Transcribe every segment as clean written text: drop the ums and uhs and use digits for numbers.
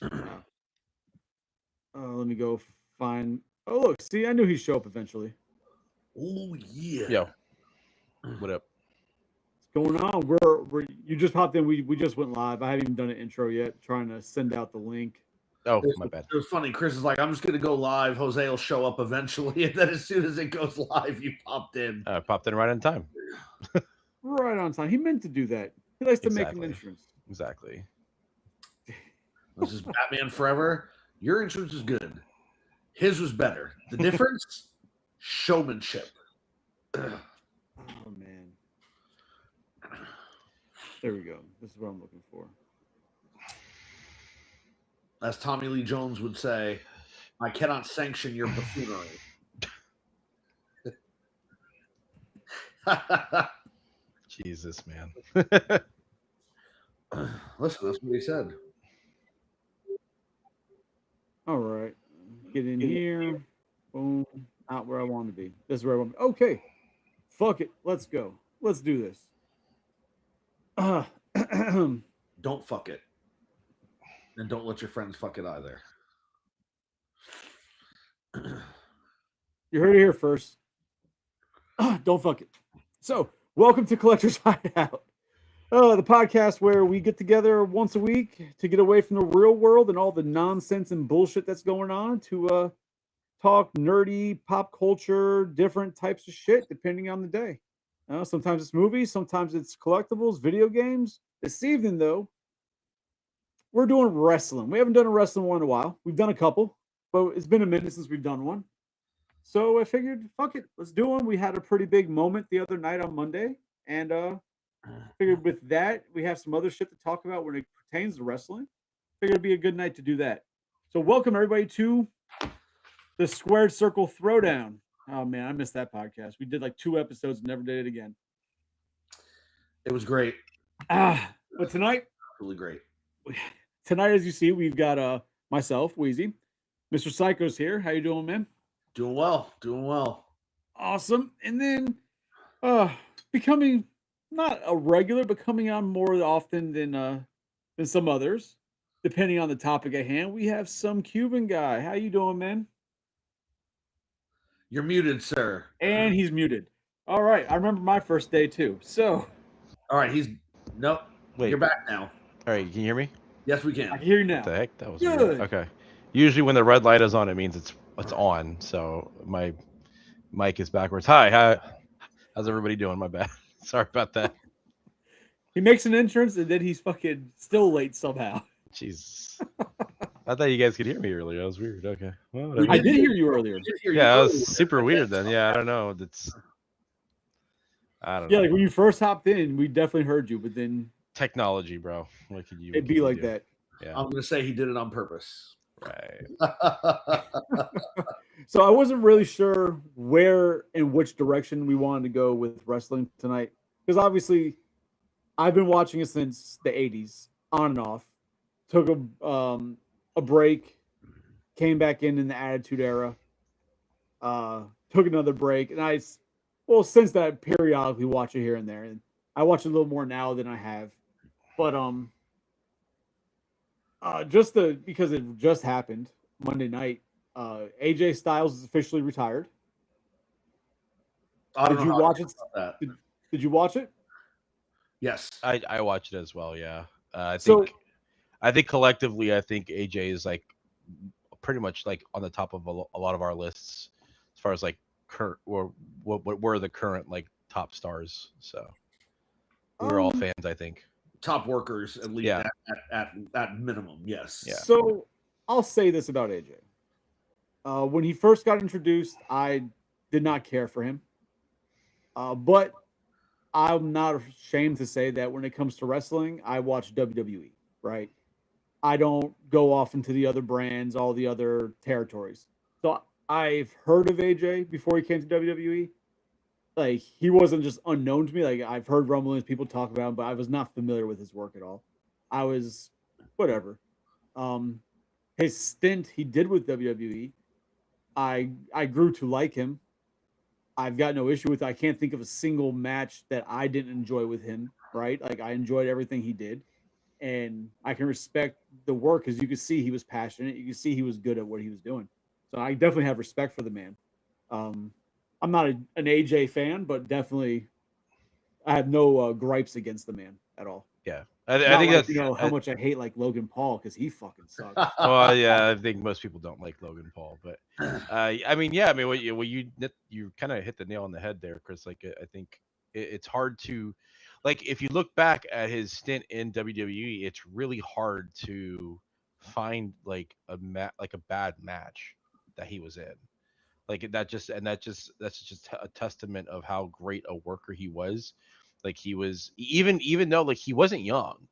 Let me go find. Oh, look. See, I knew he'd show up eventually. Oh yeah. Yo, what up? What's going on? We're you just popped in. We just went live. I haven't even done an intro yet. Trying to send out the link. Oh, It my bad. was funny. Chris is like, I'm just gonna go live. Jose will show up eventually, and then as soon as it goes live, you popped in. I popped in right in time. Right on time. He meant to do that. He likes to make an Exactly. entrance. Exactly. This is Batman Forever. Your entrance was good. His was better. The difference, showmanship. Oh man. There we go. This is what I'm looking for. As Tommy Lee Jones would say, I cannot sanction your buffoonery. Jesus, man. Listen, that's what he said. All right. Get in here. Boom. Out where I want to be. This is where I want to be. Okay. Fuck it. Let's go. Let's do this. Don't fuck it. And don't let your friends fuck it either. You heard it here first. Don't fuck it. So, welcome to Collector's Hideout. The podcast where we get together once a week to get away from the real world and all the nonsense and bullshit that's going on to talk nerdy pop culture, different types of shit depending on the day. Sometimes it's movies, sometimes it's collectibles, video games. This evening, though, we're doing wrestling. We haven't done a wrestling one in a while. We've done a couple, but it's been a minute since we've done one. So I figured, fuck it, let's do one. We had a pretty big moment the other night on Monday, and figured with that we have some other shit to talk about when it pertains to wrestling. Figured it'd be a good night to do that. So welcome everybody to the Squared Circle Throwdown. Oh man, I missed that podcast. We did like 2 episodes and never did it again. It was great. But tonight, Really great. tonight, as you see, we've got myself, Wheezy, Mr. Psycho's here. How you doing, man? Doing well. Doing well. Awesome. And then becoming not a regular, but coming on more often than some others, depending on the topic at hand. We have some Cuban guy. How you doing, man? You're muted, sir. And he's muted. All right. I remember my first day too. So All right, he's nope. Wait. You're back now. All right, can you hear me? Yes, we I can. can hear you now. What the heck? That was Good. weird. Okay. Usually when the red light is on, it means it's on. So my mic is backwards. Hi, how's everybody doing? My bad. Sorry about that. He makes an entrance and then he's fucking still late somehow. Jesus. I thought you guys could hear me earlier. That was weird. Okay. Well, whatever. I did hear you earlier. Yeah, that was super weird then. Yeah, I don't know. I don't know. Yeah, like when you first hopped in, we definitely heard you, but then Technology, bro. What could you? it'd be like that. Yeah. I'm gonna say he did it on purpose. Right. So I wasn't really sure where and which direction we wanted to go with wrestling tonight, because obviously I've been watching it since the '80s, on and off. Took a break, came back in the Attitude Era. Took another break, and since that, I periodically watch it here and there, and I watch a little more now than I have. But because it just happened Monday night, AJ Styles is officially retired. I don't Did know you how watch I it? feel about that. Did you watch it? Yes. I watched it as well. Yeah. So- I think collectively, I think AJ is like pretty much like on the top of a lot of our lists as far as like current or what were the current like top stars. So we're all fans, I think. Top workers, at least Yeah. at minimum. Yes. Yeah. So I'll say this about AJ. When he first got introduced, I did not care for him. But I'm not ashamed to say that when it comes to wrestling, I watch WWE, right? I don't go off into the other brands, all the other territories. So I've heard of AJ before he came to WWE. Like, he wasn't just unknown to me. Like, I've heard rumblings, people talk about him, but I was not familiar with his work at all. I was whatever. Um, his stint he did with WWE, I grew to like him. I've got no issue with it. I can't think of a single match that I didn't enjoy with him, right? Like, I enjoyed everything he did. And I can respect the work because you could see he was passionate. You could see he was good at what he was doing. So I definitely have respect for the man. I'm not an AJ fan, but definitely I have no gripes against the man at all. Yeah, I think like, that's how much I hate like Logan Paul because he fucking sucks. well, yeah, I think most people don't like Logan Paul, but I mean, what you kind of hit the nail on the head there, Chris. Like, I think it's hard to, like, if you look back at his stint in WWE, it's really hard to find like a bad match that he was in. Like that's just a testament of how great a worker he was. Like he was even though like he wasn't young.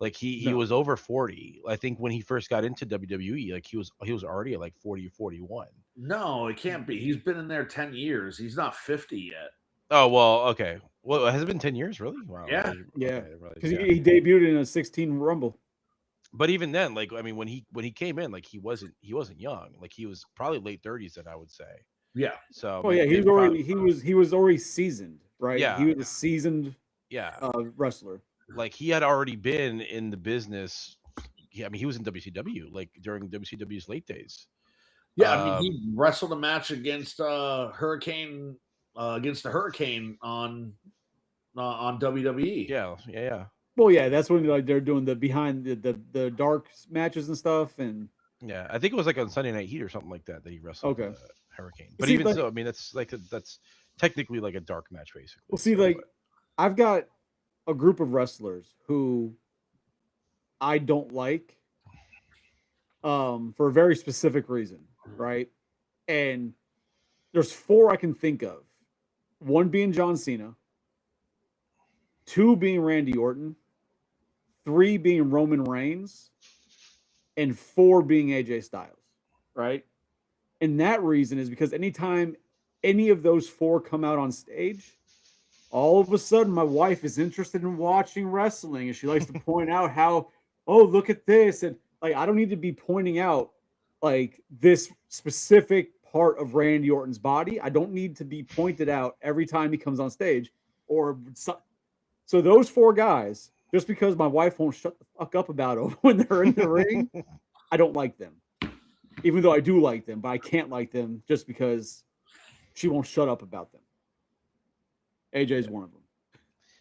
Like he No. was over 40. I think when he first got into WWE, like he was already at like 40 or 41. No, it can't be. He's been in there 10 years. He's not 50 yet. Oh, well, okay. Well, has it been 10 years really? Wow. Yeah. Yeah. Okay, really, Because yeah. he debuted in a 16 Rumble. But even then, like, I mean, when he came in, like he wasn't young. Like he was probably late 30s then, I would say. Yeah. So Oh yeah, he was already seasoned, right? Yeah. He was a seasoned wrestler. Like he had already been in the business. Yeah, I mean, he was in WCW like during WCW's late days. Yeah, I mean, he wrestled a match against Hurricane against the Hurricane on WWE. Yeah. Well, yeah, that's when like they're doing the behind the dark matches and stuff, and yeah, I think it was like on Sunday Night Heat or something like that he wrestled Hurricane. But see, even like, so, I mean, that's technically like a dark match, basically. Well, see, like I've got a group of wrestlers who I don't like, for a very specific reason, right? And there's 4 I can think of. One being John Cena, 2 being Randy Orton, 3 being Roman Reigns, and 4 being AJ Styles, right? And that reason is because anytime any of those 4 come out on stage, all of a sudden my wife is interested in watching wrestling and she likes to point out how, oh, look at this. And like, I don't need to be pointing out like this specific part of Randy Orton's body. I don't need to be pointed out every time he comes on stage or so those 4 guys, just because my wife won't shut the fuck up about them when they're in the ring, I don't like them. Even though I do like them, but I can't like them just because she won't shut up about them. AJ's one of them.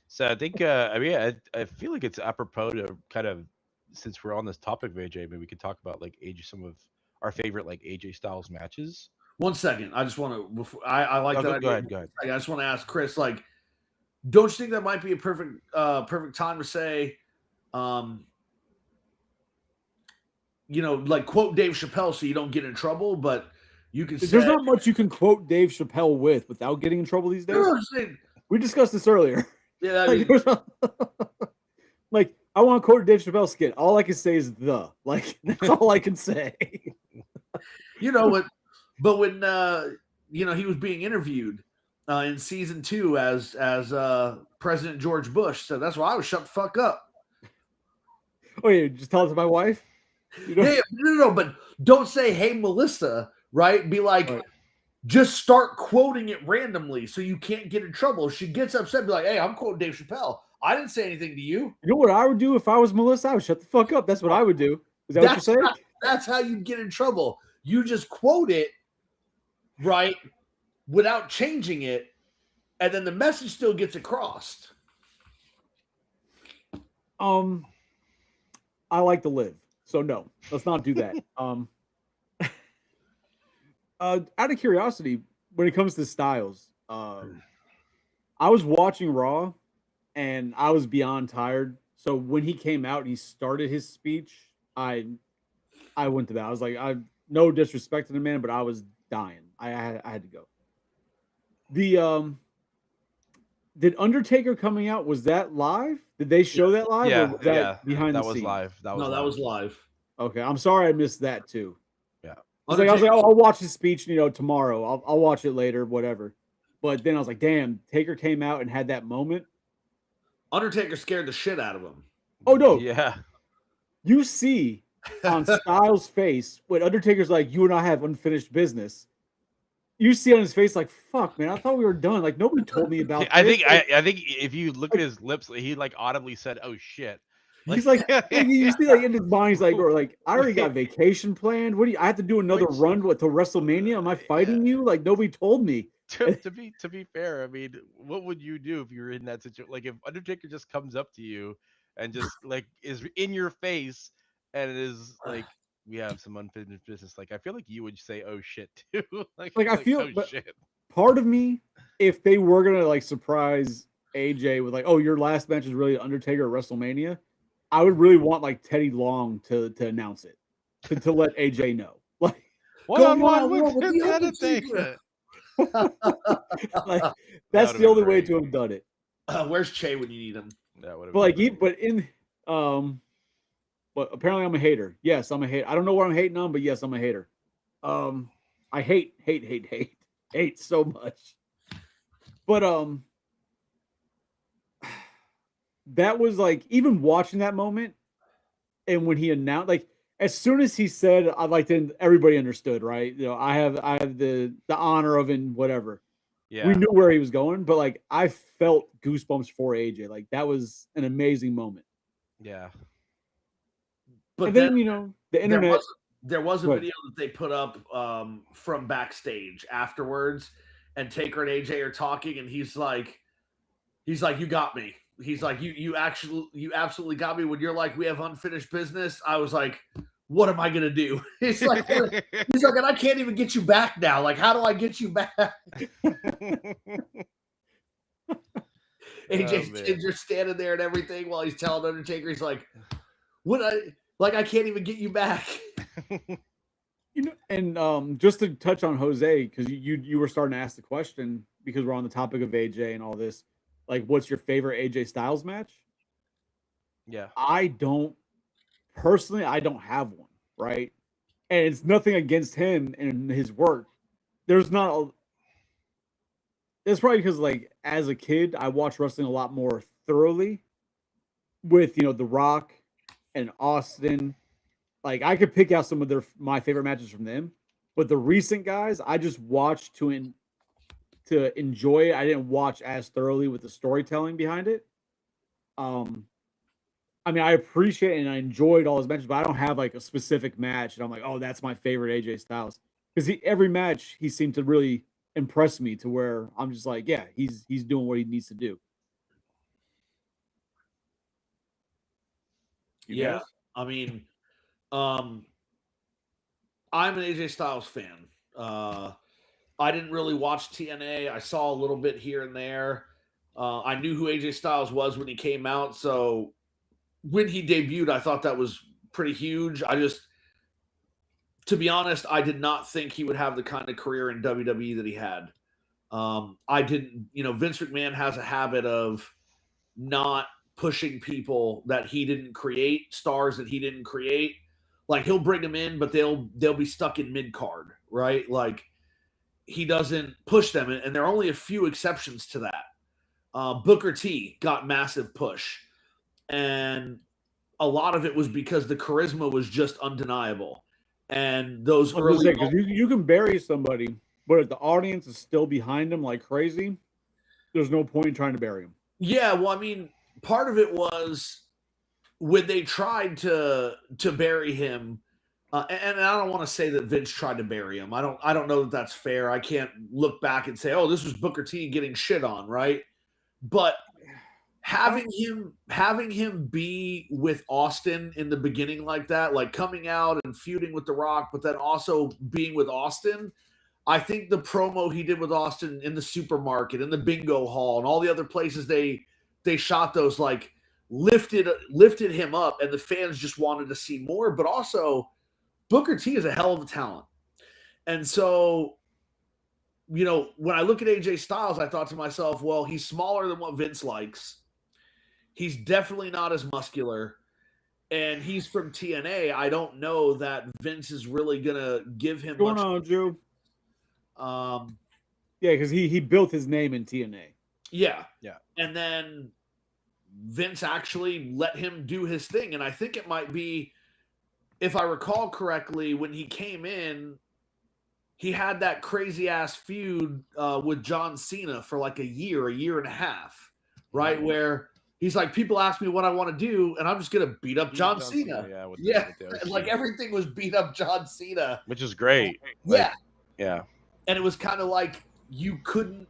So I think, I feel like it's apropos to kind of, since we're on this topic of AJ, maybe we could talk about like some of our favorite like AJ Styles matches. 1 second, I just want to. I like that. Go ahead. I just want to ask Chris, like, don't you think that might be a perfect time to say, like quote Dave Chappelle so you don't get in trouble, but you can say there's not much you can quote Dave Chappelle with without getting in trouble these days. We discussed this earlier. Yeah, I mean, like I want to quote Dave Chappelle skit. All I can say is like that's all I can say. You know what? But when he was being interviewed in season 2 as President George Bush, so that's why I was shut the fuck up. Oh yeah, just tell it to my wife. Yeah, no, but don't say, "Hey, Melissa," right? Be like, just start quoting it randomly so you can't get in trouble. If she gets upset, be like, "Hey, I'm quoting Dave Chappelle. I didn't say anything to you." You know what I would do if I was Melissa? I would shut the fuck up. That's what I would do. Is that what you're saying? That's how you get in trouble. You just quote it, right, without changing it, and then the message still gets across. I like to live, so no, let's not do that. Out of curiosity, when it comes to Styles, I was watching Raw, and I was beyond tired. So when he came out and he started his speech, I went to that. I was like, no disrespect to the man, but I was dying. I had to go. Did Undertaker coming out, was that live? Did they show that live? Yeah, or was that behind the was scenes? live. That was live. Okay, I'm sorry I missed that too. Yeah, I was like, oh, I'll watch his speech, tomorrow. I'll watch it later, whatever. But then I was like, damn, Taker came out and had that moment. Undertaker scared the shit out of him. Oh no, yeah. You see on Styles' face when Undertaker's like, "You and I have unfinished business." You see on his face like, "Fuck, man, I thought we were done. Like nobody told me about." I think if you look at his lips, he like audibly said, "Oh shit." He's like you see, like in his mind, he's like, or like, I already got vacation planned. What do you? I have to do another run to WrestleMania. Am I fighting you? Like nobody told me. To be fair, I mean, what would you do if you were in that situation? Like if Undertaker just comes up to you and just like is in your face and it is like we have some unfinished business. Like I feel like you would say, "Oh shit," too. Like I feel, "Oh but shit." part of me, if they were gonna like surprise AJ with like, oh, your last match is really Undertaker at WrestleMania, I would really want like Teddy Long to announce it to let AJ know. Like, One-on-one with with the Undertaker. like that's would've the only been way great. to have done it. Where's Che when you need him? That would have But like, but in but apparently I'm a hater. Yes, I'm a hater. I don't know what I'm hating on, but yes, I'm a hater. I hate so much. But that was like even watching that moment, and when he announced, like as soon as he said, "I'd like to," everybody understood, right? You know, I have the honor of and whatever. Yeah. We knew where he was going, but like I felt goosebumps for AJ. Like that was an amazing moment. Yeah. But And then you know the internet. There was a Go ahead. video that they put up from backstage afterwards, and Taker and AJ are talking, and he's like, "You got me." He's like, "You absolutely got me." When you're like, "We have unfinished business," I was like, "What am I gonna do?" He's like, "And I can't even get you back now. Like, how do I get you back?" AJ's just standing there and everything while he's telling Undertaker, he's like, I can't even get you back." You know, and just to touch on Jose, because you were starting to ask the question because we're on the topic of AJ and all this. Like, what's your favorite AJ Styles match? Yeah. I don't have one, right? And it's nothing against him and his work. There's not a, it's probably because like as a kid, I watched wrestling a lot more thoroughly with The Rock and Austin. Like I could pick out some of my favorite matches from them, but the recent guys I just watched to enjoy it. I didn't watch as thoroughly with the storytelling behind it. I mean, I appreciate and I enjoyed all his matches, but I don't have like a specific match and I'm like, oh, that's my favorite AJ Styles. Because every match he seemed to really impress me to where I'm just like, yeah, he's doing what he needs to do. You Yeah, guys? I mean, I'm an AJ Styles fan. I didn't really watch TNA. I saw a little bit here and there. I knew who AJ Styles was when he came out, so when he debuted, I thought that was pretty huge. To be honest, I did not think he would have the kind of career in WWE that he had. I didn't, Vince McMahon has a habit of not pushing people that he didn't create, stars that he didn't create. Like he'll bring them in, but they'll be stuck in mid card, right? Like he doesn't push them, and there are only a few exceptions to that. Booker T got massive push, and a lot of it was because the charisma was just undeniable. And those early, because you can bury somebody, but if the audience is still behind them like crazy, there's no point in trying to bury him. Yeah, well, I mean, part of it was when they tried to bury him, and I don't want to say that Vince tried to bury him. I don't know that that's fair. I can't look back and say, oh, this was Booker T getting shit on, right? But having him be with Austin in the beginning like that, like coming out and feuding with The Rock, but then also being with Austin, I think the promo he did with Austin in the supermarket, in the bingo hall, and all the other places they shot those, like lifted him up, and the fans just wanted to see more. But also, Booker T is a hell of a talent, and so when I look at AJ Styles, I thought to myself, well, he's smaller than what Vince likes. He's definitely not as muscular, and he's from TNA. I don't know that Vince is really gonna give him What's going on, Drew? Yeah, because he built his name in TNA. Yeah. Yeah. And then Vince actually let him do his thing. And I think it might be, if I recall correctly, when he came in, he had that crazy ass feud with John Cena for like a year and a half, right? Mm-hmm. Where He's like, people ask me what I want to do, and I'm just gonna beat up John Cena. Yeah, with Yeah, with the OC, like everything was beat up John Cena. which is great. Yeah, Yeah. and it was kind of like you couldn't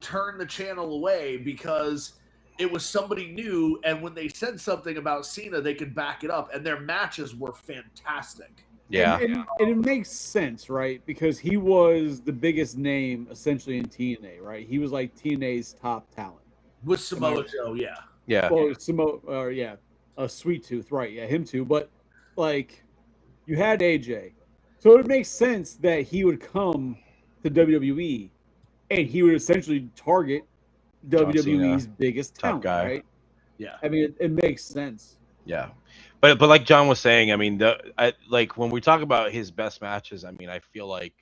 turn the channel away because it was somebody new, and when they said something about Cena, they could back it up, and their matches were fantastic. Yeah. And it makes sense, right? Because he was the biggest name essentially in TNA, right? He was like TNA's top talent. With Samoa Joe, yeah. Yeah. Well, Sweet Tooth, right? Yeah, him too. But like, you had AJ, so it makes sense that he would come to WWE, and he would essentially target WWE's biggest talent, guy. right? Yeah. I mean, it makes sense. Yeah. But like John was saying, I mean, like when we talk about his best matches, I mean, I feel like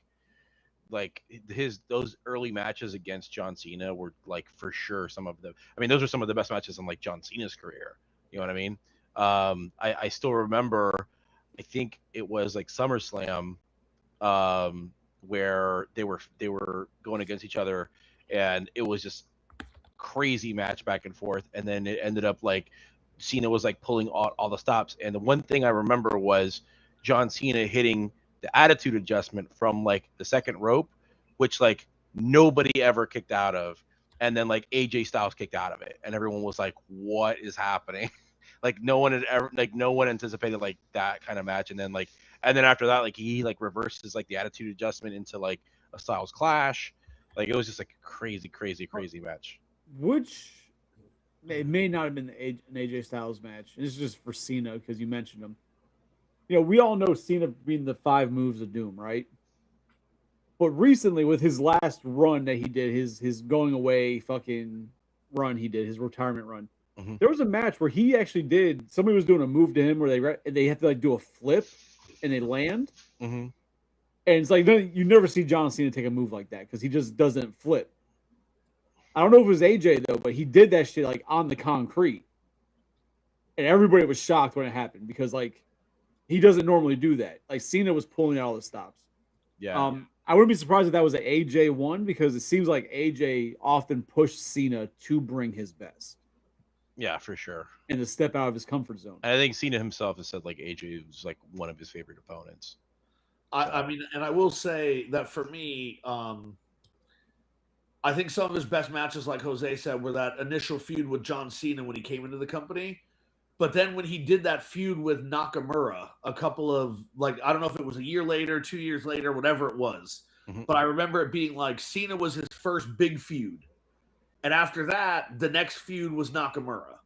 those early matches against John Cena were like for sure some of the. I mean, those are some of the best matches in like John Cena's career. You know what I mean? I still remember. I think it was like SummerSlam, where they were going against each other, and it was just crazy match back and forth, and then it ended up like Cena was like pulling all the stops, and the one thing I remember was John Cena hitting the attitude adjustment from like the second rope, which like nobody ever kicked out of, and then like AJ Styles kicked out of it, and everyone was like, "What is happening?" Like no one anticipated like that kind of match, and then after that, like he like reverses like the attitude adjustment into like a Styles Clash, like it was just like a crazy match. Which it may not have been an AJ Styles match. This is just for Cena because you mentioned him. You know, we all know Cena being the 5 moves of doom, right? But recently, with his last run that he did, his going away fucking run he did, his retirement run, there was a match where he actually did. Somebody was doing a move to him where they have to like do a flip and they land, and it's like you never see John Cena take a move like that because he just doesn't flip. I don't know if it was AJ though, but he did that shit like on the concrete, and everybody was shocked when it happened because like he doesn't normally do that. Like Cena was pulling out all the stops. Yeah. I wouldn't be surprised if that was an AJ one because it seems like AJ often pushed Cena to bring his best. Yeah, for sure. And to step out of his comfort zone. And I think Cena himself has said like AJ was like one of his favorite opponents. I mean, and I will say that for me, I think some of his best matches, like Jose said, were that initial feud with John Cena when he came into the company. But then when he did that feud with Nakamura, a couple of, like, I don't know if it was a year later, 2 years later, whatever it was. But I remember it being like Cena was his first big feud. And after that, the next feud was Nakamura.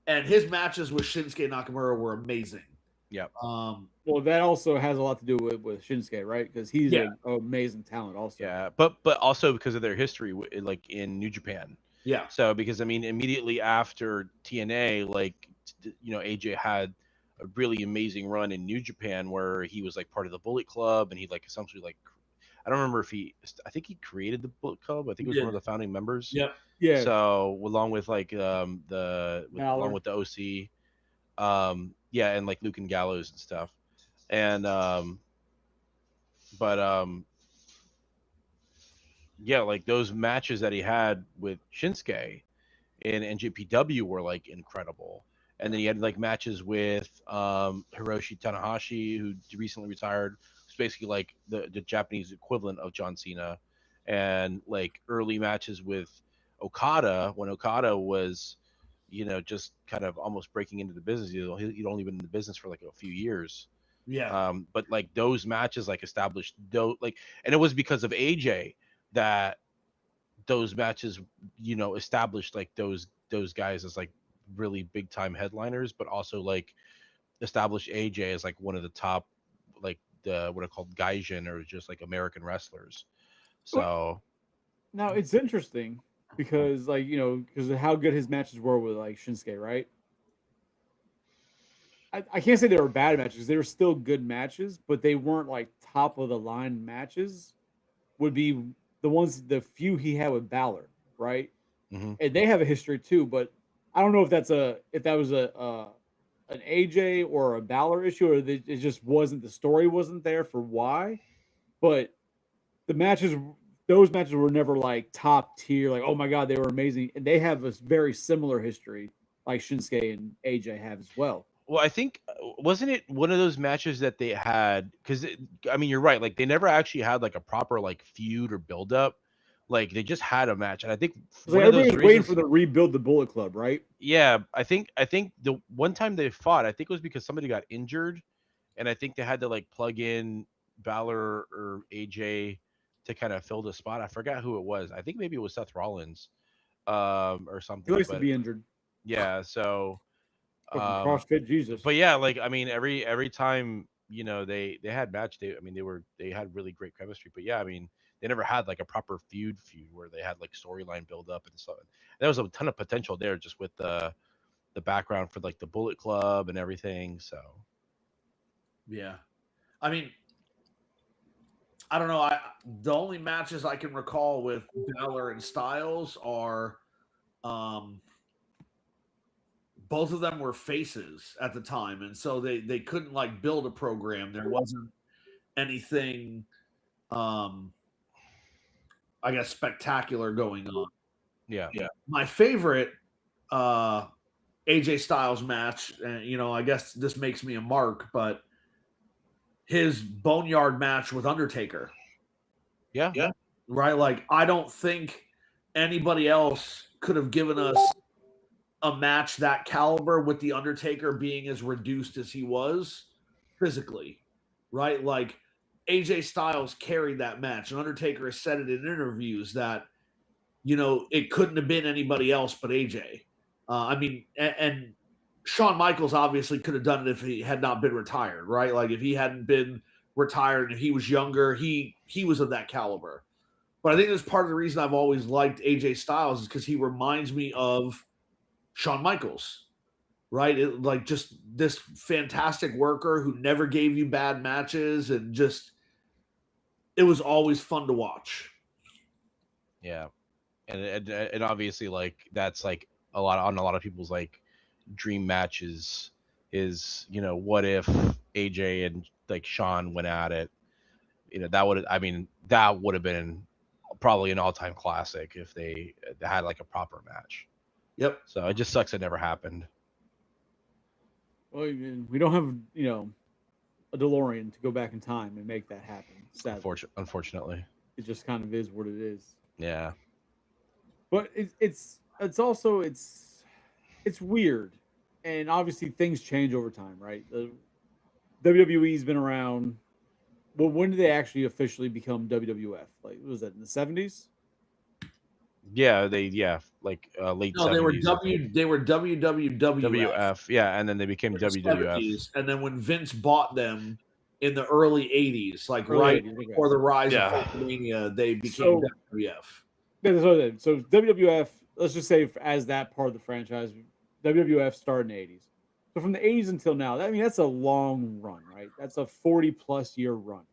And his matches with Shinsuke Nakamura were amazing. Yep. Well, that also has a lot to do with Shinsuke, right? Because he's an amazing talent also. Yeah, but also because of their history, like in New Japan. Yeah. So because I mean, immediately after TNA, like you know, AJ had a really amazing run in New Japan where he was like part of the Bullet Club, and he like essentially like I don't remember if I think he created the Bullet Club. I think he was one of the founding members. Yep. Yeah. So along with like along with the OC, yeah, and like Luke and Gallows and stuff, and yeah, like those matches that he had with Shinsuke in NJPW were like incredible. And then he had like matches with Hiroshi Tanahashi, who recently retired. It's basically like the Japanese equivalent of John Cena, and like early matches with Okada when Okada was, you know, just kind of almost breaking into the business. He'd only been in the business for like a few years. Yeah. But like those matches like established and it was because of AJ that those matches, you know, established like those guys as like really big time headliners, but also like established AJ as like one of the top, like the what are called Gaijin or just like American wrestlers. So now it's interesting because like, you know, because of how good his matches were with like Shinsuke, right? I can't say they were bad matches. They were still good matches, but they weren't like top of the line matches. Would be the few he had with Balor, right? Mm-hmm. And they have a history too, but I don't know if that was an AJ or a Balor issue, or it just wasn't, the story wasn't there for why. But the matches those matches were never like top tier, like, oh my God, they were amazing. And they have a very similar history, like Shinsuke and AJ have as well. Well, I think wasn't it one of those matches that they had? Because I mean, you're right. Like they never actually had like a proper like feud or build up. Like they just had a match, and I think Like everybody was waiting for the rebuild the Bullet Club, right? Yeah, I think the one time they fought, I think it was because somebody got injured, and I think they had to like plug in Balor or AJ to kind of fill the spot. I forgot who it was. I think maybe it was Seth Rollins, or He something. likes to But be injured. yeah, so Fucking CrossFit Jesus. but yeah, like I mean, every time they had match, they had really great chemistry. But yeah, I mean, they never had like a proper feud where they had like storyline build up and stuff. And there was a ton of potential there just with the background for like the Bullet Club and everything. So Yeah, I mean, I don't know. The only matches I can recall with Balor and Styles are, both of them were faces at the time, and so they couldn't like build a program. There wasn't anything, I guess, spectacular going on. Yeah. My favorite AJ Styles match, and I guess this makes me a mark, but his Boneyard match with Undertaker. Yeah. Right? Like, I don't think anybody else could have given us a match that caliber with the Undertaker being as reduced as he was physically. Right? Like, AJ Styles carried that match, and Undertaker has said it in interviews that, it couldn't have been anybody else but AJ. I mean, and Shawn Michaels obviously could have done it if he had not been retired, right? Like if he hadn't been retired and he was younger, he was of that caliber. But I think that's part of the reason I've always liked AJ Styles is because he reminds me of Shawn Michaels, right? Like just this fantastic worker who never gave you bad matches, and just it was always fun to watch. Yeah, and obviously like that's like a lot of people's like dream matches is what if AJ and like Shawn went at it. That would have been probably an all-time classic if they had like a proper match. Yep. So it just sucks it never happened. Well, we don't have a DeLorean to go back in time and make that happen. Sadly. Unfortunately, it just kind of is what it is. Yeah, but it's also it's weird, and obviously things change over time, right? The WWE's been around. Well, when did they actually officially become WWF? Like, was that in the 70s? Yeah, like late. No, 70s, they were WWF. Yeah, and then they became WWF. 70s, and then when Vince bought them in the early 80s, like right before the rise of WrestleMania, they became WWF. Yeah, so WWF, let's just say as that part of the franchise, WWF started in the 80s. So from the 80s until now, that's a long run, right? That's a 40+ year run.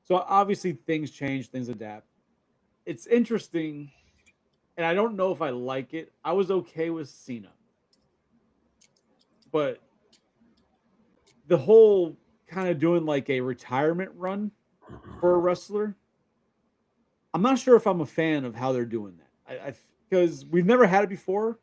So obviously things change, things adapt. It's interesting, and I don't know if I like it. I was okay with Cena, but the whole kind of doing like a retirement run for a wrestler, I'm not sure if I'm a fan of how they're doing that. Because we've never had it before,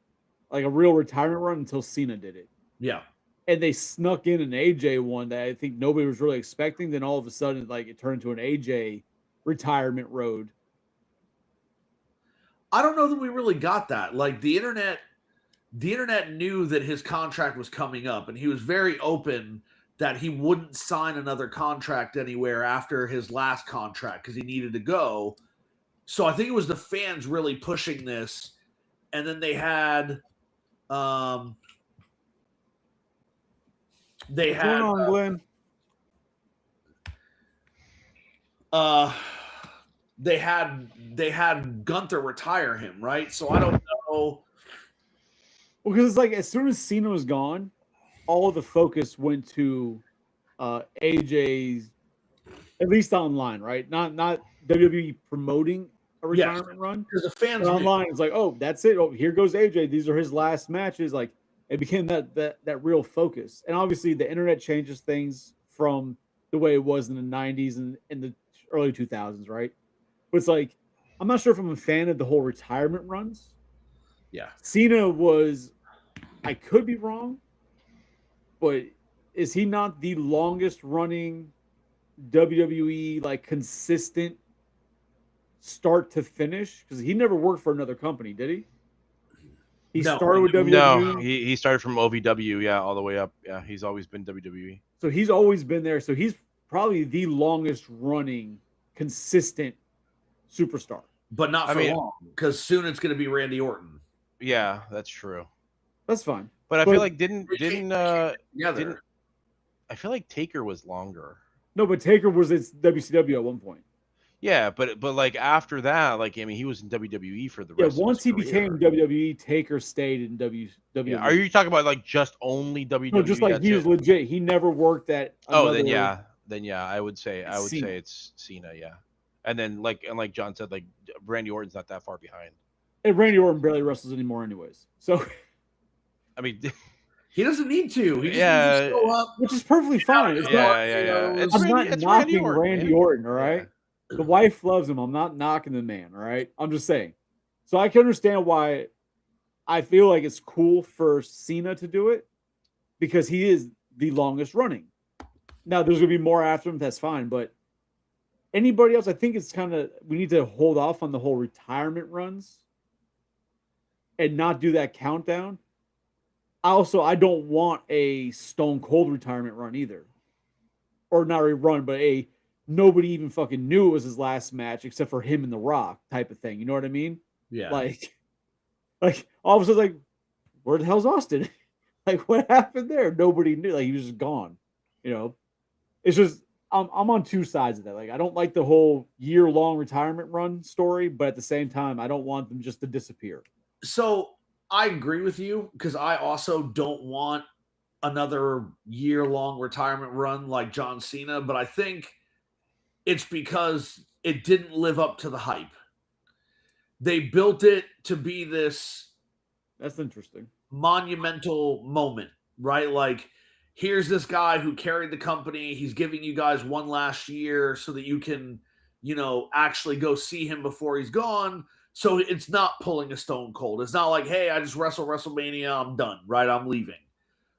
like a real retirement run until Cena did it. Yeah. And they snuck in an AJ one that I think nobody was really expecting. Then all of a sudden, like it turned into an AJ retirement road. I don't know that we really got that. Like the internet knew that his contract was coming up, and he was very open that he wouldn't sign another contract anywhere after his last contract because he needed to go. So I think it was the fans really pushing this, and then they had they had Gunther retire him, right? So I don't know. Well, because it's like as soon as Cena was gone, all of the focus went to AJ's, at least online, right? Not WWE promoting a retirement run. Because the fans online, it's like, oh, that's it. Oh, here goes AJ. These are his last matches. Like it became that real focus. And obviously the internet changes things from the way it was in the 90s and in the early 2000s, right? But it's like I'm not sure if I'm a fan of the whole retirement runs. Yeah. Cena was, I could be wrong, but is he not the longest running WWE like consistent start to finish? Because he never worked for another company, did he? He No. started with WWE. No, he started from OVW, yeah, all the way up. Yeah, he's always been WWE. So he's always been there. So he's probably the longest running consistent superstar. But not for long, because soon it's going to be Randy Orton. Yeah, that's true. That's fine. But I feel like didn't together. I feel like Taker was longer. No, but Taker was at WCW at one point. Yeah, but like after that, like I mean, he was in WWE for the rest. Yeah, once he of his became career. WWE, Taker stayed in WWE. Yeah. Are you talking about like just only WWE? No, just like he was legit. He never worked at. Oh, then yeah, I would say Cena. it's Cena, yeah. And then like John said, like Randy Orton's not that far behind. And Randy Orton barely wrestles anymore, anyways. So, I mean, he doesn't need to. He just Yeah. needs to show up, which is perfectly fine. It's not, yeah. I'm not knocking Randy Orton, all right? Yeah. The wife loves him. I'm not knocking the man, all right? I'm just saying. So I can understand why I feel like it's cool for Cena to do it because he is the longest running. Now, there's going to be more after him. That's fine. But anybody else, I think it's kind of, we need to hold off on the whole retirement runs and not do that countdown. Also, I don't want a Stone Cold retirement run either. Or not a run, but a nobody even fucking knew it was his last match except for him and The Rock type of thing. You know what I mean? Yeah. Like all of a sudden, like, where the hell's Austin? Like, what happened there? Nobody knew. Like, he was just gone. You know, it's just I'm on two sides of that. Like, I don't like the whole year-long retirement run story, but at the same time, I don't want them just to disappear. So I agree with you because I also don't want another year-long retirement run like John Cena, but I think it's because it didn't live up to the hype. They built it to be this. That's interesting. Monumental moment, right? Like, here's this guy who carried the company. He's giving you guys one last year so that you can, actually go see him before he's gone. So it's not pulling a Stone Cold. It's not like, hey, I just wrestled WrestleMania. I'm done, right? I'm leaving.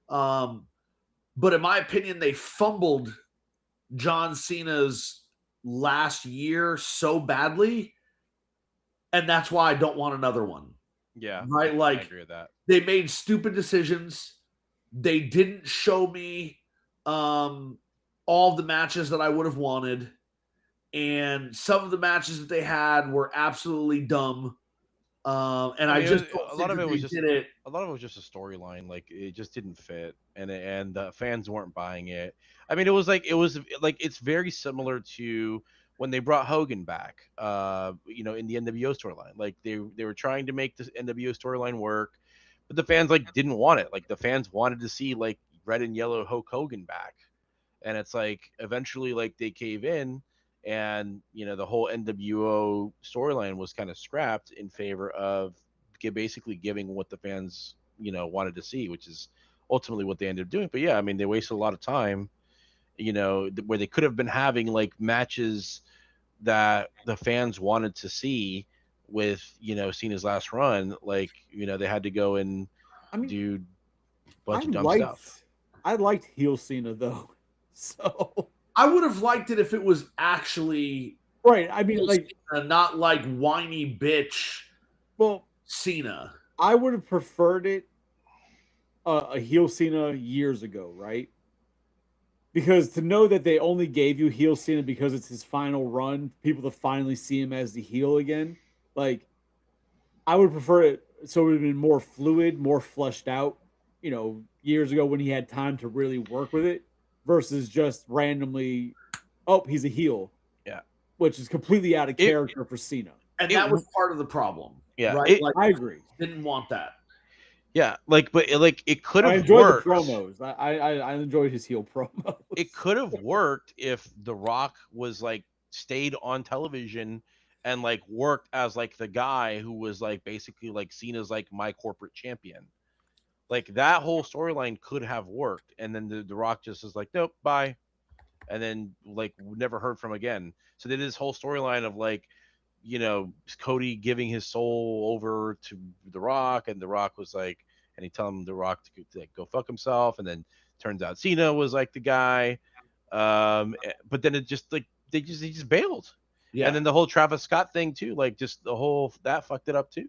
But in my opinion, they fumbled John Cena's last year so badly. And that's why I don't want another one. Yeah. Right? Like, I agree with that. They made stupid decisions. They didn't show me all the matches that I would have wanted. And some of the matches that they had were absolutely dumb. And I just a lot of it was just a storyline. Like it just didn't fit, and the fans weren't buying it. I mean, it was it's very similar to when they brought Hogan back. In the NWO storyline, like they were trying to make the NWO storyline work, but the fans didn't want it. Like the fans wanted to see red and yellow Hulk Hogan back, and it's eventually they cave in. And the whole NWO storyline was kind of scrapped in favor of basically giving what the fans wanted to see, which is ultimately what they ended up doing. But yeah, I mean, they wasted a lot of time, where they could have been having matches that the fans wanted to see with Cena's last run. They had to go and do a bunch of dumb stuff. I liked heel Cena though, so. I would have liked it if it was actually right. I mean, Cena, not whiny bitch. Well, Cena. I would have preferred it a heel Cena years ago, right? Because to know that they only gave you heel Cena because it's his final run, people to finally see him as the heel again. I would prefer it so it would have been more fluid, more fleshed out. Years ago when he had time to really work with it. Versus just randomly, he's a heel. Yeah. Which is completely out of character for Cena. And that was part of the problem. Yeah. Right? I agree. Didn't want that. Yeah. But it could have worked. I enjoyed the promos. I enjoyed his heel promos. It could have worked if The Rock was stayed on television and worked as the guy who was basically Cena's my corporate champion. That whole storyline could have worked, and then the Rock just is nope, bye, and then never heard from again. So they did this whole storyline of you know, Cody giving his soul over to The Rock, and The Rock was like, and he told him The Rock to go fuck himself, and then turns out Cena was like the guy. But then it just like he just bailed. Yeah. And then the whole Travis Scott thing too, like just the whole that fucked it up too.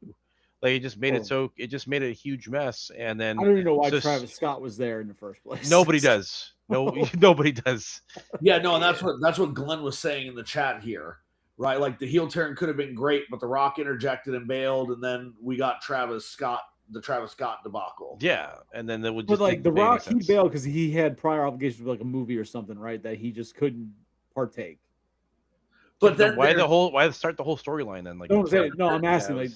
Like it just made it a huge mess. And then I don't even know why Travis Scott was there in the first place. Nobody does. No, nobody does. Yeah, no, and that's what Glenn was saying in the chat here, right? Like the heel turn could have been great, but The Rock interjected and bailed, and then we got the Travis Scott debacle. Yeah, and then it would just. But like The Rock, he bailed because he had prior obligations with like a movie or something, right? That he just couldn't partake. But then why start the whole storyline then? Like I'm asking. Like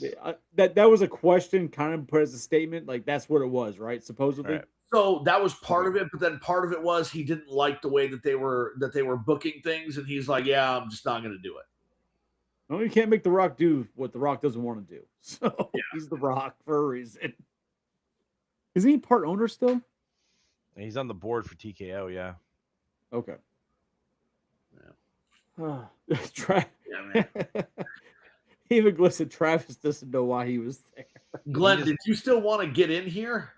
that was a question, kind of put as a statement. Like that's what it was, right? Supposedly. Right. So that was part of it, but then part of it was he didn't like the way that they were booking things, and he's like, "Yeah, I'm just not going to do it." No, you can't make The Rock do what The Rock doesn't want to do. So he's The Rock for a reason. Isn't he part owner still? He's on the board for TKO. Yeah. Okay. Yeah. Even Glenn said Travis doesn't know why he was there. Glenn, did you still want to get in here?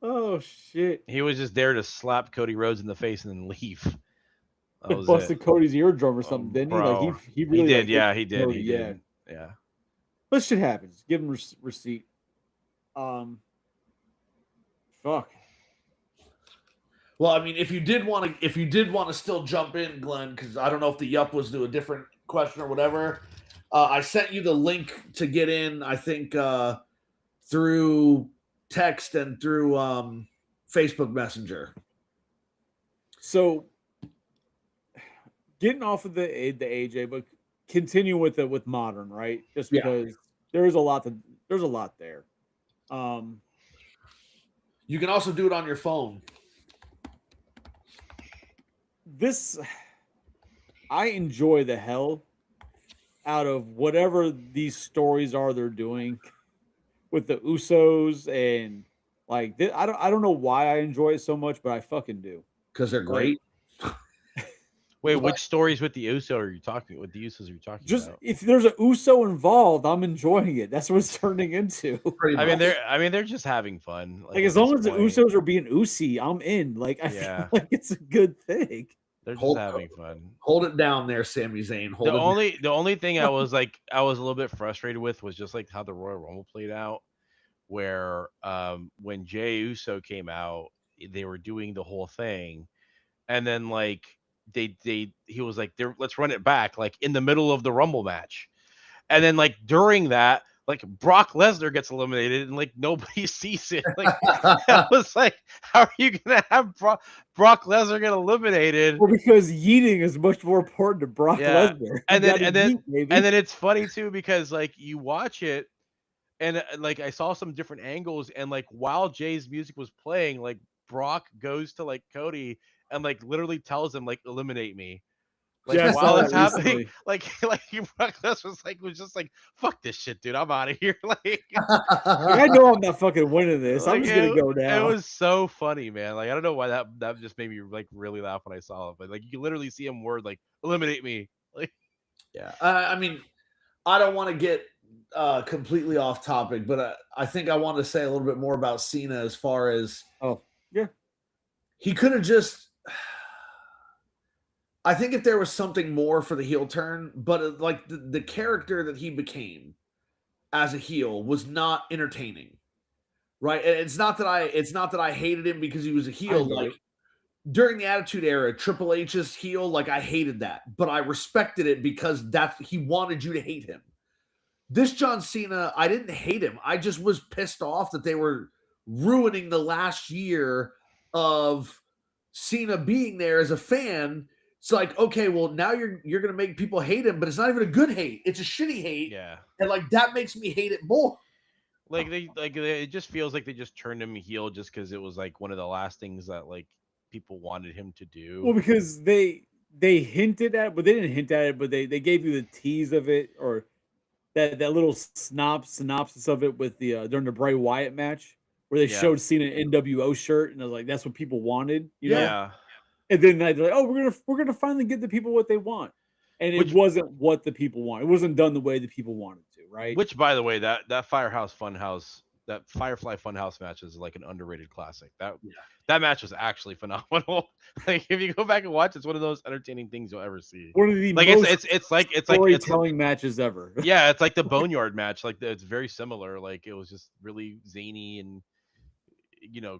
Oh shit! He was just there to slap Cody Rhodes in the face and then leave. Busted Cody's eardrum or something, didn't he? Like he really did. Yeah, he did. He did. Yeah. But shit happens. Give him receipt. Fuck. Well, I mean, if you did want to still jump in, Glenn, because I don't know if the Yup was to a different question or whatever. I sent you the link to get in. I think through text and through Facebook Messenger. So, getting off of the AJ, but continue with it with modern, right? Just because there's a lot there. You can also do it on your phone. I enjoy the hell out of whatever these stories are they're doing with the Usos, and like I don't know why I enjoy it so much, but I fucking do. Because they're great. Wait, which stories with the Uso are you talking? With the Usos are you talking about? If there's an Uso involved, I'm enjoying it. That's what it's turning into. I mean, they're just having fun. Like as long as the Usos are being Usi, I'm in. Like I feel like it's a good thing. They're just having fun. Hold it down there, Sami Zayn. The only thing I was a little bit frustrated with was just like how the Royal Rumble played out, where when Jey Uso came out, they were doing the whole thing, and then like he was like, let's run it back, like in the middle of the Rumble match, and then like during that, like Brock Lesnar gets eliminated and like nobody sees it. Like I was like, how are you gonna have Brock Lesnar get eliminated? Well, because yeeting is much more important to Brock Lesnar. And then it's funny too, because like you watch it and like I saw some different angles, and like while Jay's music was playing, like Brock goes to like Cody and like literally tells him like eliminate me. Like while it's happening, like Brock Lesnar was just like, fuck this shit, dude. I'm out of here. Like I know I'm not fucking winning this. I'm just gonna go now. It was so funny, man. Like I don't know why that just made me like really laugh when I saw it. But like you can literally see him word like eliminate me. Like I mean, I don't want to get completely off topic, but I think I want to say a little bit more about Cena as far as he could have just. I think if there was something more for the heel turn, but like the character that he became as a heel was not entertaining, right? And it's not that I hated him because he was a heel. Like during the Attitude Era, Triple H's heel, like I hated that, but I respected it because he wanted you to hate him. This John Cena, I didn't hate him. I just was pissed off that they were ruining the last year of Cena being there as a fan. It's like, okay, well, now you're gonna make people hate him, but it's not even a good hate. It's a shitty hate. Yeah. And like that makes me hate it more. Like it just feels like they just turned him heel just because it was like one of the last things that like people wanted him to do. Well, because they hinted at, but they didn't hint at it, but they gave you the tease of it, or that little synopsis of it with the during the Bray Wyatt match where they showed Cena an NWO shirt, and I was like, that's what people wanted, you know? Yeah. And then they're like, oh, we're gonna finally get the people what they want. and it Which- wasn't what the people wanted. It wasn't done the way the people wanted to, right? Which, by the way, that Firehouse Funhouse, that Firefly Funhouse match is like an underrated classic. That match was actually phenomenal. Like if you go back and watch, it's one of those entertaining things you'll ever see. One of the Like most it's like storytelling matches ever. yeah, it's like the Boneyard match. Like it's very similar. Like it was just really zany and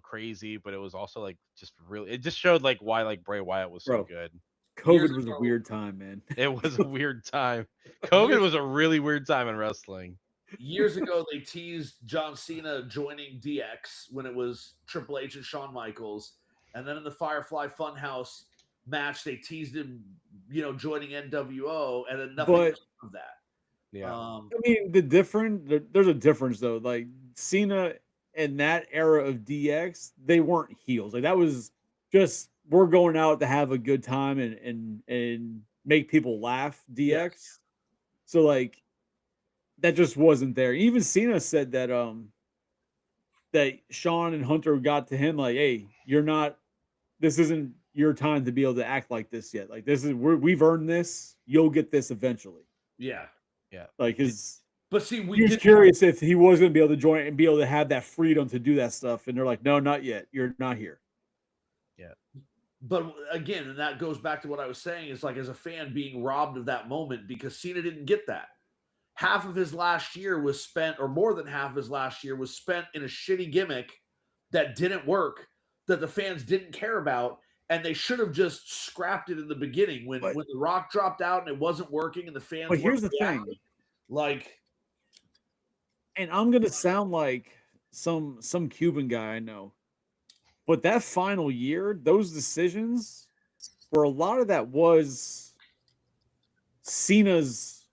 crazy, but it was also like just really. It just showed like why like Bray Wyatt was so Bro. good. COVID was a weird time, man. It was a weird time. COVID was a really weird time in wrestling. Years ago, they teased John Cena joining DX when it was Triple H and Shawn Michaels, and then in the Firefly Funhouse match, they teased him, joining NWO, and then nothing of that. Yeah, I mean, there's a difference though. Like Cena in that era of DX, they weren't heels. Like that was just we're going out to have a good time and make people laugh. DX. Yes. So like that just wasn't there. Even Cena said that that Shawn and Hunter got to him like, hey, this isn't your time to be able to act like this yet. Like we've earned this. You'll get this eventually. Yeah. Like but see, he was curious if he was going to be able to join and be able to have that freedom to do that stuff. And they're like, no, not yet. You're not here. Yeah. But again, and that goes back to what I was saying, is like as a fan being robbed of that moment because Cena didn't get that. Half of his last year was spent, or more than half of his last year was spent in a shitty gimmick that didn't work, that the fans didn't care about, and they should have just scrapped it in the beginning when The Rock dropped out and it wasn't working and the fans. But here's the thing, and I'm gonna sound like some Cuban guy I know, but that final year, those decisions, for a lot of that was Cena's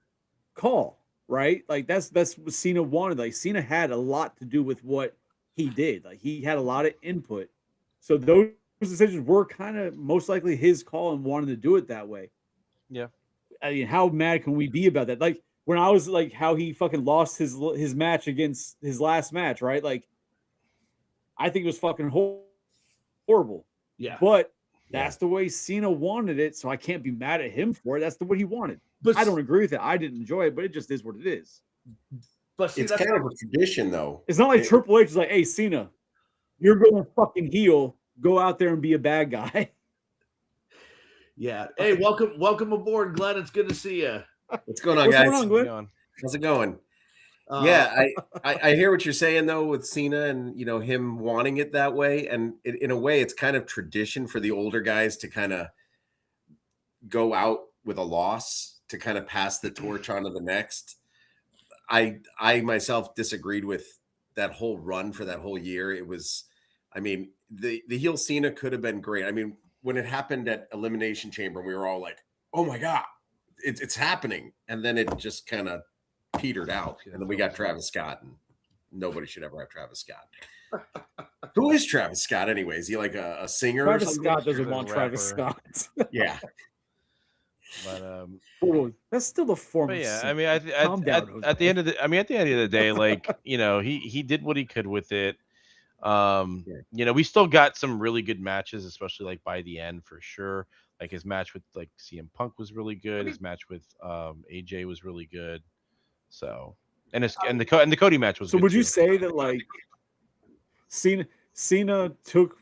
call. Right? Like that's what Cena wanted. Like Cena had a lot to do with what he did. Like he had a lot of input. So those decisions were kind of most likely his call and wanted to do it that way. Yeah. I mean, how mad can we be about that? Like when I was like how he fucking lost his match against his last match, right? Like I think it was fucking horrible. Yeah. But that's the way Cena wanted it, so I can't be mad at him for it. That's the way he wanted. But I don't agree with it. I didn't enjoy it, but it just is what it is. But see, it's kind of a tradition, though. It's not like Triple H is like, "Hey, Cena, you're going fucking heel. Go out there and be a bad guy." Yeah. Hey, welcome aboard, Glenn. It's good to see you. What's going on, guys? Going on, Glenn? How's it going? Yeah, I hear what you're saying though with Cena and him wanting it that way, and in a way, it's kind of tradition for the older guys to kind of go out with a loss to kind of pass the torch on to the next. I myself disagreed with that whole run for that whole year. It was, I mean, the heel Cena could have been great. I mean, when it happened at Elimination Chamber, we were all like, "Oh my god, it's happening!" And then it just kind of petered out, and then we got Travis Scott, and nobody should ever have Travis Scott. Who is Travis Scott, anyways? Is he like a singer? Travis or something? Scott doesn't want Travis Scott. Yeah. But that's still a form. But of yeah, sin. I mean, at the end of the day, like he did what he could with it. We still got some really good matches, especially like by the end for sure. Like his match with like CM Punk was really good. His match with AJ was really good. So and the Cody match was. So good would you too. say that like Cena took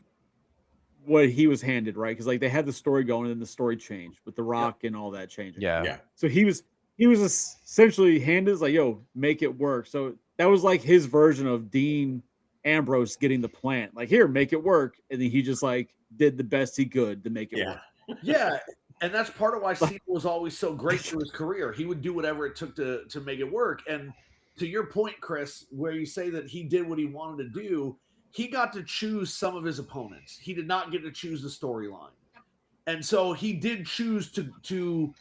what he was handed, right? Because like they had the story going and then the story changed with The Rock and all that changing. Yeah. So he was essentially handed like, yo, make it work. So that was like his version of Dean Ambrose getting the plant. Like, here, make it work. And then he just like did the best he could to make it work. Yeah. And that's part of why Cena was always so great through his career. He would do whatever it took to make it work. And to your point, Chris, where you say that he did what he wanted to do, he got to choose some of his opponents. He did not get to choose the storyline. And so he did choose to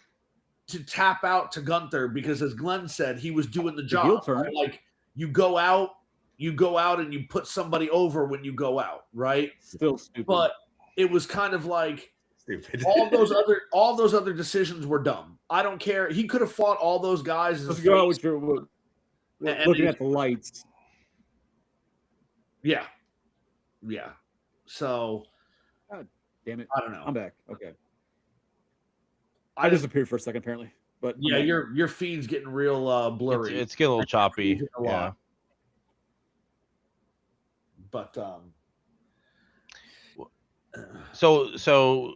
tap out to Gunther because, as Glenn said, he was doing the job. Right? Like you go out and you put somebody over when you go out, right? Still stupid. But it was kind of like stupid. all those other decisions were dumb. I don't care. He could have fought all those guys. Let's go out with your looking at the lights. Yeah. So, God damn it! I don't know. I'm back. Okay. I disappeared for a second, apparently. But yeah, your feed's getting real blurry. It's getting a little choppy. A lot. But so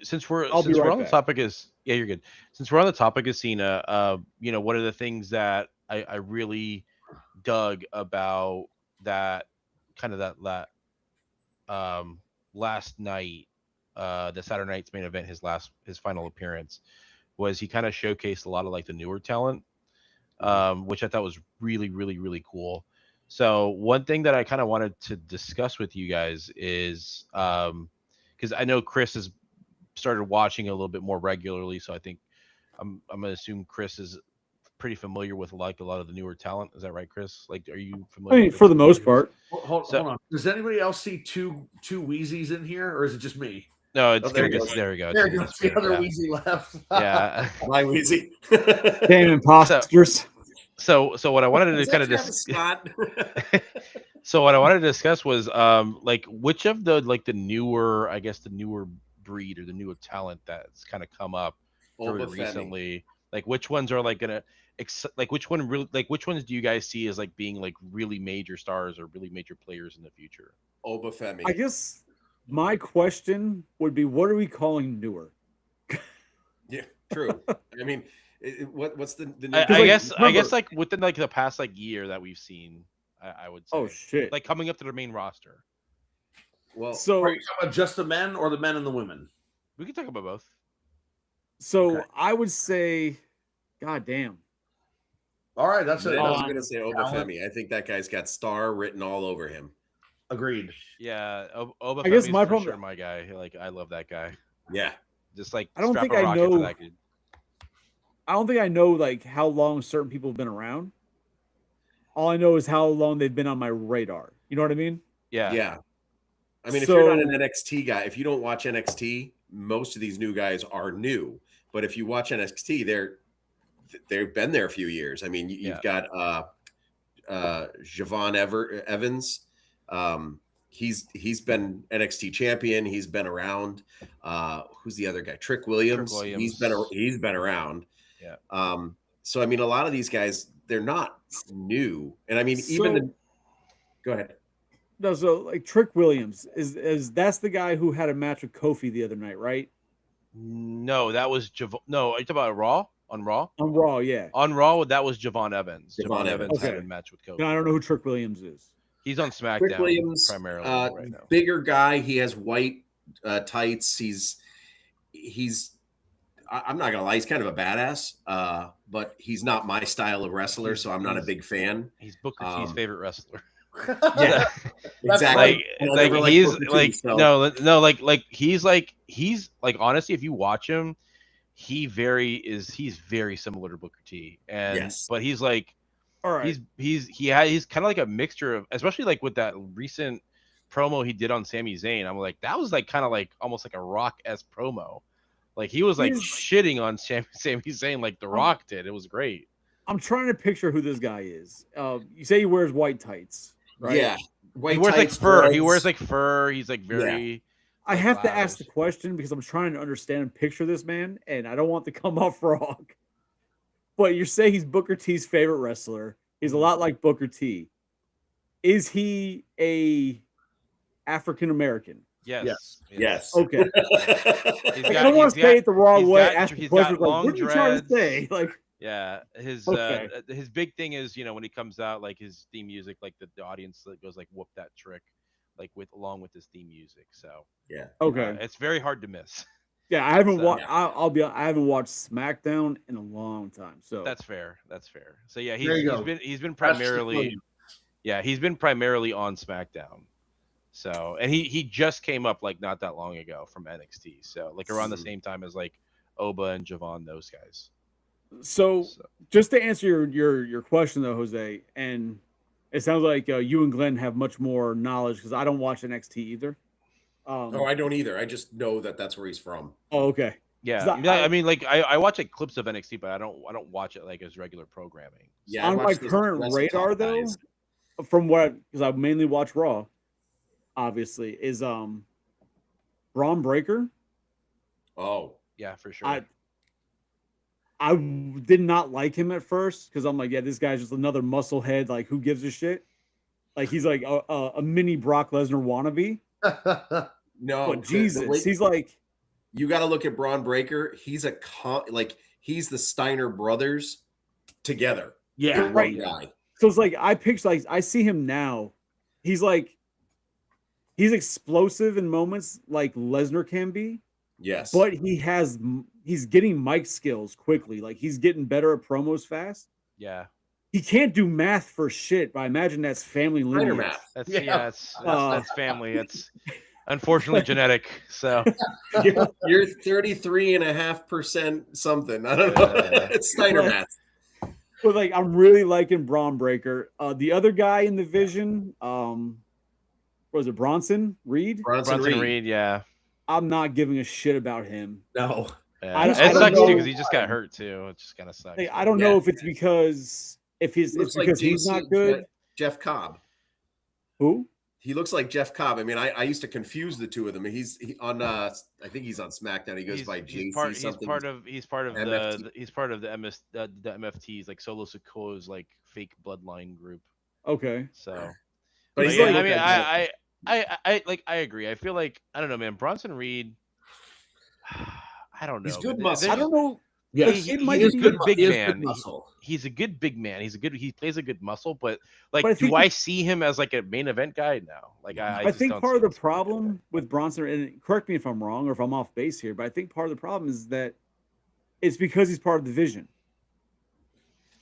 since we're I'll be right on the back. topic is you're good. Since we're on the topic of Cena, one of the things that I really dug about that last night, the Saturday night's main event, his final appearance, was he kind of showcased a lot of like the newer talent, which I thought was really, really, really cool. So one thing that I kind of wanted to discuss with you guys is because I know Chris has started watching a little bit more regularly, so I think I'm gonna assume Chris is pretty familiar with like a lot of the newer talent. Is that right, Chris? Like, are you familiar? I mean, for the most part. Hold on. Does anybody else see two Wheezies in here, or is it just me? No, it's there there. it goes. There we go. There goes the other Wheezy left. Yeah. My Wheezy. Damn imposters. So what I wanted to kind of So what I wanted to discuss was like which of the like the newer, I guess the newer breed or the newer talent that's kind of come up very recently, like which ones are like gonna like which ones do you guys see as like being like really major stars or really major players in the future? Obafemi. I guess my question would be, what are we calling newer? Yeah, true. I mean, what's the new I guess like within like the past like year that we've seen, I would say. Oh shit! Like coming up to the main roster. Well, So are you talking about just the men or the men and the women? We can talk about both. So Okay. I would say, God damn. All right, that's it. I was going to say Obafemi. I think that guy's got star written all over him. Agreed. Yeah, I guess my problem, sure my guy. Like I love that guy. Yeah, just like I don't think I know. I don't think I know like how long certain people have been around. All I know is how long they've been on my radar. You know what I mean? Yeah. Yeah. I mean, if you're not an NXT guy, if you don't watch NXT, most of these new guys are new. But if you watch NXT, they've been there a few years. I mean, you've got Javon Evans. He's been NXT champion. He's been around. Who's the other guy? Trick Williams. He's been around. Yeah. So I mean, a lot of these guys, they're not new. And I mean, go ahead. No, so like Trick Williams is that's the guy who had a match with Kofi the other night, right? No, that was No, are you talking about Raw? On Raw? On Raw, yeah. On Raw, that was Javon Evans. Javon Evans had a match with Kofi. No, I don't know who Trick Williams is. He's on SmackDown. Trick Williams, primarily right now. Bigger guy. He has white tights. He's I'm not gonna lie, he's kind of a badass, but he's not my style of wrestler, so I'm not a big fan. He's Booker T's favorite wrestler. Yeah, exactly. He's like honestly, if you watch him, he's very similar to Booker T. And but he's like, all right, he's kind of like a mixture of, especially like with that recent promo he did on Sami Zayn. I'm like, that was like kind of like almost like a Rock-esque promo. Like he was like shitting on Sami Zayn like The Rock did. It was great. I'm trying to picture who this guy is. You say he wears white tights, right? Yeah, white. He wears tights, like fur. Threads. He wears like fur. He's like very. Yeah. I have to ask the question because I'm trying to understand and picture this man, and I don't want to come off wrong. But you say he's Booker T's favorite wrestler. He's a lot like Booker T. Is he a African American? Yes. Okay. I don't want to say it the wrong way. Ask the question like, what are you trying to say? Like, yeah, his big thing is, when he comes out, like his theme music, like the audience that goes like whoop that trick, like along with his theme music. So yeah, okay, it's very hard to miss. Yeah, I haven't watched. I haven't watched SmackDown in a long time. So that's fair. So yeah, he's been primarily on SmackDown. So, and he just came up like not that long ago from NXT. So like around the same time as like Oba and Javon, those guys. So just to answer your question though, Jose, and it sounds like you and Glenn have much more knowledge because I don't watch NXT either. No, I don't either. I just know that that's where he's from. Oh, okay. Yeah, I mean, like I watch like clips of NXT, but I don't watch it like as regular programming. Yeah, on my current radar though, from what because I mainly watch Raw. Obviously, is Braun Breaker. Oh yeah, for sure. I did not like him at first because I'm like, yeah, this guy's just another musclehead. Like, who gives a shit? Like, he's like a mini Brock Lesnar wannabe. No, But Jesus, he's like, you got to look at Braun Breaker. He's he's the Steiner brothers together. Yeah, in right. One guy. So it's like I see him now. He's he's explosive in moments like Lesnar can be. Yes, But he's getting mic skills quickly. Like, he's getting better at promos fast. Yeah. He can't do math for shit, but I imagine that's family Steiner lineage. math. That's family. It's unfortunately genetic. So You're 33.5% something. I don't know. It's Steiner math. But like, I'm really liking Braun Breaker. The other guy in the Vision, what was it, Bronson Reed? Bronson Reed, yeah. I'm not giving a shit about him. No. Yeah. It sucks know. too because he just got hurt too. It just kind of sucks. Like, I don't know if it's because it's because he's not good. Jeff Cobb. Who? He looks like Jeff Cobb. I mean, I used to confuse the two of them. He's on I think he's on SmackDown. He goes by JC something. He's part of the MFTs, like Solo Sikoa's like fake bloodline group. Okay. So, but he's like, I mean, I agree. I feel like, I don't know, man. Bronson Reed, I don't know. He's good muscle. I don't know. Yeah, he's a good big man. He's a good big man. He plays a good muscle, but like, do I see him as like a main event guy? No. Like, I think part of the problem with Bronson, and correct me if I'm wrong or if I'm off base here, but I think part of the problem is that it's because he's part of the Vision.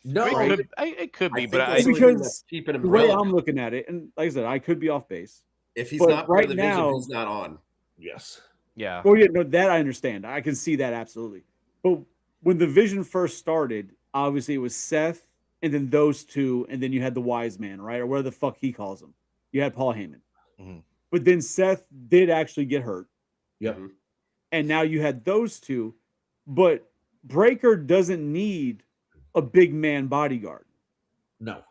No, it could be, but it's because the way I'm looking at it, and like I said, I could be off base. If he's not part of the Vision, he's not on. Yes. Yeah. Well, yeah, no, that I understand. I can see that absolutely. But when the Vision first started, obviously it was Seth, and then those two, and then you had the Wise Man, right? Or whatever the fuck he calls him. You had Paul Heyman. Mm-hmm. But then Seth did actually get hurt. Yep. And now you had those two. But Breaker doesn't need a big man bodyguard. No.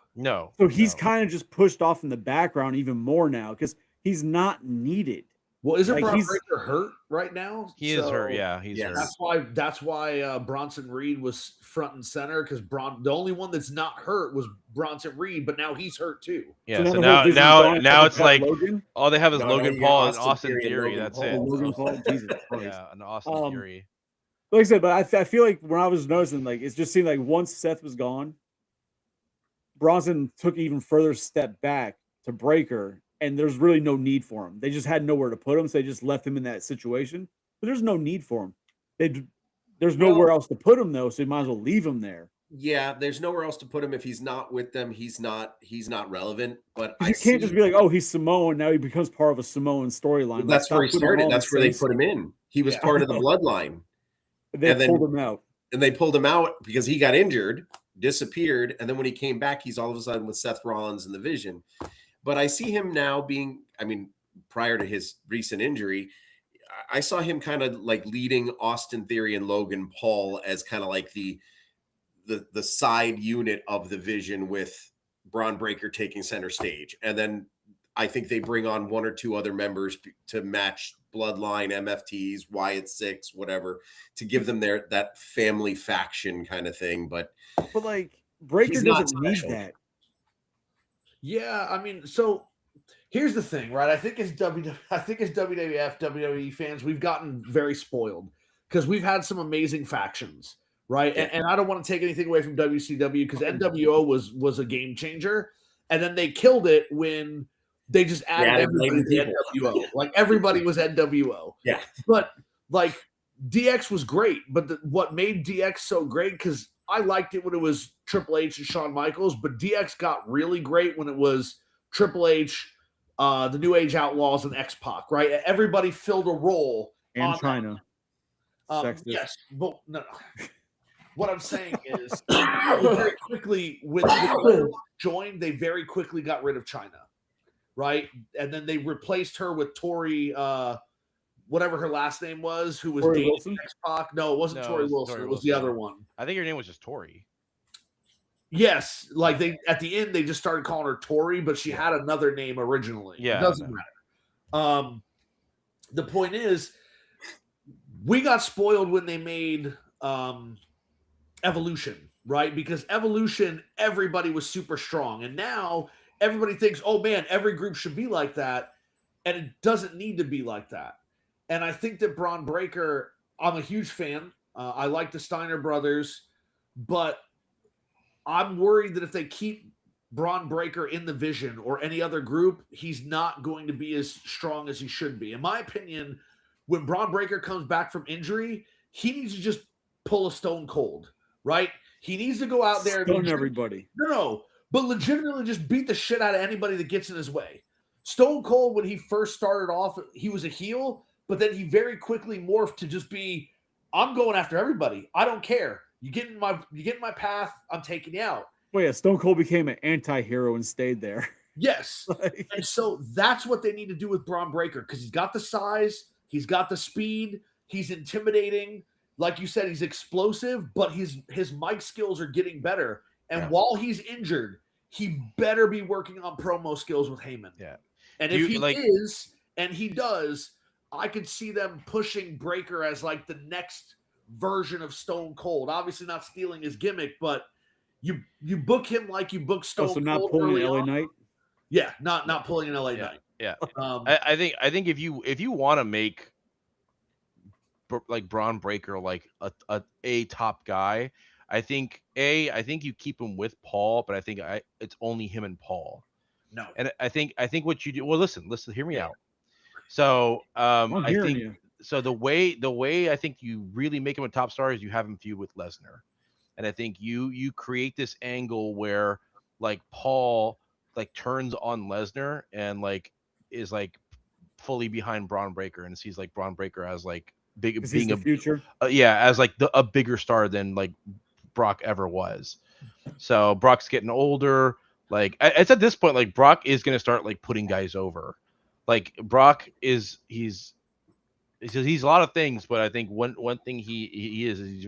So he's kind of just pushed off in the background even more now because he's not needed. Well, isn't Braun Breaker hurt right now? He is hurt. Yeah, he's hurt. That's why Bronson Reed was front and center, because the only one that's not hurt was Bronson Reed, but now he's hurt too. Yeah. So now it's like Logan? All they have is Logan Paul and Austin Theory. That's it. Logan Paul, Jesus Christ. Yeah, and Austin Theory. Like I said, but I feel like when I was noticing, like, it just seemed like once Seth was gone, Bronson took an even further step back to Breaker. And there's really no need for him. They just had nowhere to put him, so they just left him in that situation. But there's no need for him. There's nowhere else to put him though, so you might as well leave him there. Yeah, there's nowhere else to put him if he's not with them. He's not relevant. But you can't just be like, oh, he's Samoan, now he becomes part of a Samoan storyline. That's where he started. That's where they put him in. He was part of the bloodline. They pulled him out. And they pulled him out because he got injured, disappeared, and then when he came back, he's all of a sudden with Seth Rollins in the Vision. But I see him now being, I mean, prior to his recent injury, I saw him kind of like leading Austin Theory and Logan Paul as kind of like the side unit of the Vision, with Braun Breaker taking center stage. And then I think they bring on one or two other members to match Bloodline, MFTs, Wyatt Six, whatever, to give them that family faction kind of thing. But like, Breaker doesn't need that. Yeah, I mean, so here's the thing, right? I think as WWF, WWE fans, we've gotten very spoiled because we've had some amazing factions, right? And I don't want to take anything away from WCW because NWO was a game changer, and then they killed it when they just added everybody to NWO. Like, everybody was NWO. Yeah, but like, DX was great, but what made DX so great, because I liked it when it was Triple H and Shawn Michaels, but DX got really great when it was Triple H, the New Age Outlaws, and X-Pac, right? Everybody filled a role. And China. Yes, but no. What I'm saying is, very quickly, when joined, they very quickly got rid of China, right? And then they replaced her with Tori, whatever her last name was, who was dating X-Pac. No, it wasn't Tori Wilson. It was the other one. I think her name was just Tori. Yes, like at the end they just started calling her Tori, but she had another name originally. Yeah, it doesn't matter. The point is, we got spoiled when they made Evolution, right? Because Evolution, everybody was super strong. And now everybody thinks, oh man, every group should be like that. And it doesn't need to be like that. And I think that Braun Breaker, I'm a huge fan. I like the Steiner brothers, but I'm worried that if they keep Braun Breaker in the Vision or any other group, he's not going to be as strong as he should be. In my opinion, when Braun Breaker comes back from injury, he needs to just pull a Stone Cold, right? He needs to go out there Stone everybody. No, but legitimately just beat the shit out of anybody that gets in his way. Stone Cold, when he first started off, he was a heel, but then he very quickly morphed to just be, I'm going after everybody. I don't care. You get in my path, I'm taking you out. Well, yeah, Stone Cold became an anti-hero and stayed there. Yes. And so that's what they need to do with Braun Breaker, because he's got the size, he's got the speed, he's intimidating. Like you said, he's explosive, but his mic skills are getting better. And while he's injured, he better be working on promo skills with Heyman. Yeah. And if he is, and he does, I could see them pushing Breaker as like the next version of Stone Cold. Obviously not stealing his gimmick, but you book him like you book Stone Cold. So not pulling an LA Knight? Yeah, not pulling an LA Knight. Yeah. I think if you want to make like Braun Breaker like a top guy, I think you keep him with Paul, but I think it's only him and Paul. No. And I think what you do, well, listen, hear me out. So I think so the way I think you really make him a top star is you have him feud with Lesnar. And I think you create this angle where like Paul like turns on Lesnar and like is like fully behind Braun Breaker and sees like Braun Breaker as like being a future. As like a bigger star than like Brock ever was. So Brock's getting older. Like it's at this point, like Brock is gonna start like putting guys over. Like Brock he's a lot of things, but I think one thing he is he's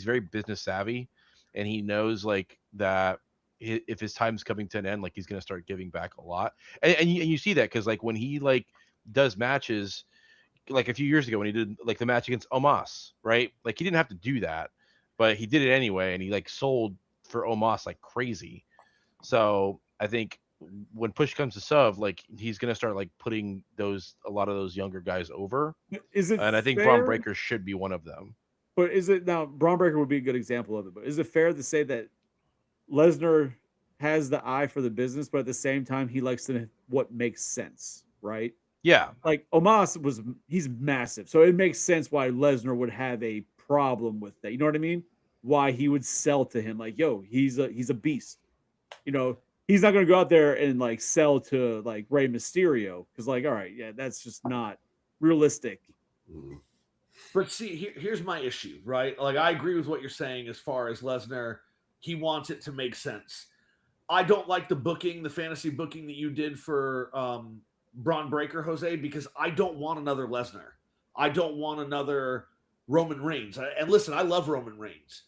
very business savvy, and he knows like that if his time's coming to an end, like he's gonna start giving back a lot. And you see that because like when he like does matches, like a few years ago when he did like the match against Omos, right? Like he didn't have to do that, but he did it anyway, and he like sold for Omos like crazy. So I think when push comes to shove, like he's gonna start like putting a lot of those younger guys over. Is it? And I think Braun Breaker should be one of them. But is it now? Braun Breaker would be a good example of it. But is it fair to say that Lesnar has the eye for the business, but at the same time he likes what makes sense, right? Yeah. Like Omos he's massive, so it makes sense why Lesnar would have a problem with that. You know what I mean? Why he would sell to him like, yo, he's a beast. You know, he's not going to go out there and like sell to like Rey Mysterio because like, all right, yeah, that's just not realistic. But see, here's my issue, right? Like I agree with what you're saying as far as Lesnar, he wants it to make sense. I don't like the fantasy booking that you did for Braun Breaker, Jose, because I don't want another Lesnar. I don't want another Roman Reigns. And listen, I love Roman Reigns.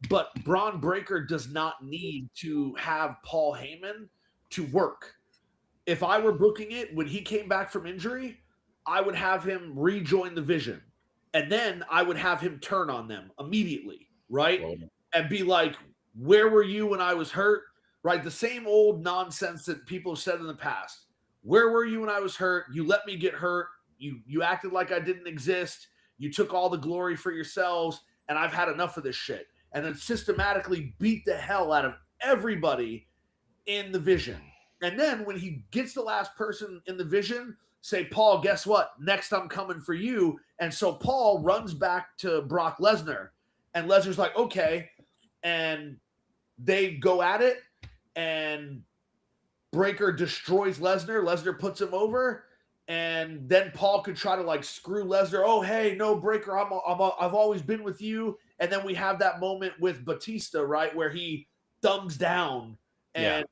But Braun Breaker does not need to have Paul Heyman to work. If I were booking it when he came back from injury, I would have him rejoin the Vision. And then I would have him turn on them immediately, right? And be like, where were you when I was hurt? Right? The same old nonsense that people have said in the past. Where were you when I was hurt? You let me get hurt. You acted like I didn't exist. You took all the glory for yourselves. And I've had enough of this shit. And then systematically beat the hell out of everybody in the Vision. And then when he gets the last person in the Vision, say, Paul, guess what? Next I'm coming for you. And so Paul runs back to Brock Lesnar. And Lesnar's like, okay. And they go at it. And Breaker destroys Lesnar. Lesnar puts him over. And then Paul could try to like screw Lesnar. Oh, hey, no, Breaker, I've always been with you. And then we have that moment with Batista, right, where he thumbs down and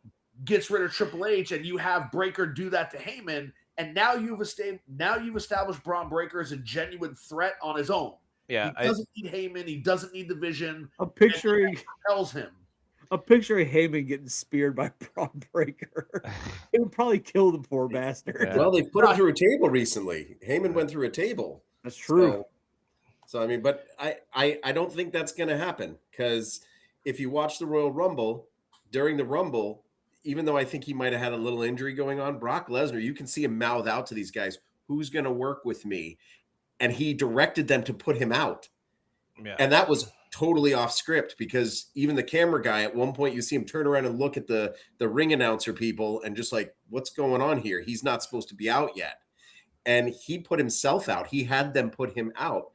gets rid of Triple H, and you have Breaker do that to Heyman, and now you've established Braun Breaker as a genuine threat on his own. Yeah, he doesn't need Heyman. He doesn't need the Vision. A picture tells him. A picture of Heyman getting speared by Braun Breaker. It would probably kill the poor bastard. Yeah. Well, they put him through a table recently. Heyman went through a table. That's true. So I mean, but I don't think that's going to happen, because if you watch the Royal Rumble, during the Rumble, even though I think he might have had a little injury going on, Brock Lesnar, you can see him mouth out to these guys, "Who's going to work with me?" And he directed them to put him out. Yeah. And that was totally off script, because even the camera guy, at one point you see him turn around and look at the ring announcer people and just like, what's going on here? He's not supposed to be out yet. And he put himself out. He had them put him out.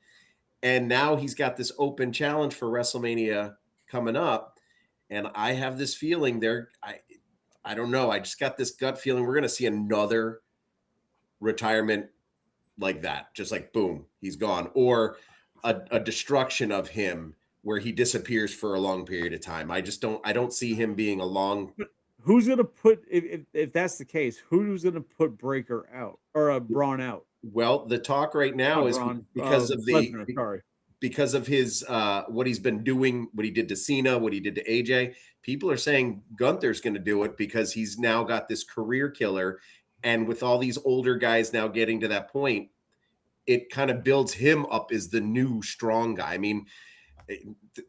And now he's got this open challenge for WrestleMania coming up. And I have this feeling I don't know. I just got this gut feeling we're going to see another retirement like that. Just like, boom, he's gone. Or a destruction of him where he disappears for a long period of time. I don't see him being a long. Who's gonna put, if that's the case, who's gonna put Breaker out or Braun out? Well, the talk right now Not is Braun, because of Lesnar, sorry. because of his what he's been doing, what he did to Cena, what he did to AJ. People are saying Gunther's going to do it because he's now got this career killer, and with all these older guys now getting to that point, it kind of builds him up as the new strong guy. I mean,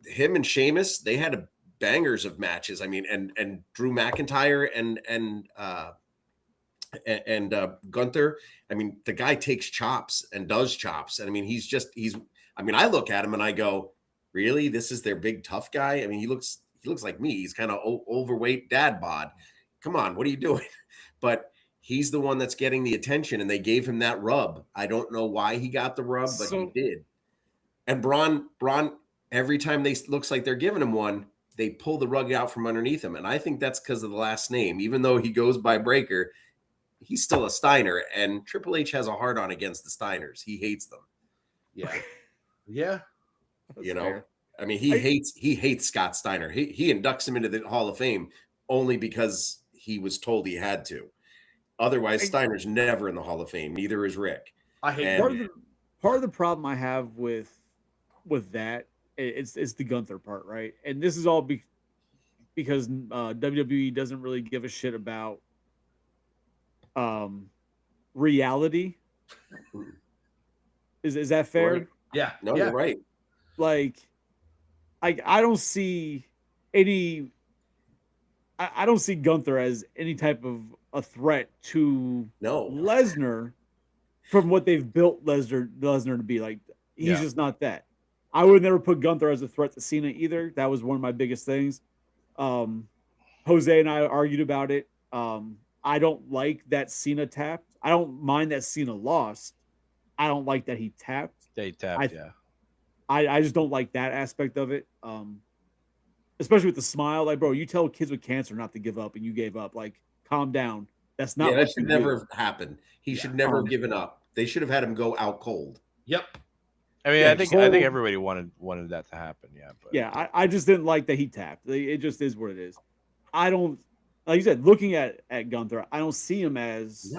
him and Sheamus, they had bangers of matches. I mean, and Drew McIntyre and Gunther. I mean, the guy takes chops and does chops. And I mean, I mean, I look at him and I go, really? This is their big tough guy? I mean, he looks like me. He's kind of overweight dad bod. Come on, what are you doing? But he's the one that's getting the attention, and they gave him that rub. I don't know why he got the rub, but he did. And Braun, every time looks like they're giving him one, they pull the rug out from underneath him. And I think that's because of the last name. Even though he goes by Breaker, he's still a Steiner, and Triple H has a hard-on against the Steiners. He hates them. Yeah. Yeah. That's you know, fair. I mean, he hates Scott Steiner. He inducts him into the Hall of Fame only because he was told he had to. Otherwise, Steiner's never in the Hall of Fame. Neither is Rick. I hate part of the problem I have with that, it's the Gunther part, right? And this is all because WWE doesn't really give a shit about reality. Is that fair? Right. Yeah. No, yeah. you're right. Like I don't see any. I don't see Gunther as any type of a threat to Lesnar from what they've built Lesnar to be. Like, he's just not that. I would never put Gunther as a threat to Cena either. That was one of my biggest things. Jose and I argued about it. I don't like that Cena tapped. I don't mind that Cena lost. I don't like that he tapped. They tapped, I just don't like that aspect of it. Especially with the smile. Like, bro, you tell kids with cancer not to give up, and you gave up. Like, calm down. That's not. That should never have happened. He should never have given up. They should have had him go out cold. Yep. I mean, I think everybody wanted that to happen. Yeah. But. I just didn't like that he tapped. It just is what it is. I don't, like you said, looking at Gunther, I don't see him as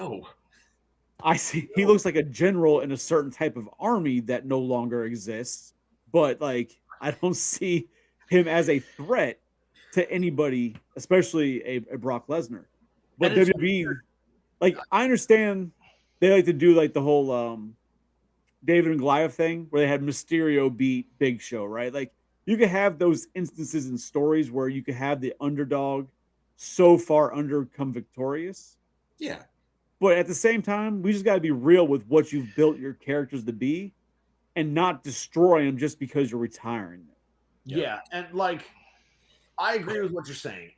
he looks like a general in a certain type of army that no longer exists. But like, I don't see him as a threat to anybody, especially a Brock Lesnar. But WWE, like, I understand they like to do like the whole David and Goliath thing where they had Mysterio beat Big Show, right? Like, you could have those instances in stories where you could have the underdog so far become victorious. Yeah. But at the same time, we just got to be real with what you've built your characters to be and not destroy them just because you're retiring them. Yeah. And like, I agree with what you're saying.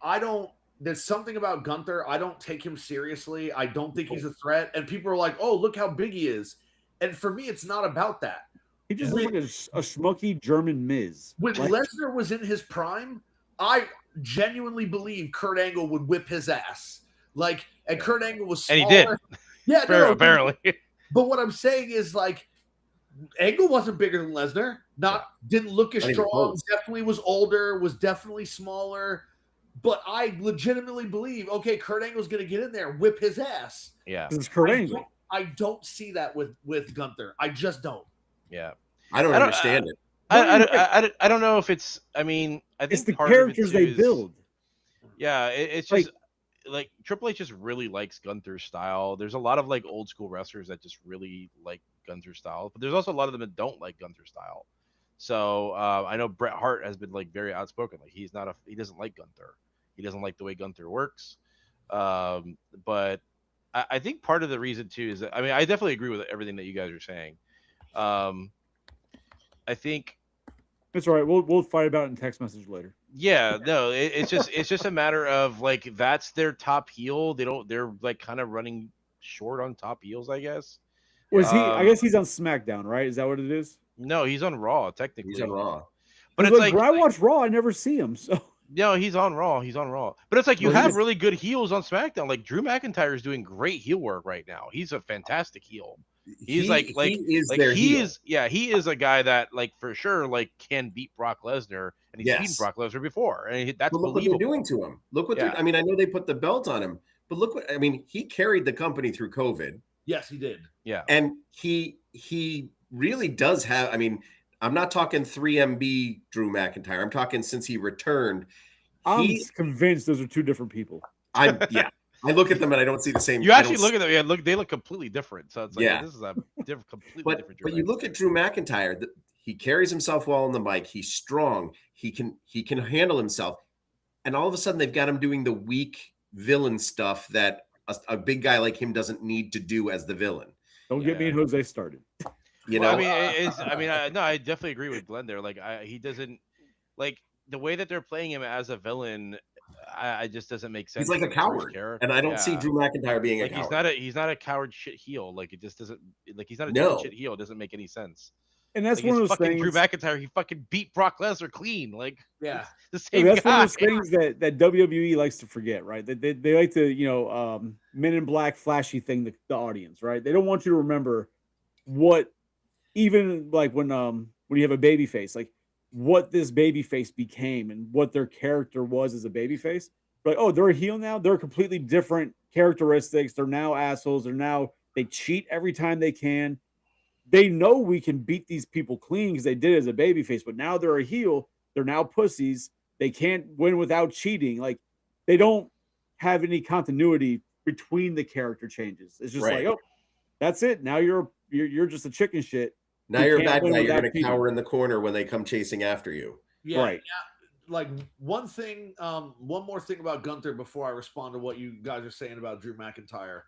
There's something about Gunther. I don't take him seriously. I don't think he's a threat. And people are like, oh, look how big he is. And for me, it's not about that. He just looks like a schmucky German Miz. When Lesnar was in his prime, I genuinely believe Kurt Angle would whip his ass. Like, and Kurt Angle was smaller. And he did. Yeah, apparently. But what I'm saying is, like, Angle wasn't bigger than Lesnar. Didn't look as strong. Definitely was older. Was definitely smaller. But I legitimately believe, okay, Kurt Angle's going to get in there and whip his ass. Yeah, it's Kurt Angle. I don't see that with Gunther. I just don't. Yeah, I don't understand it. I don't know if it's. I mean, I think it's the part characters of it they build. Yeah, it's just like Triple H just really likes Gunther's style. There's a lot of like old school wrestlers that just really like Gunther's style, but there's also a lot of them that don't like Gunther's style. So I know Bret Hart has been like very outspoken. Like he doesn't like Gunther. He doesn't like the way Gunther works. But I think part of the reason too is that, I mean, I definitely agree with everything that you guys are saying. I think That's all right. We'll fight about it in text message later. yeah, no, it's just a matter of like that's their top heel. They're like kind of running short on top heels, I guess. Was he? I guess he's on SmackDown, right? Is that what it is? No, he's on Raw technically. He's on Raw. But It's it's like, like when I watch Raw, I never see him. So no, he's on Raw. He's on Raw. But it's like you Well, have really good heels on SmackDown. Like Drew McIntyre is doing great heel work right now. He's a fantastic heel. He's he is like their he heel. is he is a guy that like for sure like can beat Brock Lesnar, and he's beaten Brock Lesnar before, and that's But look believable. what they're doing to him. Look what I mean. I know they put the belt on him, but look what I mean. He carried the company through COVID. Yes, he did. Yeah, and he really does have. I mean, I'm not talking 3MB Drew McIntyre. I'm talking since he returned. I'm convinced those are two different people. I look at them and I don't see the same. You actually look at them. Yeah, they look completely different. So it's like this is a completely different. But you look at Drew McIntyre. He carries himself well on the mic. He's strong. He can handle himself. And all of a sudden, they've got him doing the weak villain stuff that a big guy like him doesn't need to do as the villain. Don't get me and Jose started. You know, I definitely agree with Glenn there. Like, he doesn't like the way that they're playing him as a villain. I just doesn't make sense. He's like a coward, and I don't see Drew McIntyre being a coward. He's not a coward shit heel. Like it just doesn't. Like he's not a shit heel. It doesn't make any sense. And that's one of those things. Drew McIntyre, he fucking beat Brock Lesnar clean. Like the same that's guy. One of those things that WWE likes to forget, right? They like to Men in Black flashy thing the audience, right? They don't want you to remember what even like when you have a baby face, like what this baby face became and what their character was as a baby face. Like, oh, they're a heel now. They're completely different characteristics. They're now assholes. They cheat every time they can. They know we can beat these people clean because they did it as a babyface, but now they're a heel. They're now pussies. They can't win without cheating. Like they don't have any continuity between the character changes. It's just like, oh, that's it. Now you're just a chicken shit. Now you're a bad guy. You're going to cower in the corner when they come chasing after you. Yeah, right. Yeah. Like one more thing about Gunther before I respond to what you guys are saying about Drew McIntyre.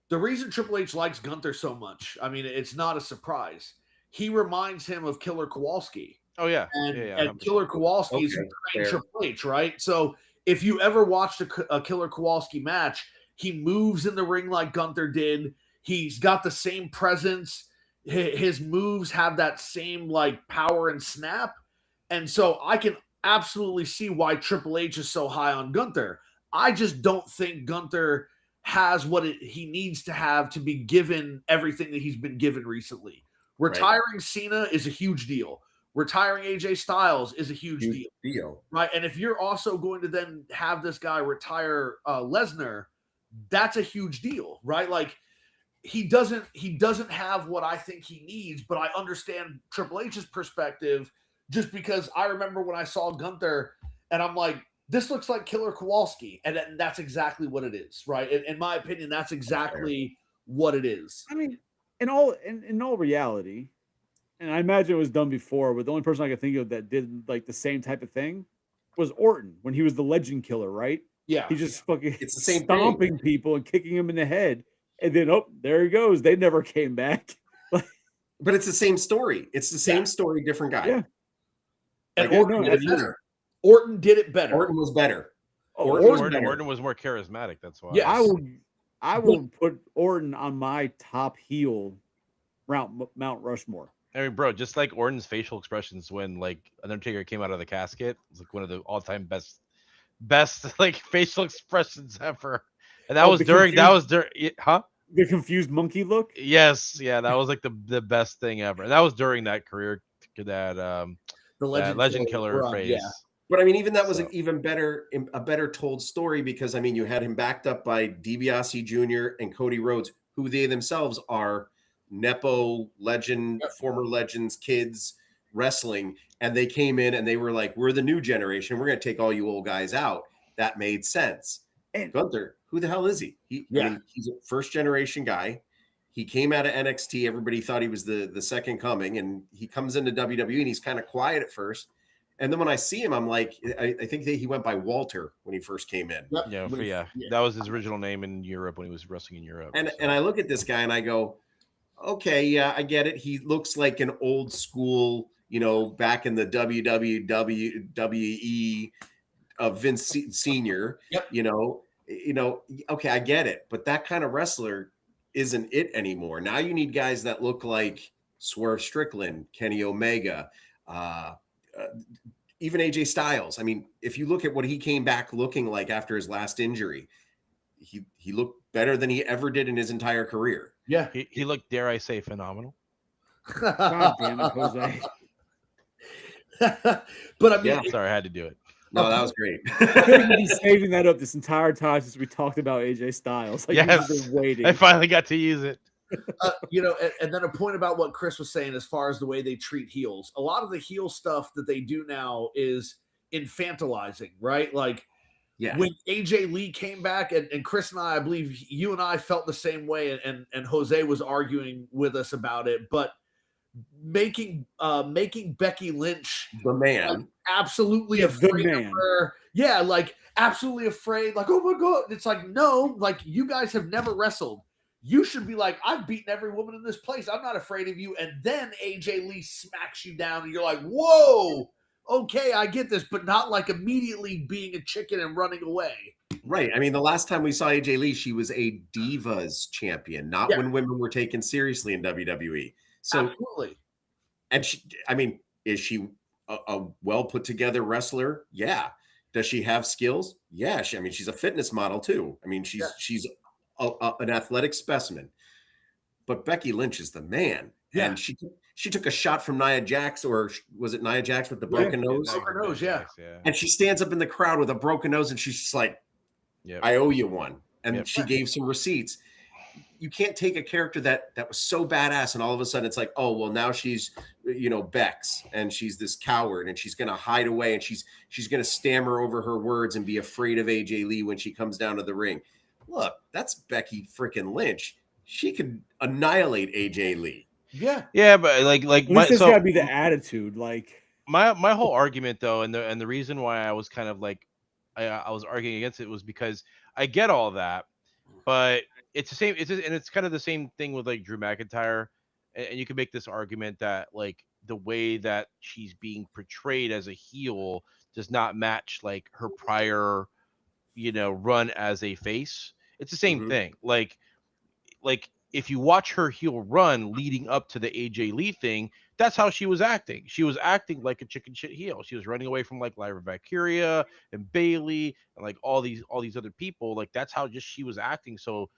The reason Triple H likes Gunther so much, I mean, it's not a surprise. He reminds him of Killer Kowalski. Oh, yeah. And Killer Kowalski is trained Triple H, right? So if you ever watched a Killer Kowalski match, he moves in the ring like Gunther did. He's got the same presence. His moves have that same like power and snap. And so I can absolutely see why Triple H is so high on Gunther. I just don't think Gunther has what he needs to have to be given everything that he's been given recently. Retiring Cena is a huge deal. Retiring AJ Styles is a huge deal. Right? And if you're also going to then have this guy retire Lesnar, that's a huge deal, right? Like he doesn't have what I think he needs, but I understand Triple H's perspective just because I remember when I saw Gunther and I'm like, this looks like Killer Kowalski. And that's exactly what it is, right? In my opinion, that's exactly what it is. I mean, in all reality, and I imagine it was done before, but the only person I could think of that did like the same type of thing was Orton when he was the Legend Killer, right? Yeah. He just fucking it's the same stomping people and kicking them in the head. And then, there he goes. They never came back. But it's the same story. It's the same story, different guy. Yeah. And like, Orton did it better. Orton did it better. Orton was better. Orton was more charismatic. That's why. Yeah, I will put Orton on my top heel Mount Rushmore. I mean, bro, just like Orton's facial expressions when like Undertaker came out of the casket, it's like one of the all-time best like facial expressions ever. And that was during The confused monkey look. Yes, yeah, that was like the best thing ever. And that was during that career that the Legend Killer phase. Yeah. But I mean, even that was a better told story because I mean, you had him backed up by DiBiase Jr. and Cody Rhodes, who they themselves are Nepo legend, former legends, kids wrestling, and they came in and they were like, "We're the new generation. We're going to take all you old guys out." That made sense. And Gunther, who the hell is he? I mean, he's a first generation guy. He came out of NXT. Everybody thought he was the second coming, and he comes into WWE and he's kind of quiet at first. And then when I see him, I'm like, I think that he went by Walter when he first came in. Yeah, that was his original name in Europe when he was wrestling in Europe. And I look at this guy and I go, okay, yeah, I get it. He looks like an old school, back in the WWE of Vince Senior. Yep. Okay, I get it. But that kind of wrestler isn't it anymore. Now you need guys that look like Swerve Strickland, Kenny Omega, even AJ Styles. I mean, if you look at what he came back looking like after his last injury, he looked better than he ever did in his entire career. Yeah. He looked, dare I say, phenomenal. God damn it, Jose. But I mean, sorry, I had to do it. No, that was great. I feel like you've been saving that up this entire time since we talked about AJ Styles. Like, Yes. you've been waiting. I finally got to use it. and then a point about what Chris was saying as far as the way they treat heels. A lot of the heel stuff that they do now is infantilizing, right? Like when AJ Lee came back, and Chris and I believe you and I felt the same way, and Jose was arguing with us about it, but making Becky Lynch the man, absolutely afraid of her. Yeah, like absolutely afraid, like, oh my God. It's like, no, like you guys have never wrestled. You should be like, I've beaten every woman in this place. I'm not afraid of you. And then AJ Lee smacks you down and you're like, whoa, okay, I get this, but not like immediately being a chicken and running away. Right. I mean, the last time we saw AJ Lee, she was a Divas champion, not when women were taken seriously in WWE. So, absolutely. And is she a well put together wrestler? Yeah. Does she have skills? Yeah. She's a fitness model too. I mean, she's an athletic specimen. But Becky Lynch is the man. Yeah. And she took a shot from Nia Jax, or was it Nia Jax with the broken nose? Broken nose, yeah. And she stands up in the crowd with a broken nose, and she's just like, I owe you one. And she gave some receipts. You can't take a character that was so badass, and all of a sudden it's like, oh, well, now she's, Bex, and she's this coward, and she's going to hide away, and she's going to stammer over her words and be afraid of AJ Lee when she comes down to the ring. Look, that's Becky freaking Lynch. She could annihilate AJ Lee. Yeah, but like this got to be the attitude. Like my whole argument though, and the reason why I was kind of like I was arguing against it was because I get all that, but it's the same. It's kind of the same thing with like Drew McIntyre, and you can make this argument that like the way that she's being portrayed as a heel does not match like her prior, run as a face. It's the same thing. Like if you watch her heel run leading up to the AJ Lee thing, that's how she was acting. She was acting like a chicken shit heel. She was running away from like Lyra Valkyria and Bayley and like all these other people. Like that's how just she was acting. So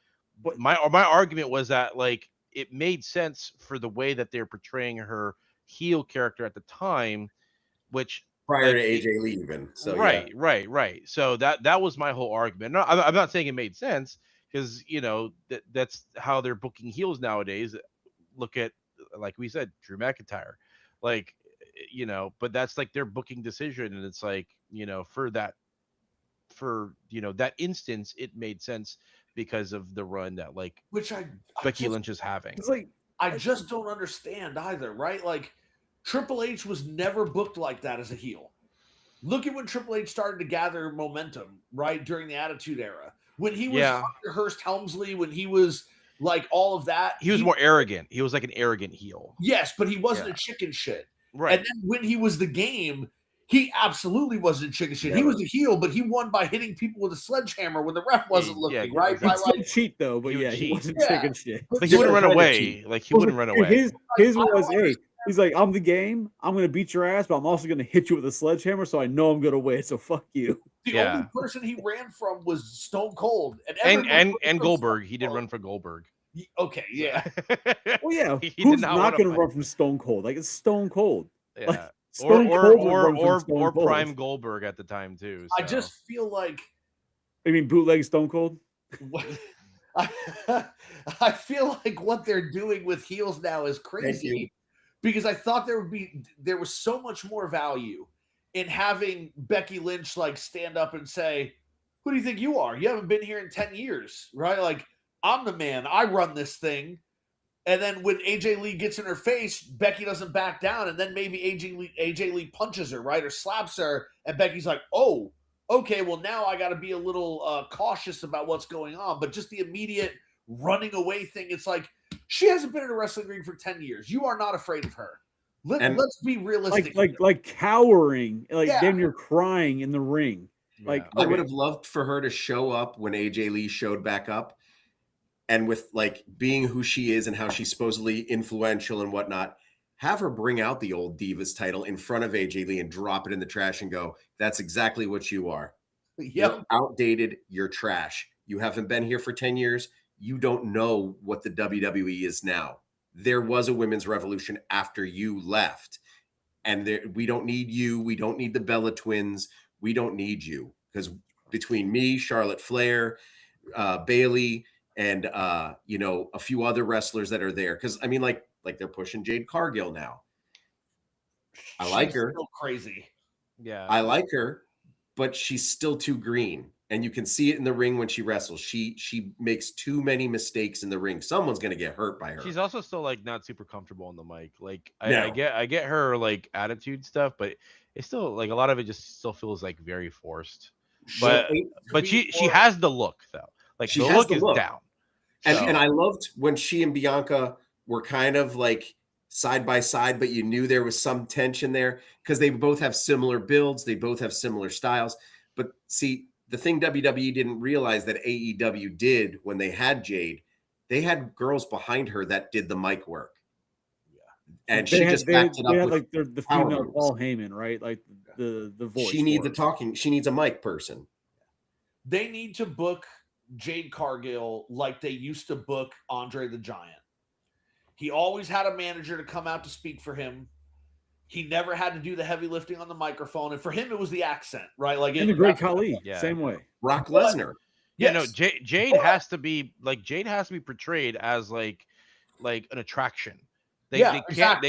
my argument was that like it made sense for the way that they're portraying her heel character at the time, which prior to AJ Lee even. So right. So that was my whole argument. No, I'm not saying it made sense, because that's how they're booking heels nowadays. Look at, like we said, Drew McIntyre, like but that's like their booking decision, and it's like for that instance, it made sense because of the run that like Becky Lynch is having. It's like I just don't understand either, right? Like Triple H was never booked like that as a heel. Look at when Triple H started to gather momentum, right, during the Attitude Era. When he was under Hurst Helmsley, when he was like all of that. He was more arrogant. He was like an arrogant heel. Yes, but he wasn't a chicken shit. Right. And then when he was the Game, he absolutely wasn't chicken shit. Yeah. He was a heel, but he won by hitting people with a sledgehammer when the ref wasn't looking, right? He'd still cheat though, but he wasn't chicken shit. Like he wouldn't run away. Like he wouldn't run away. His was, hey, he's like, I'm the Game. I'm going to beat your ass, but I'm also going to hit you with a sledgehammer, so I know I'm going to win. So fuck you. The only person he ran from was Stone Cold, and Goldberg. He did run for Goldberg. Okay, yeah. Well, yeah. Who's not going to run from Stone Cold? Like it's Stone Cold. Yeah. Like, or Prime Goldberg at the time too. So. I just feel like. I mean, bootleg Stone Cold. I feel like what they're doing with heels now is crazy, because I thought there was so much more value in having Becky Lynch like stand up and say, "Who do you think you are? You haven't been here in 10 years, right? Like I'm the man. I run this thing." And then when AJ Lee gets in her face, Becky doesn't back down. And then maybe AJ Lee punches her, right? Or slaps her. And Becky's like, oh, okay, well, now I got to be a little cautious about what's going on. But just the immediate running away thing, it's like, she hasn't been in a wrestling ring for 10 years. You are not afraid of her. Let's be realistic. Like cowering, like then you're crying in the ring. Like I would have loved for her to show up when AJ Lee showed back up, and with like being who she is and how she's supposedly influential and whatnot, have her bring out the old Divas title in front of AJ Lee and drop it in the trash and go, that's exactly what you are. Yep. You're outdated. You're trash. You haven't been here for 10 years. You don't know what the WWE is now. There was a women's revolution after you left. And we don't need you. We don't need the Bella twins. We don't need you. Because between me, Charlotte Flair, Bailey, and a few other wrestlers that are there. Because I mean, like they're pushing Jade Cargill now. I like her. Still crazy. Yeah. I like her, but she's still too green. And you can see it in the ring when she wrestles. She makes too many mistakes in the ring. Someone's gonna get hurt by her. She's also still like not super comfortable on the mic. Like I get her like attitude stuff, but it's still like a lot of it just still feels like very forced. But she has the look though. Like the look is down. And I loved when she and Bianca were kind of like side by side, but you knew there was some tension there because they both have similar builds, they both have similar styles. But see, the thing WWE didn't realize that AEW did when they had Jade, they had girls behind her that did the mic work. Yeah. And she just backed it up with like the female Paul Heyman, right? Like the voice. She needs she needs a mic person. They need to book Jade Cargill like they used to book Andre the Giant. He always had a manager to come out to speak for him. He never had to do the heavy lifting on the microphone. And for him, it was the accent, right? Like in the Great Khali, same way. Brock Lesnar. Yeah, no, Jade has to be portrayed as like an attraction. They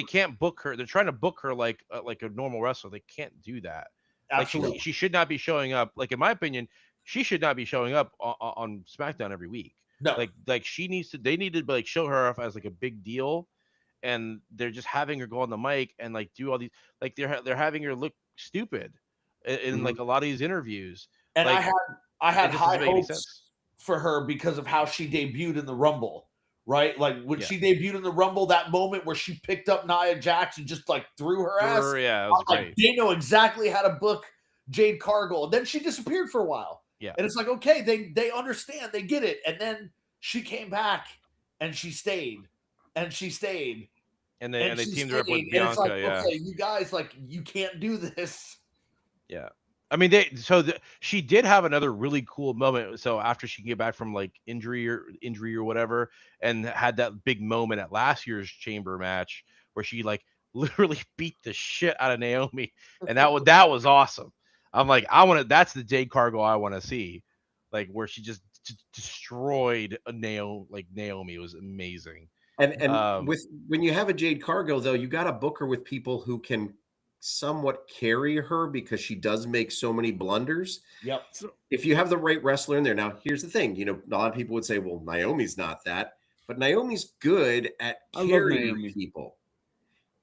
can't book her. They're trying to book her like a normal wrestler. They can't do that. Absolutely. Like she should not be showing up. Like in my opinion, she should not be showing up on SmackDown every week. No. Like she needs to. They need to like show her off as like a big deal. And they're just having her go on the mic and like do all these, like they're having her look stupid in like a lot of these interviews. And like, I had high hopes for her because of how she debuted in the Rumble, right? Like when she debuted in the Rumble, that moment where she picked up Nia Jax and just like threw her ass. Yeah, it was great. Like, they know exactly how to book Jade Cargill. And then she disappeared for a while. Yeah. And it's like, okay, they understand, they get it. And then she came back and she stayed. And she stayed. And they teamed her up with Bianca. It's like, okay, you guys, like, you can't do this. Yeah. I mean, she did have another really cool moment. So after she came back from like injury or whatever, and had that big moment at last year's Chamber match where she like literally beat the shit out of Naomi, and that was awesome. I'm like, that's the Jade Cargill I want to see, like where she just destroyed Naomi. It was amazing. And when you have a Jade Cargill, though, you got to book her with people who can somewhat carry her because she does make so many blunders. Yep. So if you have the right wrestler in there, now here's the thing, a lot of people would say, well, Naomi's not that, but Naomi's good at carrying people.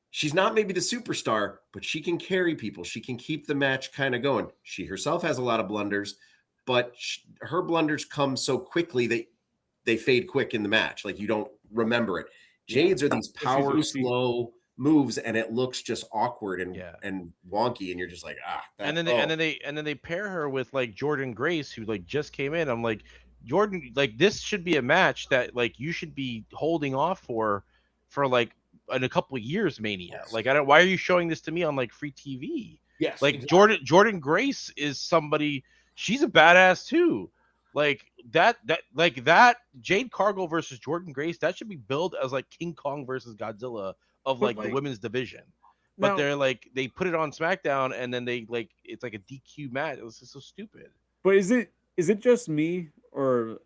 She's not maybe the superstar, but she can carry people. She can keep the match kind of going. She herself has a lot of blunders, but her blunders come so quickly that they fade quick in the match. Like you don't remember it. Jade's are these power slow moves, and it looks just awkward and wonky, and you're just like and then they pair her with like Jordan Grace, who like just came in. I'm like, Jordan, like this should be a match that like you should be holding off for like in a couple of years, Mania. Yes. Like why are you showing this to me on like free TV? Yes, like exactly. Jordan Grace is somebody, she's a badass too. Like that Jade Cargill versus Jordan Grace, that should be billed as like King Kong versus Godzilla of like the women's division. But they're like, they put it on SmackDown and then they like, it's like a DQ match. It was just so stupid. But is it just me, or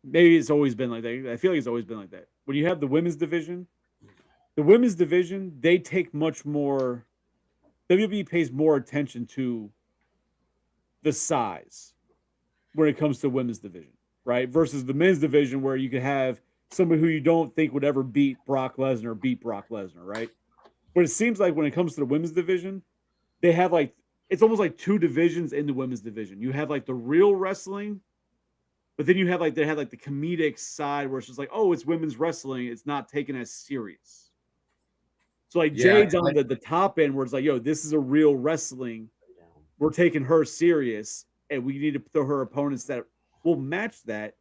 maybe it's always been like that? I feel like it's always been like that. When you have the women's division, they take much more. WWE pays more attention to the size when it comes to women's division, right? Versus the men's division, where you could have somebody who you don't think would ever beat Brock Lesnar, right? But it seems like when it comes to the women's division, they have like it's almost like two divisions in the women's division. You have like the real wrestling, but then you have like they had like the comedic side where it's just like, oh, it's women's wrestling. It's not taken as serious. So like Jade's on the top end where it's like, yo, this is a real wrestling. We're taking her serious, and we need to throw her opponents that will match that.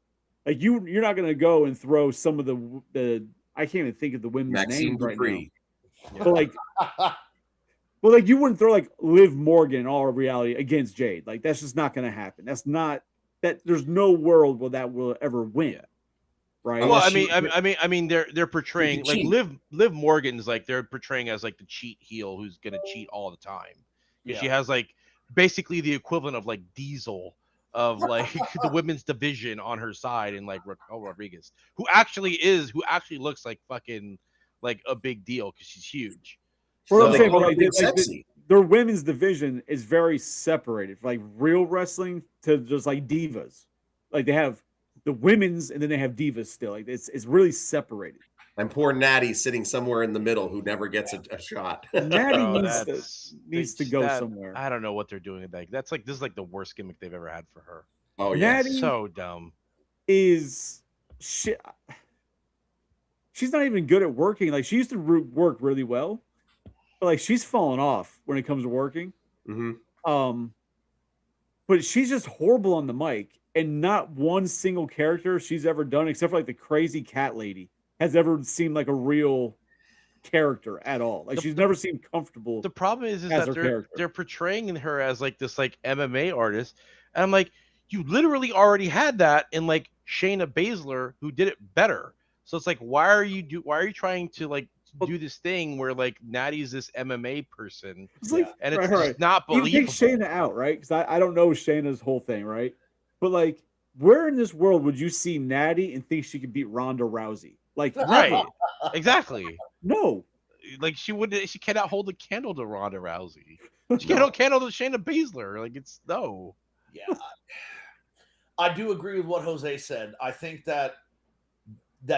Like you're not gonna go and throw some of the I can't even think of the women's names right now. Yeah. But like, well, like you wouldn't throw like Liv Morgan in all reality against Jade. Like that's just not gonna happen. That's not that. There's no world where that will ever win. Right. Well, I mean, they're portraying like Liv Morgan's like they're portraying as like the cheat heel who's gonna cheat all the time. Yeah. She has like basically the equivalent of like Diesel of like the women's division on her side, and like Raquel Rodriguez, who actually looks like fucking like a big deal because she's huge. Well, so, I'm saying, their women's division is very separated, like real wrestling to just like divas. Like they have the women's and then they have divas still. Like it's really separated. And poor Natty sitting somewhere in the middle who never gets a shot. Natty needs to go somewhere. I don't know what they're doing with that. This is like the worst gimmick they've ever had for her. Oh yeah, Natty so dumb. She's not even good at working. Like she used to work really well, but like she's fallen off when it comes to working. Mm-hmm. But she's just horrible on the mic, and not one single character she's ever done, except for like the crazy cat lady, has ever seemed like a real character at all. Like she's never seemed comfortable. The problem is that they're portraying her as like this like MMA artist, and I'm like, you literally already had that in like Shayna Baszler, who did it better. So it's like, why are you trying to like do this thing where like Natty's this MMA person, like, and it's just not believable. You take Shayna out, right? Because I don't know Shayna's whole thing, right? But like, where in this world would you see Natty and think she could beat Ronda Rousey? Like, right, exactly. No, like she cannot hold a candle to Ronda Rousey. She cannot candle to Shayna Baszler. Like it's no. Yeah, I do agree with what Jose said. I think that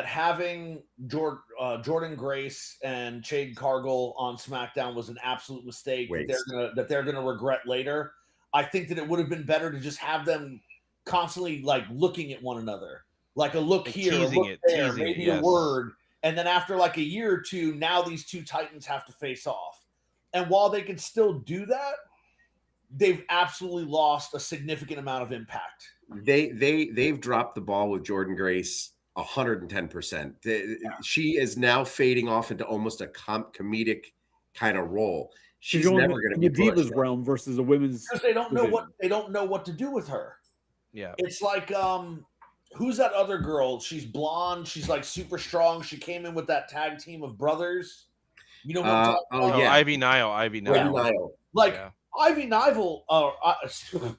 having Jordan Grace and Jade Cargill on SmackDown was an absolute mistake that they're gonna regret later. I think that it would have been better to just have them constantly like looking at one another. Like a look here, a look there, maybe a word. And then after like a year or two, now these two Titans have to face off. And while they can still do that, they've absolutely lost a significant amount of impact. They've dropped the ball with Jordan Grace 110%. She is now fading off into almost a comedic kind of role. She's never going to be the divas realm versus the women's. Because they don't know what to do with her. Yeah, it's like who's that other girl? She's blonde. She's like super strong. She came in with that tag team of brothers. You know what? Ivy Nile. Like Ivy Nile.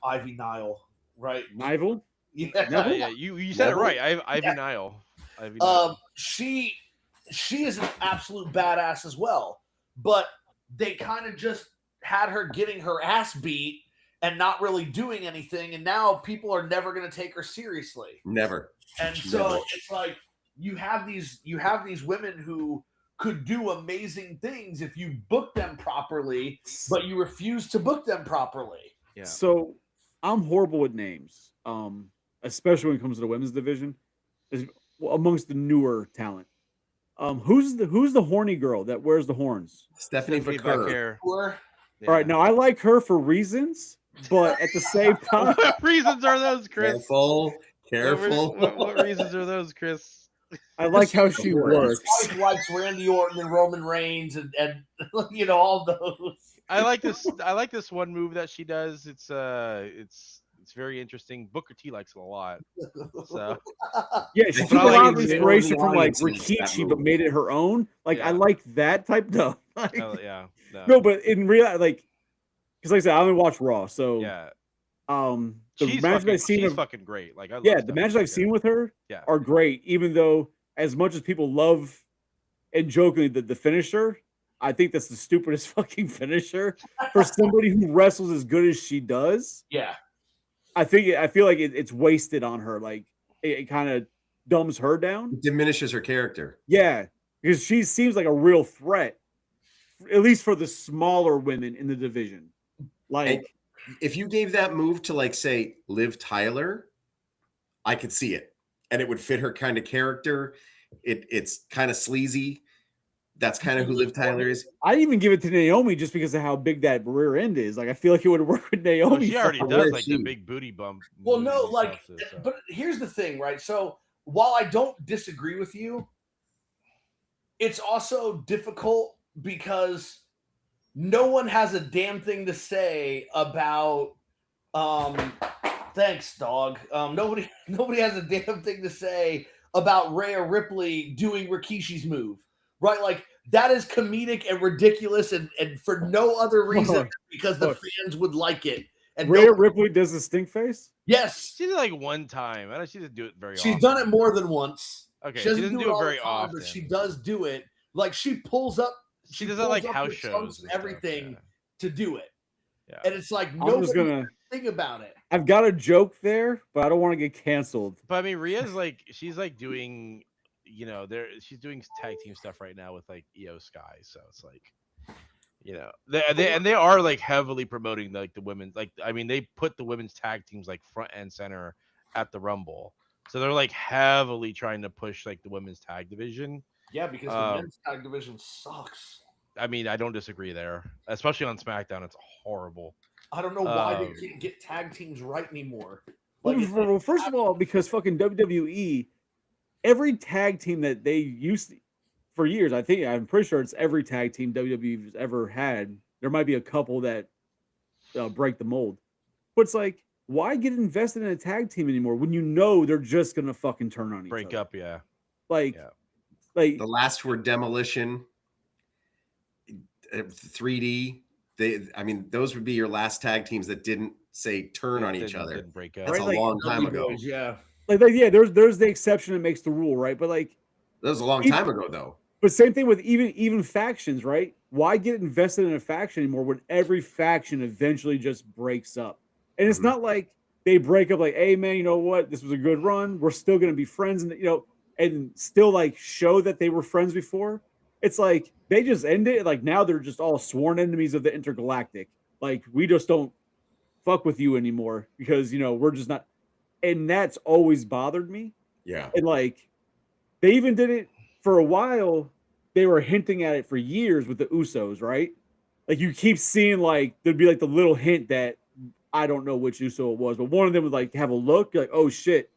Ivy Nile. Right. Nivel? Yeah. You said it right. Ivy Nile. She is an absolute badass as well. But they kind of just had her getting her ass beat and not really doing anything, and now people are never going to take her seriously. Never. And so it's like you have these women who could do amazing things if you book them properly, but you refuse to book them properly. Yeah. So I'm horrible with names, especially when it comes to the women's division, amongst the newer talent. Who's the horny girl that wears the horns? Stephanie Vaquer. All right, now I like her for reasons, but at the same time, what reasons are those, Chris? Careful. What reasons are those, Chris? I like how she works. She likes Randy Orton and Roman Reigns and you know all those. I like this one move that she does. It's very interesting. Booker T likes it a lot. So yeah, she took a lot of inspiration from like Rikishi, but made it her own. Like I like that type of stuff. No, but in real like, because like I said, I only watch Raw, so yeah. The matches I've seen she's fucking great. Like the matches I've seen with her are great. Even though as much as people love and jokingly the finisher, I think that's the stupidest fucking finisher for somebody who wrestles as good as she does. Yeah. I feel like it's wasted on her. Like it kind of dumbs her down. It diminishes her character. Yeah, because she seems like a real threat, at least for the smaller women in the division. Like, And if you gave that move to, like, say, Liv Tyler, I could see it, and it would fit her kind of character. It's kind of sleazy. That's kind of who Liv Tyler is. I'd even give it to Naomi just because of how big that rear end is. Like, I feel like it would work with Naomi. Well, she already fine. does like the big booty bump. Well, no, moves like, and stuff, so. but here's the thing, right? So while I don't disagree with you, it's also difficult because no one has a damn thing to say about thanks, dog. Nobody has a damn thing to say about Rhea Ripley doing Rikishi's move. Right? Like, that is comedic and ridiculous and for no other reason because the fans would like it. And Rhea Ripley does the stink face? Yes. She did it like one time. I don't. She doesn't do it very often. She's done it more than once. Okay, she doesn't do it all very the time, often. but she does do it. Like, she pulls up. She does it like pulls up house her shows trunks and and stuff, everything yeah. to do it. Yeah. And it's like I'm nobody just gonna think about it. I've got a joke there, but I don't want to get canceled. But I mean, Rhea's like she's like doing, you know, she's doing tag team stuff right now with like Io Sky. So it's like, you know, they are like heavily promoting like the women's. Like, I mean, they put the women's tag teams like front and center at the Rumble. So they're like heavily trying to push like the women's tag division. Yeah, because the men's tag division sucks. I mean, I don't disagree there, especially on SmackDown. It's horrible. I don't know why they can't get tag teams right anymore. Like, Well, first of all, because fucking WWE, every tag team that they used to, for years, I'm pretty sure it's every tag team WWE's ever had. There might be a couple that break the mold, but it's like, why get invested in a tag team anymore when you know they're just gonna fucking turn on each other? Break up, yeah. Like, Yeah. like The last were Demolition, 3D. I mean, those would be your last tag teams that didn't say turn on each other. Didn't break up. That's Right, a long time ago. Boys, yeah. like yeah, there's the exception that makes the rule, right? But like, That was a long time ago, though. but same thing with even factions, right? Why get invested in a faction anymore when every faction eventually just breaks up? And it's not like they break up like, hey man, you know what? This was a good run. We're still gonna be friends, and and still like show that they were friends before. It's like they just end it. Like now they're just all sworn enemies of the Intergalactic. Like we just don't fuck with you anymore because we're just not. And that's always bothered me. Yeah. And like they even did it for a while. They were hinting at it for years with the Usos, right? Like you keep seeing like there'd be like the little hint that I don't know which Uso it was, but one of them would like have a look like, oh shit,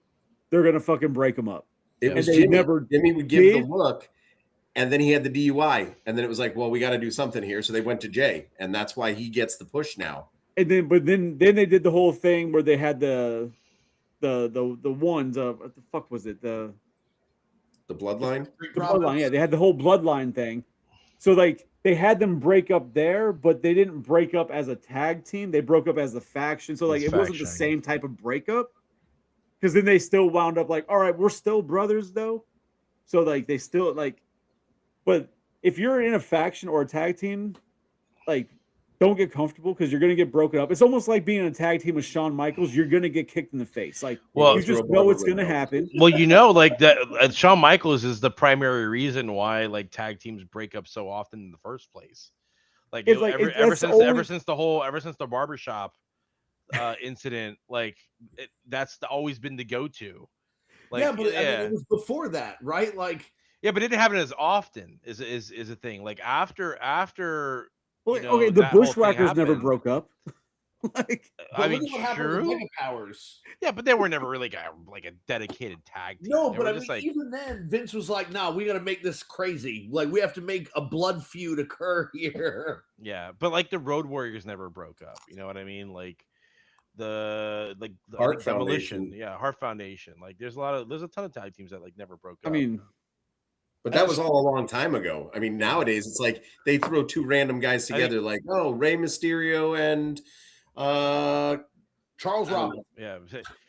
they're gonna fucking break them up. It was they Jimmy. never Jimmy would give did. the look, and then he had the DUI, and then it was like, well, we got to do something here. So they went to Jay, and that's why he gets the push now. And then they did the whole thing where they had the ones what the fuck was it The bloodline. the bloodline, yeah, they had the whole bloodline thing. So like they had them break up there, but they didn't break up as a tag team. They broke up as the faction. So like As it wasn't the faction. same type of breakup. Because then they still wound up like, all right, we're still brothers though. So like they still like, but if you're in a faction or a tag team, like don't get comfortable because you're gonna get broken up. It's almost like being in a tag team with Shawn Michaels. You're gonna get kicked in the face. Like Well, you just know it's gonna happen. Well, like that. Shawn Michaels is the primary reason why like tag teams break up so often in the first place. Like, It's like, ever that's since the barbershop incident, like that's always been the go-to. Like, yeah, but I mean, it was before that, right? Like, yeah, but it didn't happen as often. Is a thing like after. Well, you know, okay, the that whole thing Bushwhackers never happened. broke up. Like, I but mean, look at what happened with true. Mega Powers. Yeah, but they were never really like a dedicated tag team. No, They but were I just mean, like, even then, Vince was like, "Nah, we got to make this crazy. Like, we have to make a blood feud occur here." yeah, but like the Road Warriors never broke up. You know what I mean? Like the Heart Demolition, Foundation. yeah, Heart Foundation. Like there's a ton of tag teams that like never broke up. I mean, But that was all a long time ago. I mean, nowadays it's like they throw two random guys together, like, oh, Rey Mysterio and Charles Robinson. yeah,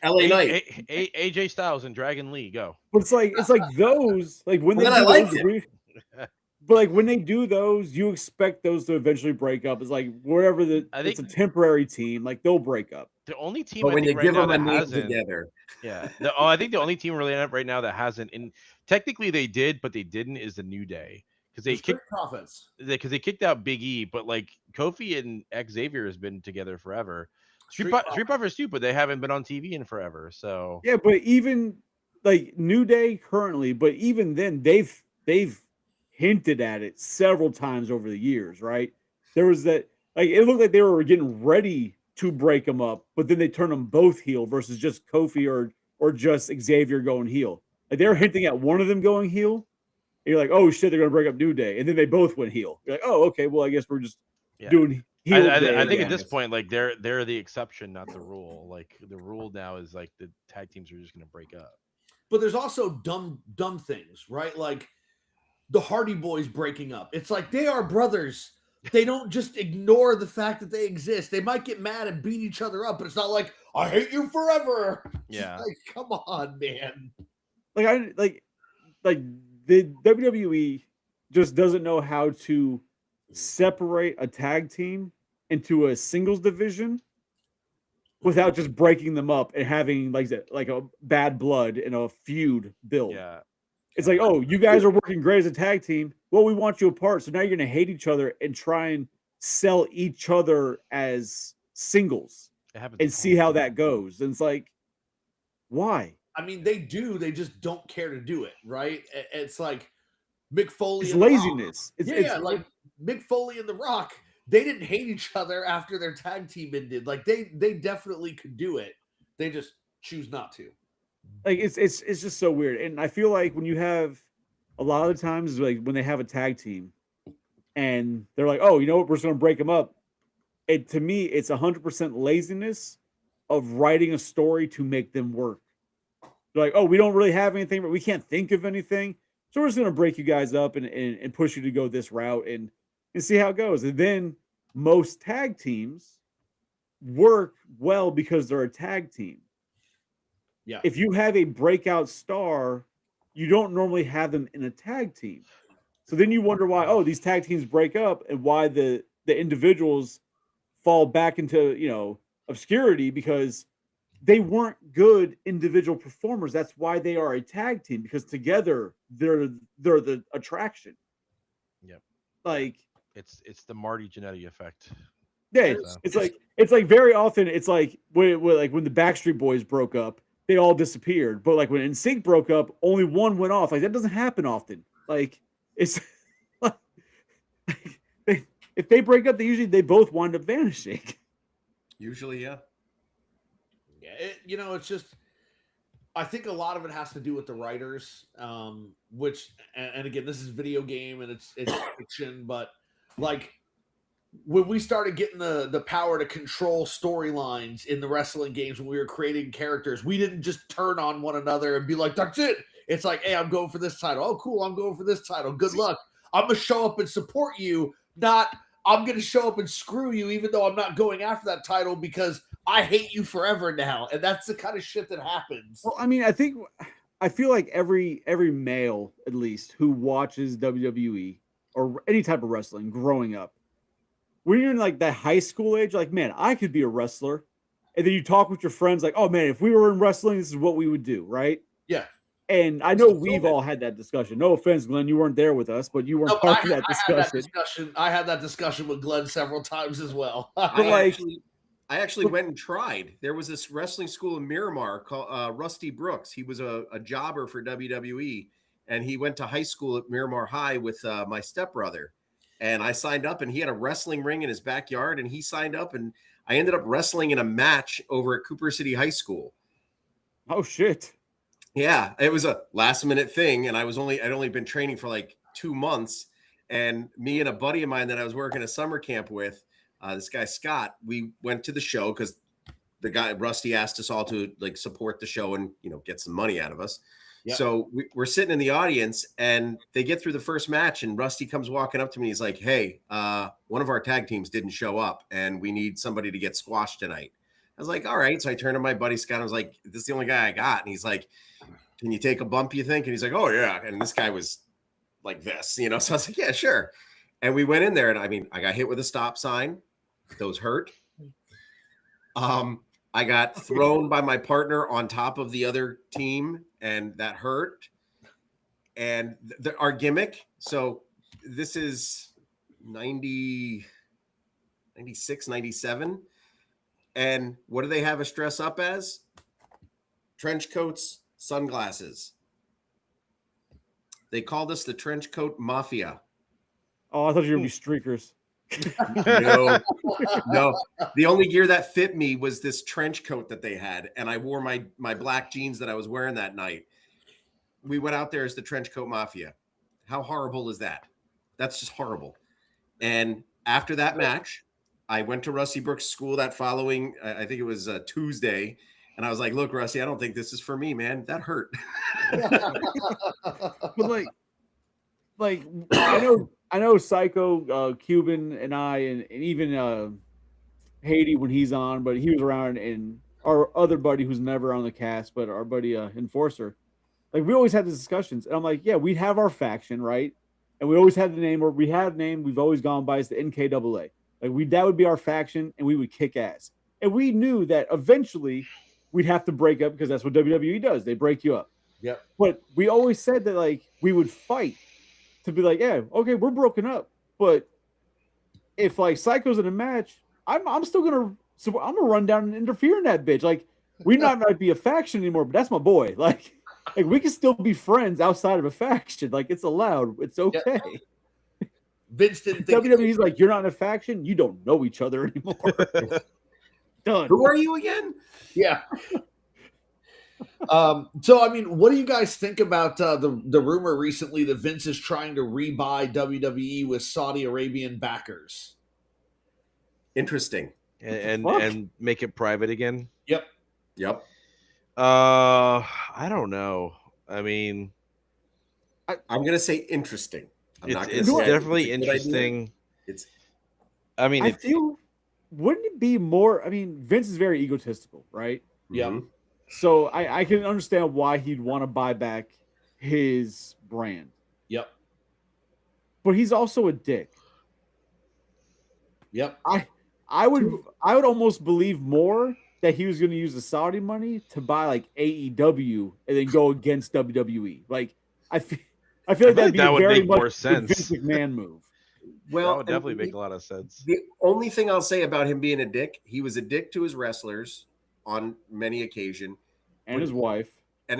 LA Knight. AJ Styles and Dragon Lee go. but it's like those like when they Well, then do I liked those but like when they do those, you expect those to eventually break up. It's like wherever I it's a think- temporary team, like they'll break up. The only team But I when you think right give now them a that name hasn't, together, yeah, I think the only team really right now that hasn't, and technically they did, but they didn't, is the New Day because The Street Profits. they kicked out Big E, but like Kofi and Xavier has been together forever. Street Profits too, but they haven't been on TV in forever. So Yeah, but even like New Day currently, but even then they've hinted at it several times over the years, right? There was that like it looked like they were getting ready to break them up, but then they turned them both heel versus just Kofi or just Xavier going heel. Like they were hinting at one of them going heel. And you're like, oh shit, they're gonna break up New Day, and then they both went heel. You're like, oh okay, well I guess we're just doing heel day. I think at this point, like they're the exception, not the rule. Like the rule now is like the tag teams are just gonna break up. But there's also dumb things, right? Like the Hardy Boys breaking up. It's like they are brothers. They don't just ignore the fact that they exist. They might get mad and beat each other up, but it's not like I hate you forever. Yeah, like come on, man. Like the WWE just doesn't know how to separate a tag team into a singles division without just breaking them up and having like a bad blood and a feud build. Yeah. It's like, oh, you guys are working great as a tag team. Well, we want you apart. So now you're going to hate each other and try and sell each other as singles and see how that goes. And it's like, why? I mean, they do. They just don't care to do it, right? It's like Mick Foley. It's laziness. It's like Mick Foley and The Rock. They didn't hate each other after their tag team ended. Like they definitely could do it. They just choose not to. Like it's just so weird. And I feel like when you have a lot of the times, like when they have a tag team and they're like, oh, you know what, we're just gonna break them up. To me, it's 100% laziness of writing a story to make them work. They're like, oh, we don't really have anything, but we can't think of anything. So we're just gonna break you guys up and push you to go this route and see how it goes. And then most tag teams work well because they're a tag team. Yeah. If you have a breakout star, you don't normally have them in a tag team. So then you wonder why, oh, these tag teams break up and why the individuals fall back into, obscurity because they weren't good individual performers. That's why they are a tag team, because together they're the attraction. Yep. Like it's the Marty Jannetty effect. Yeah, it's like very often it's like when the Backstreet Boys broke up, they all disappeared. But like when NSYNC broke up, only one went off. Like that doesn't happen often. Like it's like, if they break up, they both wind up vanishing. Usually, yeah. Yeah, it's just I think a lot of it has to do with the writers, which and again, this is video game and it's fiction, but like when we started getting the power to control storylines in the wrestling games, when we were creating characters, we didn't just turn on one another and be like, that's it. It's like, hey, I'm going for this title. Oh, cool. I'm going for this title. Good luck. I'm going to show up and support you. Not I'm going to show up and screw you, even though I'm not going after that title because I hate you forever now. And that's the kind of shit that happens. Well, I mean, I feel like every male, at least, who watches WWE or any type of wrestling growing up, when you're in like that high school age, like, man, I could be a wrestler. And then you talk with your friends like, oh man, if we were in wrestling, this is what we would do, right? Yeah. And I know we've all had that discussion. No offense, Glenn, you weren't there with us, but you weren't part of that discussion. I had that discussion with Glenn several times as well. I actually went and tried. There was this wrestling school in Miramar called Rusty Brooks. He was a jobber for WWE, and he went to high school at Miramar High with my stepbrother. And I signed up, and he had a wrestling ring in his backyard, and he signed up, and I ended up wrestling in a match over at Cooper City High School. Oh, shit. Yeah, it was a last-minute thing, and I'd only been training for like 2 months, and me and a buddy of mine that I was working a summer camp with, this guy Scott, we went to the show because the guy Rusty asked us all to like support the show and get some money out of us. Yep. So we're sitting in the audience, and they get through the first match, and Rusty comes walking up to me. He's like, hey, one of our tag teams didn't show up, and we need somebody to get squashed tonight. I was like, all right. So I turned to my buddy Scott. I was like, this is the only guy I got. And he's like, can you take a bump, you think? And he's like, oh, yeah. And this guy was like this, So I was like, yeah, sure. And we went in there, and I mean, I got hit with a stop sign. Those hurt. I got thrown by my partner on top of the other team, and that hurt. And our gimmick, so this is 90, 96, 97. And what do they have us dress up as? Trench coats, sunglasses. They called us the Trench Coat Mafia. Oh, I thought you were going to be streakers. No. The only gear that fit me was this trench coat that they had, and I wore my black jeans that I was wearing that night. We went out there as the Trench Coat Mafia. How horrible is that? That's just horrible. And after that match, I went to Rusty Brooks' school that following, I think it was Tuesday, and I was like, "Look, Rusty, I don't think this is for me, man. That hurt." But like I know Psycho, Cuban, and I, and even Haiti when he's on, but he was around, and our other buddy who's never on the cast, but our buddy Enforcer. Like, we always had these discussions, and I'm like, yeah, we have our faction, right? And we always had the name, or we had a name we've always gone by, is the NKAA. Like, that would be our faction, and we would kick ass. And we knew that eventually we'd have to break up, because that's what WWE does. They break you up. Yep. But we always said that, like, we would fight to be like, yeah, okay, we're broken up. But if, like, Psycho's in a match, I'm still gonna run down and interfere in that bitch. Like, we might be a faction anymore, but that's my boy. Like we can still be friends outside of a faction. Like, it's allowed. It's okay. Yep. Vince didn't think WWE's like, you're not in a faction. You don't know each other anymore. Done. Who are you again? Yeah. So, I mean, what do you guys think about the rumor recently that Vince is trying to rebuy WWE with Saudi Arabian backers? Interesting. And make it private again? Yep. I don't know. I mean, I'm gonna say interesting. It's definitely interesting. I feel, wouldn't it be more? I mean, Vince is very egotistical, right? Yeah. Mm-hmm. So I can understand why he'd want to buy back his brand. Yep. But he's also a dick. Yep. I would almost believe more that he was going to use the Saudi money to buy like AEW and then go against WWE. Like, I feel like that'd be that would very make much more sense. the Vince McMahon move. Well, that would definitely make a lot of sense. The only thing I'll say about him being a dick, he was a dick to his wrestlers on many occasions, and his wife, and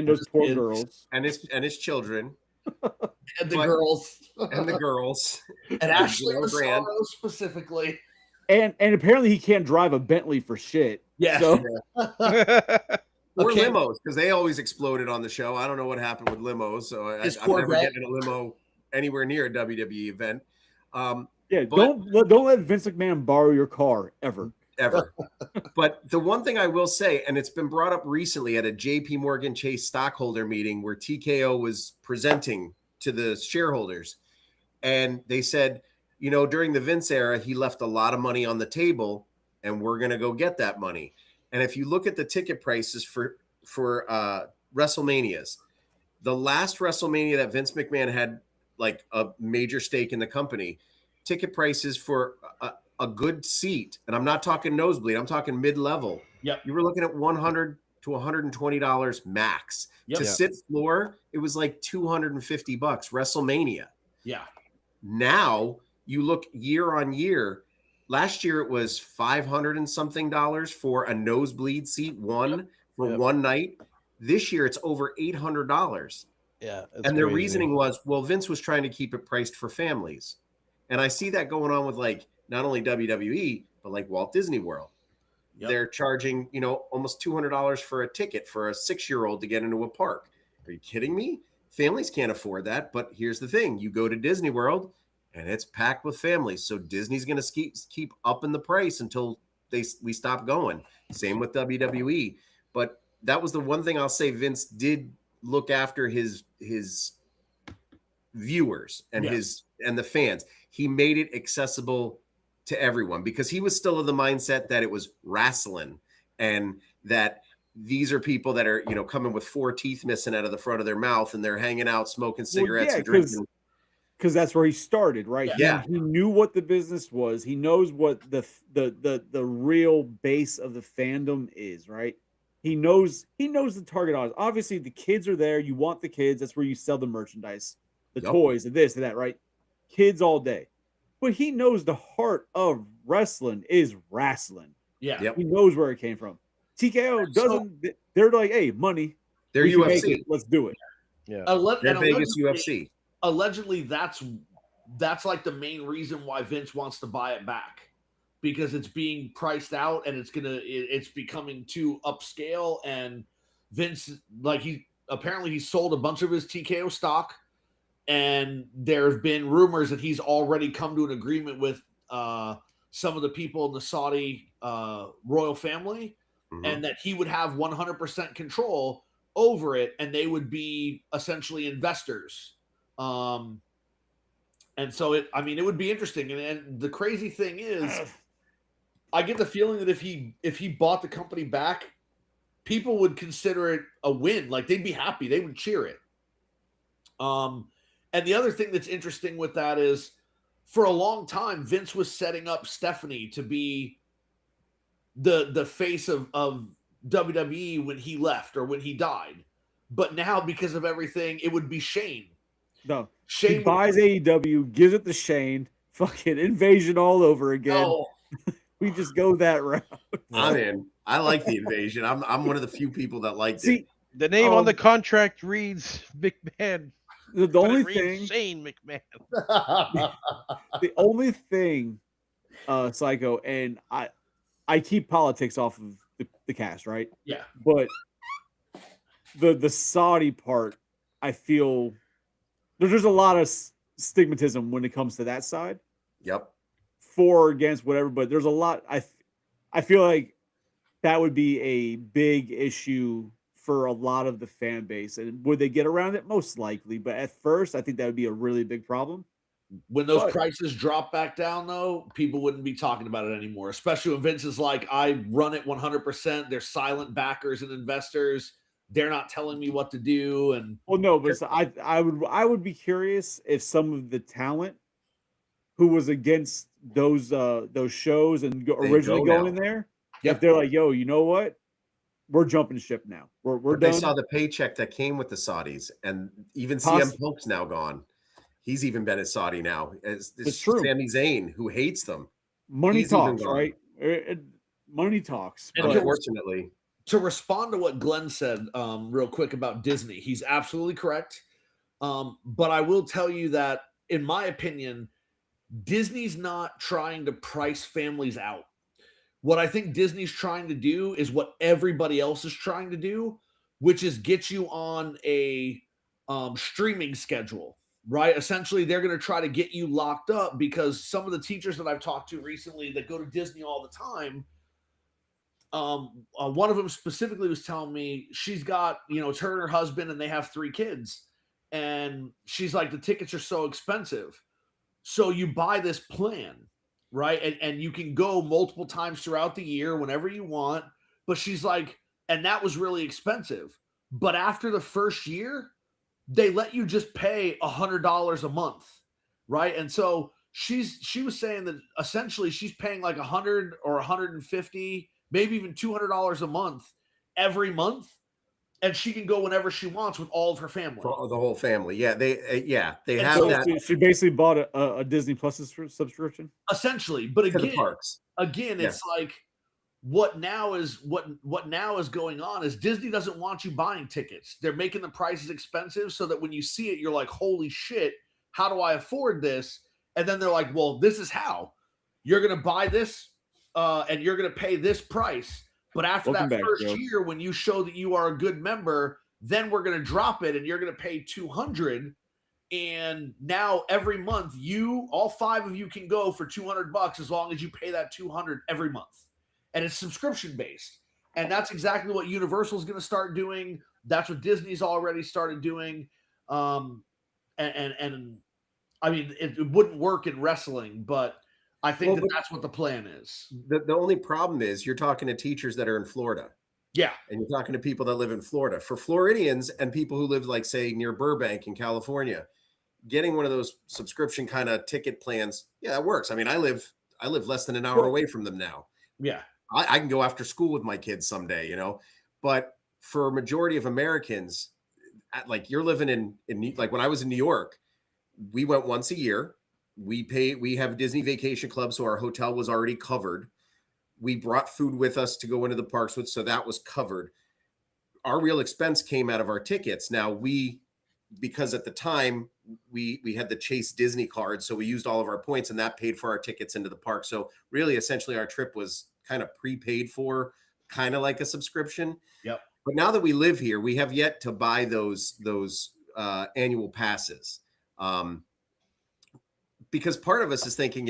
those poor girls, and his children, and the girls, and Ashley Massaro specifically. And apparently he can't drive a Bentley for shit. Yeah. So. Or limos, because they always exploded on the show. I don't know what happened with limos, so I'm never getting a limo anywhere near a WWE event. Don't let Vince McMahon borrow your car ever. But the one thing I will say, and it's been brought up recently at a JP Morgan Chase stockholder meeting where TKO was presenting to the shareholders, and they said, you know, during the Vince era, he left a lot of money on the table, and we're going to go get that money. And if you look at the ticket prices for WrestleManias, the last WrestleMania that Vince McMahon had like a major stake in the company, ticket prices for a good seat, and I'm not talking nosebleed, I'm talking mid-level. Yep. You were looking at $100 to $120 max. Yep. To sit floor, it was like $250 WrestleMania. Yeah. Now you look year on year. Last year it was $500 and something for a nosebleed seat, one night. This year it's over $800. Yeah. And their reasoning was, well, Vince was trying to keep it priced for families. And I see that going on with like not only WWE, but like Walt Disney World. Yep. They're charging, almost $200 for a ticket for a 6-year-old to get into a park. Are you kidding me? Families can't afford that. But here's the thing. You go to Disney World and it's packed with families. So Disney's going to keep upping the price until we stop going. Same with WWE. But that was the one thing I'll say Vince did look after his viewers and and the fans. He made it accessible to everyone because he was still of the mindset that it was wrestling and that these are people that are, coming with 4 teeth missing out of the front of their mouth and they're hanging out, smoking cigarettes and drinking. because that's where he started, right? Yeah. He knew what the business was. He knows what the real base of the fandom is, right? He knows the target audience. Obviously, the kids are there. You want the kids. That's where you sell the merchandise, the toys, and this and that, right? Kids all day. But he knows the heart of wrestling is wrestling. Yeah. Yep. He knows where it came from. TKO doesn't. They're like, hey, money. They're we can make UFC. it. Let's do it. Yeah. They're Vegas UFC. Allegedly, that's like the main reason why Vince wants to buy it back, because it's being priced out and it's becoming too upscale. And Vince, like, he sold a bunch of his TKO stock, and there have been rumors that he's already come to an agreement with some of the people in the Saudi royal family, and that he would have 100% control over it, and they would be essentially investors. And so it would be interesting. And the crazy thing is, I get the feeling that if he bought the company back, people would consider it a win. Like, they'd be happy. They would cheer it. And the other thing that's interesting with that is, for a long time, Vince was setting up Stephanie to be the face of WWE when he left or when he died. But now, because of everything, it would be Shane. No. Shane he buys AEW, gives it to Shane, fucking Invasion all over again. No. We just go that route. I'm in. I like the Invasion. I'm one of the few people that liked it. The name on the contract reads McMahon. The only thing, Shane McMahon. the only thing, Psycho, and I keep politics off of the cast, right? Yeah. But the Saudi part, I feel there's a lot of stigmatism when it comes to that side. Yep. For or against whatever, but there's a lot. I feel like that would be a big issue for a lot of the fan base. And would they get around it? Most likely. But at first, I think that would be a really big problem. When those prices drop back down, though, people wouldn't be talking about it anymore, especially when Vince is like, I run it 100%. They're silent backers and investors. They're not telling me what to do. And well, no, but I would be curious if some of the talent who was against those shows and originally going in there, if they're like, yo, you know what? We're jumping ship now. We're done. They saw the paycheck that came with the Saudis, and even CM Punk's now gone. He's even been at Saudi now. It's true. Sami Zayn, who hates them. Money talks, right? Money talks. And unfortunately, to respond to what Glenn said real quick about Disney, he's absolutely correct. But I will tell you that, in my opinion, Disney's not trying to price families out. What I think Disney's trying to do is what everybody else is trying to do, which is get you on a streaming schedule, right? Essentially, they're going to try to get you locked up, because some of the teachers that I've talked to recently that go to Disney all the time, one of them specifically was telling me she's got, it's her and her husband, and they have 3 kids. And she's like, the tickets are so expensive. So you buy this plan, right? And you can go multiple times throughout the year whenever you want. But she's like, and that was really expensive. But after the first year, they let you just pay $100 a month, right? And so she was saying that essentially she's paying like $100 or $150, maybe even $200 a month every month. And she can go whenever she wants with all of her family. For the whole family. Yeah, they have so that. She basically bought a Disney Plus subscription. Essentially, but again, Yeah. It's like what now is going on is Disney doesn't want you buying tickets. They're making the prices expensive so that when you see it, you're like, holy shit, how do I afford this? And then they're like, well, this is how. You're going to buy this and you're going to pay this price. But after first year, when you show that you are a good member, then we're going to drop it and you're going to pay $200. And now every month, all 5 of you can go for $200 as long as you pay that $200 every month. And it's subscription based. And that's exactly what Universal is going to start doing. That's what Disney's already started doing. And I mean, it wouldn't work in wrestling, but I think that's what the plan is. The only problem is you're talking to teachers that are in Florida. Yeah. And you're talking to people that live in Florida. For Floridians and people who live, like, say, near Burbank in California, getting one of those subscription kind of ticket plans, yeah, that works. I mean, I live less than an hour away from them now. Yeah. I can go after school with my kids someday, but for a majority of Americans, like you're living in like when I was in New York, we went once a year. We have a Disney Vacation Club, so our hotel was already covered. We brought food with us to go into the parks with, so that was covered. Our real expense came out of our tickets. Now because at the time we had the Chase Disney card, so we used all of our points and that paid for our tickets into the park. So really, essentially, our trip was kind of prepaid for, kind of like a subscription. Yep. But now that we live here, we have yet to buy those annual passes. Because part of us is thinking,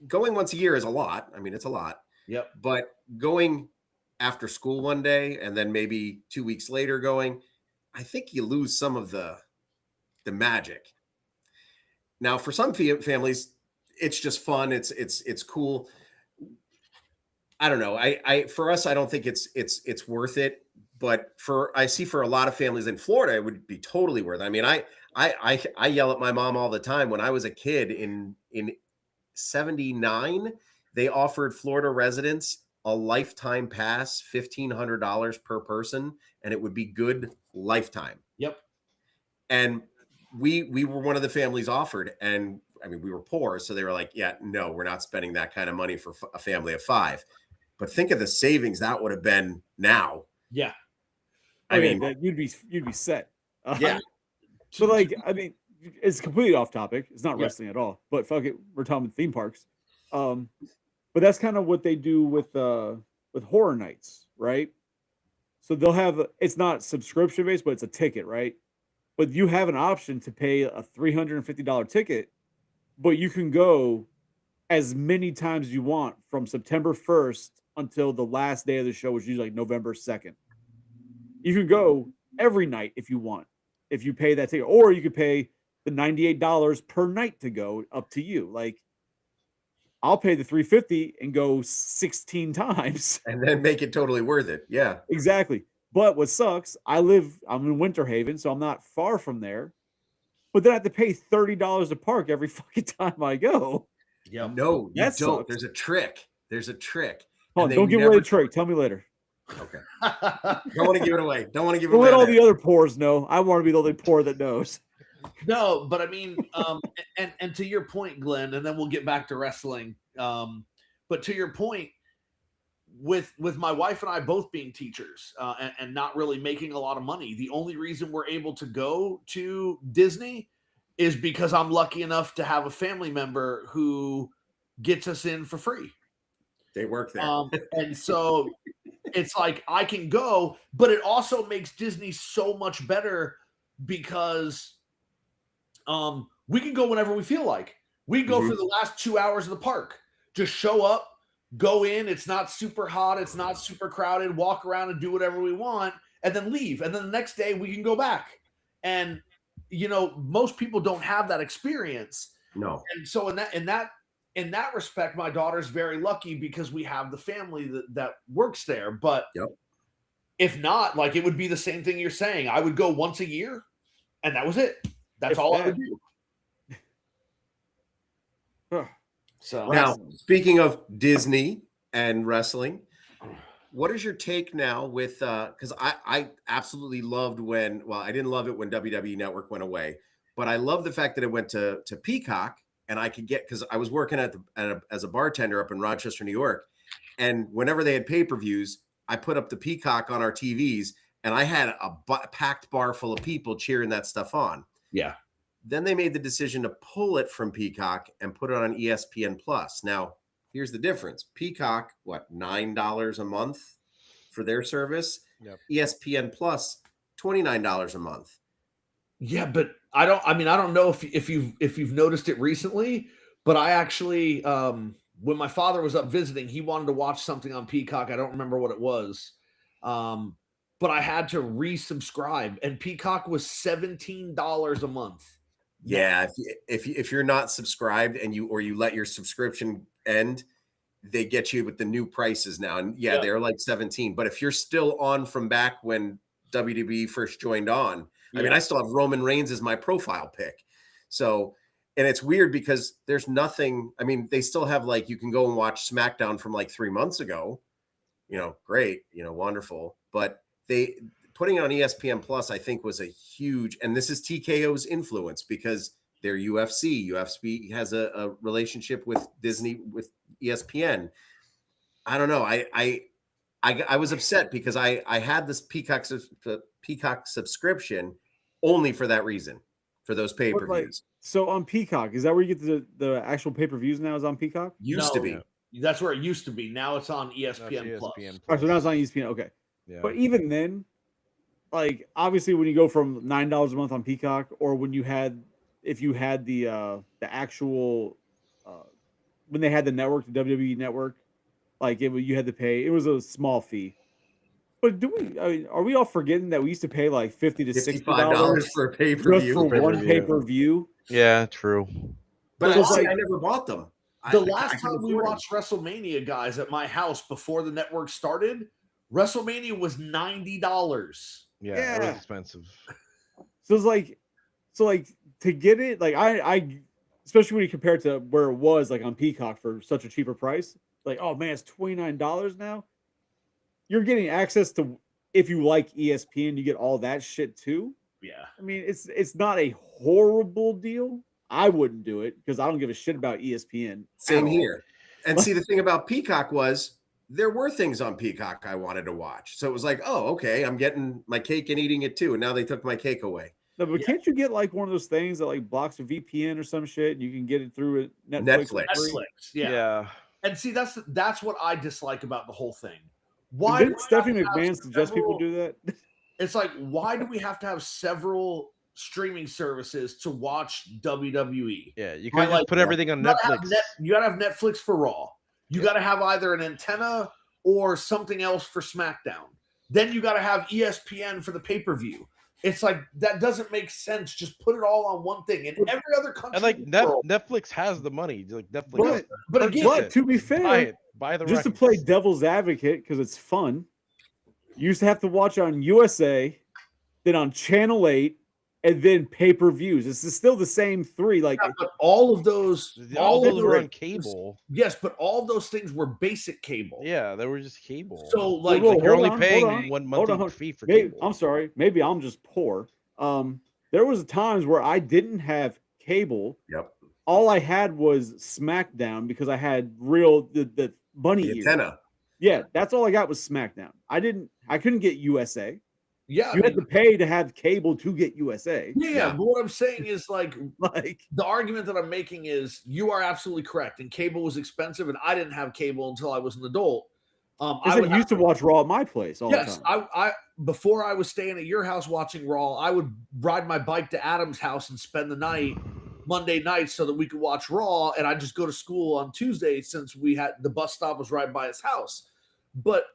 going once a year is a lot. I mean, it's a lot. Yep. But going after school one day and then maybe 2 weeks later going, I think you lose some of the magic. Now, for some families, it's just fun. It's cool. I don't know. For us, I don't think it's worth it. But I see for a lot of families in Florida, it would be totally worth it. I mean, I yell at my mom all the time. When I was a kid in 79, they offered Florida residents a lifetime pass, $1,500 per person, and it would be good lifetime. Yep. And we were one of the families offered, and I mean, we were poor, so they were like, yeah, no, we're not spending that kind of money for a family of 5. But think of the savings that would have been now. Yeah. I mean, you'd be set. Yeah. But like, I mean, it's completely off topic. It's not Yeah. wrestling at all. But fuck it, we're talking about theme parks. But that's kind of what they do with horror nights, right? So they'll have it's not subscription based, but it's a ticket, right? But you have an option to pay a $350 ticket, but you can go as many times as you want from September 1st until the last day of the show, which is usually like November 2nd. You can go every night if you want, if you pay that ticket, or you could pay the $98 per night to go, up to you. Like, I'll pay the $350 and go 16 times. And then make it totally worth it. Yeah. Exactly. But what sucks, I'm in Winter Haven, so I'm not far from there. But then I have to pay $30 to park every fucking time I go. Yeah. No, you That don't. sucks. There's a trick. Hold on, don't give away the trick. Tell me later. Okay. Don't want to give it away. Don't want to give it Don't away. let all the other poors know. I want to be the only poor that knows. No, but I mean, and to your point, Glenn, and then we'll get back to wrestling. But to your point, with my wife and I both being teachers and not really making a lot of money, the only reason we're able to go to Disney is because I'm lucky enough to have a family member who gets us in for free. They work there. And so it's like I can go, but it also makes Disney so much better because we can go whenever we feel like. We go for the last 2 hours of the park. Just show up, go in. It's not super hot. It's not super crowded. Walk around and do whatever we want, and then leave. And then the next day we can go back. And most people don't have that experience. No. And so in that respect, my daughter's very lucky because we have the family that works there. But if not, like, it would be the same thing you're saying. I would go once a year, and that was it. That's all I would do. So now, speaking of Disney and wrestling, what is your take now with because I absolutely loved I didn't love it when WWE Network went away, but I love the fact that it went to Peacock, and I could get, because I was working as a bartender up in Rochester, New York, and whenever they had pay-per-views, I put up the Peacock on our TVs, and I had a packed bar full of people cheering that stuff on. Yeah. Then they made the decision to pull it from Peacock and put it on ESPN Plus. Now, here's the difference. Peacock, $9 a month for their service? Yep. ESPN Plus, $29 a month. Yeah, but I don't know if you've noticed it recently, but I actually when my father was up visiting, he wanted to watch something on Peacock. I don't remember what it was. But I had to resubscribe, and Peacock was $17 a month. Yeah, if you're not subscribed and you let your subscription end, they get you with the new prices now. And they're like 17. But if you're still on from back when WWE first joined on, I mean, I still have Roman Reigns as my profile pick. So, and it's weird because there's nothing. I mean, they still have like you can go and watch SmackDown from like 3 months ago. Great, wonderful. But they putting it on ESPN Plus, I think, was a huge. And this is TKO's influence because they're UFC. UFC has a relationship with Disney with ESPN. I don't know. I was upset because I had this Peacock subscription only for that reason, for those pay-per-views. So on Peacock, is that where you get the actual pay-per-views now is on Peacock? Used to be. That's where it used to be. Now it's on ESPN Plus. All right, so now it's on ESPN. Okay. Yeah. But even then, like obviously when you go from $9 a month on Peacock or when you had if you had the actual when they had the network, the WWE network, like you had to pay. It was a small fee. But are we all forgetting that we used to pay like $50 to $65 for a pay-per-view just for one pay-per-view? Yeah, true. But I never bought them. The last time we watched WrestleMania, guys, at my house before the network started, WrestleMania was $90. Yeah, it was expensive. So it's like, to get it, like I especially when you compare it to where it was like on Peacock for such a cheaper price, like, oh man, it's $29 now. You're getting access to, if you like ESPN, you get all that shit too. Yeah. I mean, it's not a horrible deal. I wouldn't do it because I don't give a shit about ESPN. Same here. And see, the thing about Peacock was there were things on Peacock I wanted to watch. So it was like, oh, okay, I'm getting my cake and eating it too. And now they took my cake away. No, but can't you get like one of those things that like blocks a VPN or some shit and you can get it through Netflix. Yeah. And see, that's what I dislike about the whole thing. Why did Stephanie McMahon suggest people do that? It's like, why do we have to have several streaming services to watch WWE? Yeah, you can't like put everything on Netflix. You gotta have Netflix for Raw. You gotta have either an antenna or something else for SmackDown. Then you gotta have ESPN for the pay-per-view. It's like that doesn't make sense. Just put it all on one thing. In every other country, and like Netflix has the money. Like Netflix, but again, to be fair, buy the just rights. to play devil's advocate because it's fun. You used to have to watch on USA, then on Channel 8, and then pay-per-views. It's still the same three. Like but all of those were on cable. Yes, but all of those things were basic cable. Yeah, they were just cable. So like, you're only paying one monthly fee for cable. I'm sorry, maybe I'm just poor. There was times where I didn't have cable. Yep. All I had was SmackDown because I had the bunny ear. Antenna. Yeah, that's all I got was SmackDown. I couldn't get USA. Yeah, you had to pay to have cable to get USA. Yeah, but what I'm saying is like the argument that I'm making is you are absolutely correct. And cable was expensive, and I didn't have cable until I was an adult. I used to watch Raw at my place all the time. I before I was staying at your house watching Raw, I would ride my bike to Adam's house and spend the night Monday night so that we could watch Raw, and I'd just go to school on Tuesday since we had the bus stop was right by his house. But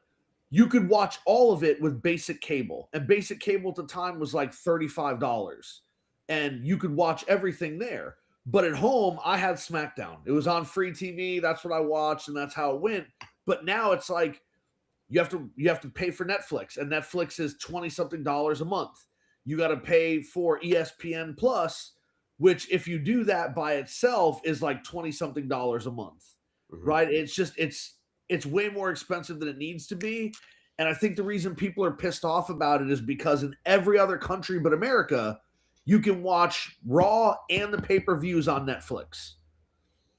you could watch all of it with basic cable, and basic cable at the time was like $35, and you could watch everything there. But at home, I had SmackDown. It was on free TV. That's what I watched, and that's how it went. But now it's like you have to pay for Netflix, and Netflix is $20-something a month. You got to pay for ESPN Plus, which if you do that by itself is like $20-something a month, right? It's just it's way more expensive than it needs to be. And I think the reason people are pissed off about it is because in every other country but America, you can watch Raw and the pay-per-views on Netflix.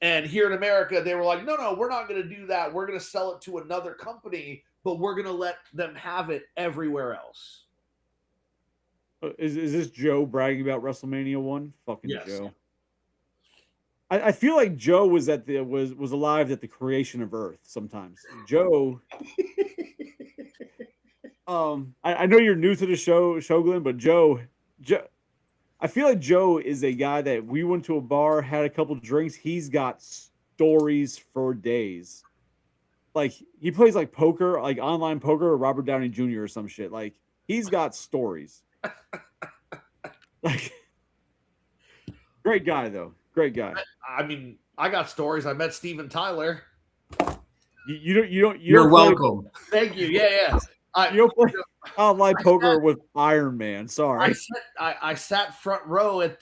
And here in America, they were like, no, we're not going to do that. We're going to sell it to another company, but we're going to let them have it everywhere else. Is this Joe bragging about WrestleMania 1? Fucking yes. Joe. I feel like Joe was was alive at the creation of Earth sometimes. Joe I know you're new to the show, Glenn, but Joe I feel like Joe is a guy that we went to a bar, had a couple drinks. He's got stories for days. Like he plays like poker, like online poker, or Robert Downey Jr. or some shit. Like he's got stories. Like great guy though. Great guy. I mean, I got stories. I met Steven Tyler. You're welcome. Thank you. Yeah. You don't play online poker with Iron Man. Sorry. I sat front row at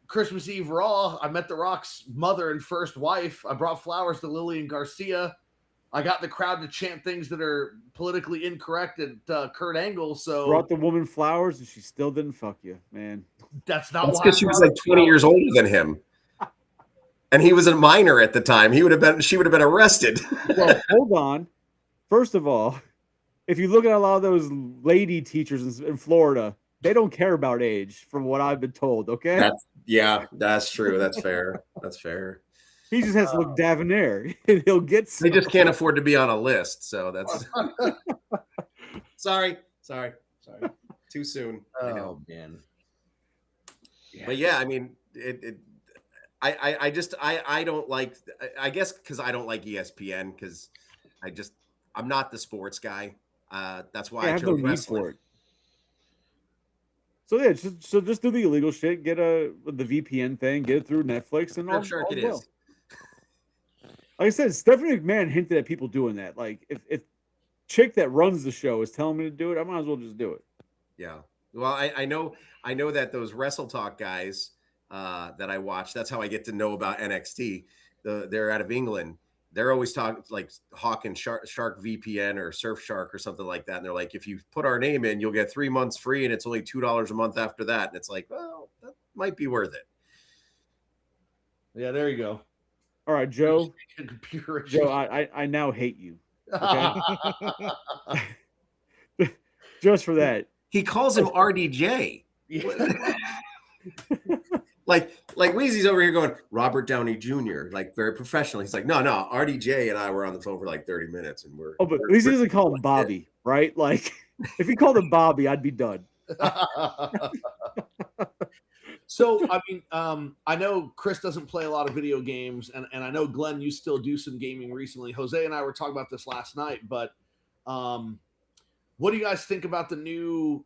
Christmas Eve Raw. I met The Rock's mother and first wife. I brought flowers to Lillian Garcia. I got the crowd to chant things that are politically incorrect at Kurt Angle. So Brought the woman flowers and she still didn't fuck you, man. that's not That's why. because she was like 20 years older than him. And he was a minor at the time. She would have been arrested. Well, hold on. First of all, if you look at a lot of those lady teachers in Florida, they don't care about age, from what I've been told. Okay. That's true. That's fair. That's fair. He just has to look debonair, and he'll get. They just can't afford to be on a list, so that's. Sorry. Too soon. Oh man. But yeah, I mean, I don't like. I guess because I don't like ESPN because I'm not the sports guy. That's why I have no chose need wrestling. for it. So yeah, just do the illegal shit. Get the VPN thing. Get it through Netflix, and all It well. is. Like I said, Stephanie McMahon hinted at people doing that. Like, if chick that runs the show is telling me to do it, I might as well just do it. Yeah. Well, I know that those Wrestle Talk guys that I watch, that's how I get to know about NXT. They're out of England. They're always talking like Hawk and Shark VPN or Surfshark or something like that. And they're like, if you put our name in, you'll get 3 months free, and it's only $2 a month after that. And it's like, well, that might be worth it. Yeah, there you go. All right, Joe. Computer. Joe, I now hate you. Okay? Just for that. He calls him RDJ. like Weezy's over here going, Robert Downey Jr., like very professional. He's like, no, RDJ and I were on the phone for like 30 minutes, and we're. Oh, but at least he doesn't call him Bobby, right? Like, if he called him Bobby, I'd be done. So, I mean, I know Chris doesn't play a lot of video games, and I know, Glenn, you still do some gaming recently. Jose and I were talking about this last night, but what do you guys think about the new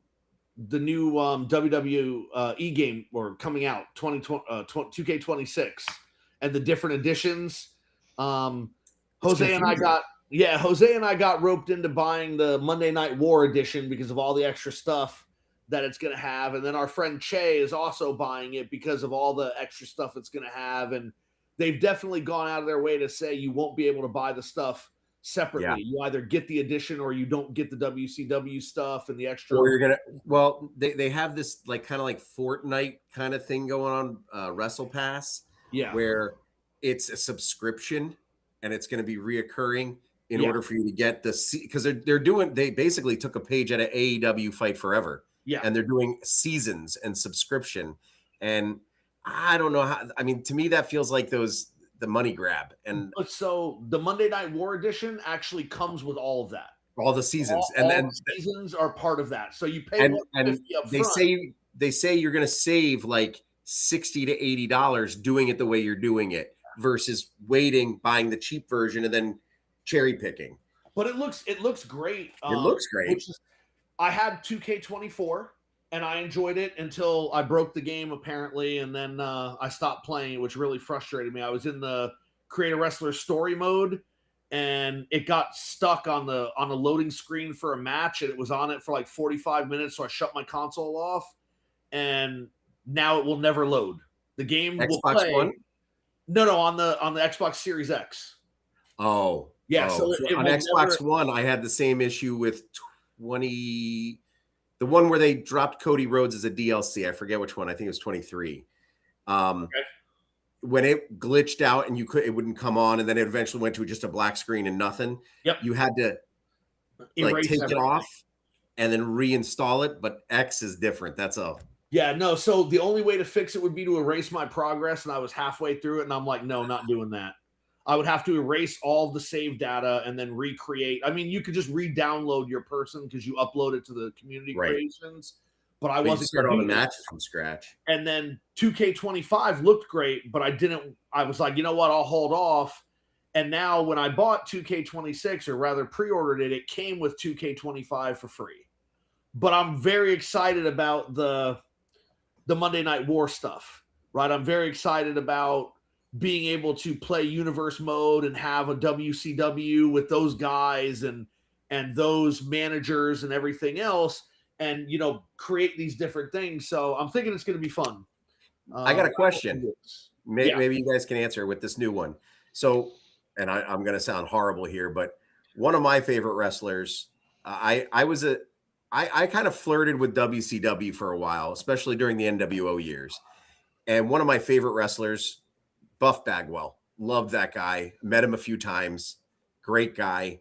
WWE game or coming out 2K26 and the different editions? Jose and I got roped into buying the Monday Night War edition because of all the extra stuff that it's going to have. And then our friend Che is also buying it because of all the extra stuff it's going to have. And they've definitely gone out of their way to say you won't be able to buy the stuff separately. Yeah. You either get the edition or you don't get the WCW stuff and the extra. Or you're going to, well, they have this like kind of like Fortnite kind of thing going on, Wrestle Pass. Yeah. Where it's a subscription and it's going to be reoccurring in order for you to get the, because they basically took a page out of AEW Fight Forever. Yeah. And they're doing seasons and subscription. And I don't know how, I mean, to me, that feels like the money grab. And so the Monday Night War edition actually comes with all of that. All the seasons. All the seasons are part of that. So you pay and they say you're going to save like $60 to $80 doing it the way you're doing it versus buying the cheap version and then cherry picking. But it looks great. It looks great. I had 2K24 and I enjoyed it until I broke the game apparently, and then I stopped playing it, which really frustrated me. I was in the Create a Wrestler story mode, and it got stuck on the loading screen for a match, and it was on it for like 45 minutes. So I shut my console off, and now it will never load. The game will play. One? No, on the Xbox Series X. Oh, yeah. So on Xbox One, I had the same issue with. The one where they dropped Cody Rhodes as a DLC. I forget which one. I think it was 23. Okay. When it glitched out and it wouldn't come on, and then it eventually went to just a black screen and nothing. Yep. You had to take it off and then reinstall it. But X is different. That's all. Yeah, no. So the only way to fix it would be to erase my progress, and I was halfway through it, and I'm like, no, not doing that. I would have to erase all the save data and then recreate. I mean, you could just re-download your person because you upload it to the community creations. But I wasn't starting on the match from scratch. And then 2K25 looked great, but I was like, you know what? I'll hold off. And now when I bought 2K26, or rather pre-ordered it, it came with 2K25 for free. But I'm very excited about the Monday Night War stuff, right? I'm very excited about being able to play universe mode and have a WCW with those guys and and those managers and everything else, and create these different things. So I'm thinking it's going to be fun. I got a question. Maybe you guys can answer with this new one. So, and I'm going to sound horrible here, but one of my favorite wrestlers, I kind of flirted with WCW for a while, especially during the NWO years. And one of my favorite wrestlers, Buff Bagwell, loved that guy. Met him a few times. Great guy.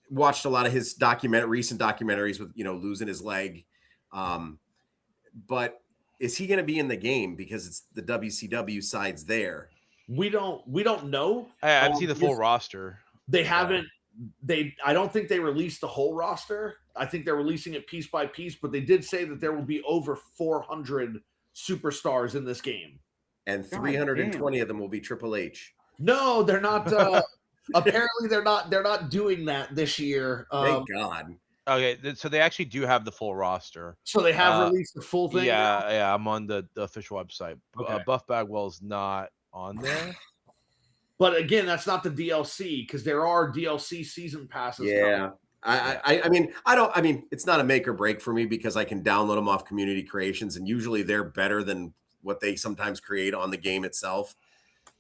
Watched a lot of his recent documentaries with, losing his leg. But is he going to be in the game because it's the WCW side's there? We don't know. I haven't seen the full roster. They haven't. I don't think they released the whole roster. I think they're releasing it piece by piece, but they did say that there will be over 400 superstars in this game. And 320 of them will be Triple H. No, they're not. Apparently, they're not doing that this year. Thank God. Okay, so they actually do have the full roster. So they have released the full thing. Yeah, I'm on the official website. Okay. Buff Bagwell's not on there. But again, that's not the DLC because there are DLC season passes. Yeah. I mean, it's not a make or break for me because I can download them off Community Creations, and usually they're better than what they sometimes create on the game itself.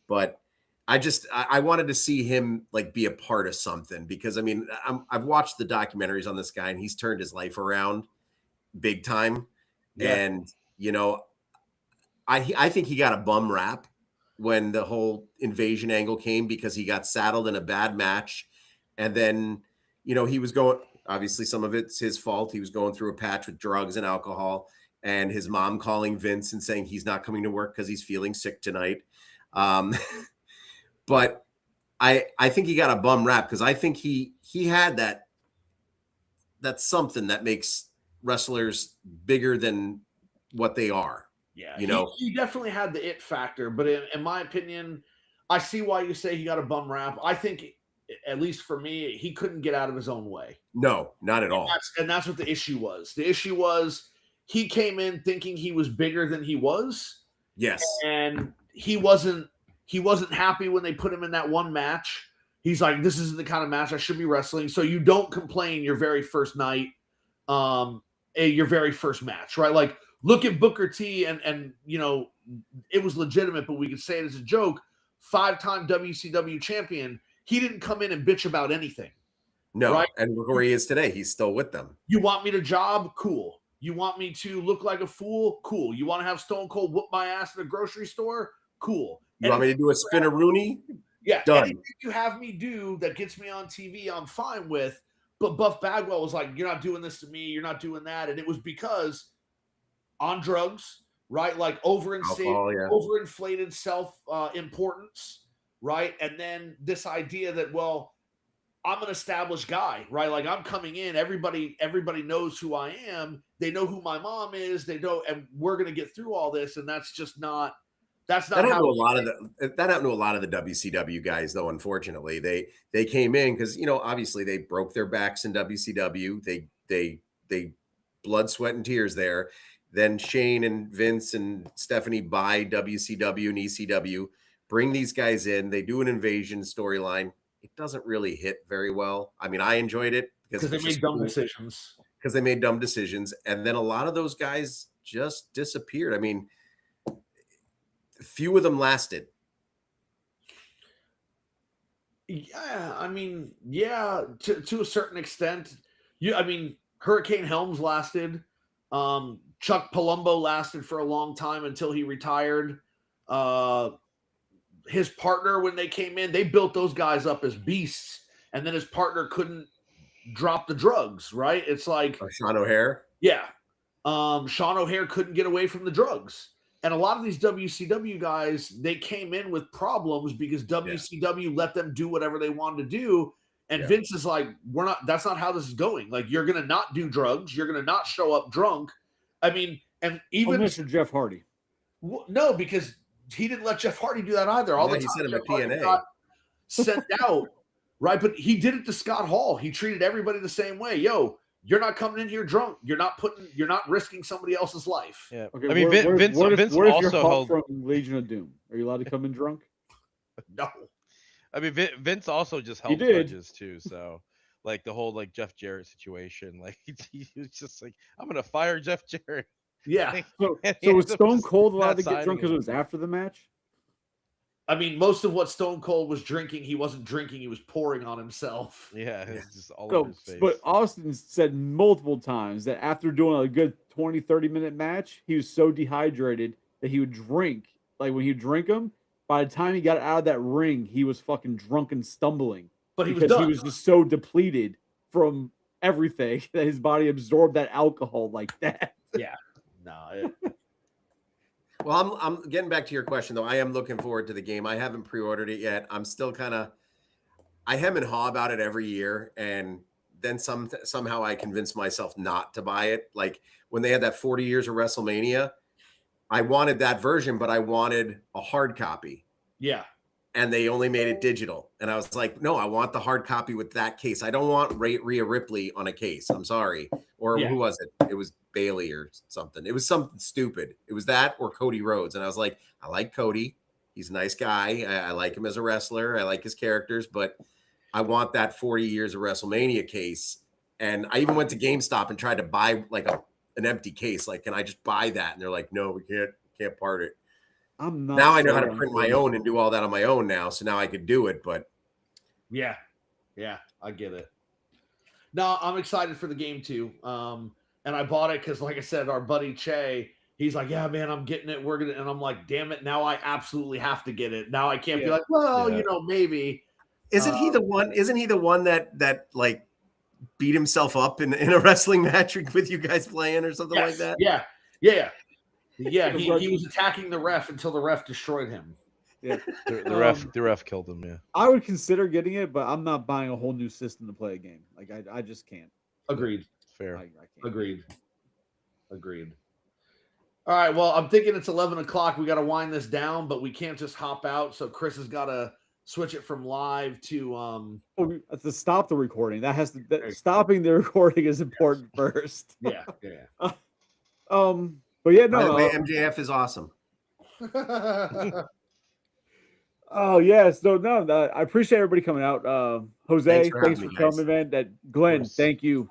But I wanted to see him like be a part of something because I've watched the documentaries on this guy and he's turned his life around big time. Yeah. And, I think he got a bum rap when the whole invasion angle came because he got saddled in a bad match. And then, he was going, obviously some of it's his fault. He was going through a patch with drugs and alcohol, and his mom calling Vince and saying he's not coming to work because he's feeling sick tonight. But I think he got a bum rap because I think he had that's something that makes wrestlers bigger than what they are. Yeah, he definitely had the it factor, but in my opinion, I see why you say he got a bum rap. I think, at least for me, he couldn't get out of his own way. No, not at all. And that's what the issue was. The issue was he came in thinking he was bigger than he was. Yes. And he wasn't happy when they put him in that one match. He's like, this isn't the kind of match I should be wrestling. So you don't complain your very first night, your very first match, right? Like, look at Booker T and it was legitimate, but we could say it as a joke. 5-time WCW champion. He didn't come in and bitch about anything. No, right? And look where he is today. He's still with them. You want me to job? Cool. You want me to look like a fool? Cool. You want to have Stone Cold whoop my ass at a grocery store? Cool. You want me to do a spin-a-rooney? Yeah. Done. Anything you have me do that gets me on TV, I'm fine with. But Buff Bagwell was like, you're not doing this to me. You're not doing that. And it was because on drugs, right? Like overinflated self-importance, right? And then this idea that, well, I'm an established guy, right? Like I'm coming in, everybody knows who I am. They know who my mom is. They know, and we're going to get through all this. And that's just not, that's not that how happened to a lot of the WCW guys, though. Unfortunately, they came in because obviously they broke their backs in WCW. They blood, sweat, and tears there. Then Shane and Vince and Stephanie buy WCW and ECW, bring these guys in. They do an invasion storyline. It doesn't really hit very well. I mean, I enjoyed it because they made dumb decisions. Because they made dumb decisions, and then a lot of those guys just disappeared. I mean, few of them lasted. Yeah, I mean, yeah, to a certain extent. Hurricane Helms lasted. Chuck Palumbo lasted for a long time until he retired. His partner, when they came in, they built those guys up as beasts, and then his partner couldn't drop the drugs, right? It's like Sean O'Hare. Yeah. Sean O'Hare couldn't get away from the drugs. And a lot of these WCW guys, they came in with problems because WCW let them do whatever they wanted to do. And Vince is like, that's not how this is going. Like, you're going to not do drugs. You're going to not show up drunk. I mean, and even Mr. Jeff Hardy. No, because he didn't let Jeff Hardy do that either. All the time he sent him Jeff a TNA. Got sent out, right? But he did it to Scott Hall. He treated everybody the same way. Yo, you're not coming in here drunk. You're not risking somebody else's life. Yeah. Okay, I mean, Vince what if also you're held from Legion of Doom? Are you allowed to come in drunk? No. I mean, Vince also just He helped did. judges too. So, like the whole like Jeff Jarrett situation, like he was just like, I'm gonna fire Jeff Jarrett. Yeah. So, And he so was ends up Stone just Cold allowed not to get drunk signing because it him. was after the match? I mean, most of what Stone Cold was drinking, he wasn't drinking, he was pouring on himself. Yeah, it's just all So, over his face. but Austin said multiple times that after doing a good 20, 30-minute match, he was so dehydrated that he would drink. Like when he would drink them, by the time he got out of that ring, he was fucking drunk and stumbling. But he was because done. he was just so depleted from everything that his body absorbed that alcohol like that. Yeah. No. Well, I'm getting back to your question though. I am looking forward to the game. I haven't pre-ordered it yet. I'm still kind of, I hem and haw about it every year, and then somehow I convince myself not to buy it. Like when they had that 40 years of WrestleMania, I wanted that version, but I wanted a hard copy. Yeah. And they only made it digital. And I was like, no, I want the hard copy with that case. I don't want Rhea Ripley on a case. I'm sorry. Or who was it? It was Bailey or something. It was something stupid. It was that or Cody Rhodes. And I was like, I like Cody. He's a nice guy. I like him as a wrestler. I like his characters, but I want that 40 years of WrestleMania case. And I even went to GameStop and tried to buy like an empty case. Like, can I just buy that? And they're like, no, we can't part it. I'm not. Now I know how to print my own and do all that on my own now. So now I could do it, but yeah, I get it. No, I'm excited for the game too. And I bought it because, like I said, our buddy Che, he's like, yeah, man, I'm getting it. We're gonna, and I'm like, damn it, now I absolutely have to get it. Now I can't be like, well, maybe. Isn't he the one? Isn't he the one that like beat himself up in a wrestling match with you guys playing or something like that? Yeah. He was attacking the ref until the ref destroyed him. Yeah, the ref killed him. Yeah, I would consider getting it, but I'm not buying a whole new system to play a game. Like I just can't. Agreed. Fair. I can't. Agreed. All right. Well, I'm thinking it's 11 o'clock. We got to wind this down, but we can't just hop out. So Chris has got to switch it from live to to stop the recording. That has to stopping the recording is important first. Yeah. But yeah, no. By the way, MJF is awesome. Oh yes, no. I appreciate everybody coming out. Jose, thanks for coming, man. That Glenn, thank you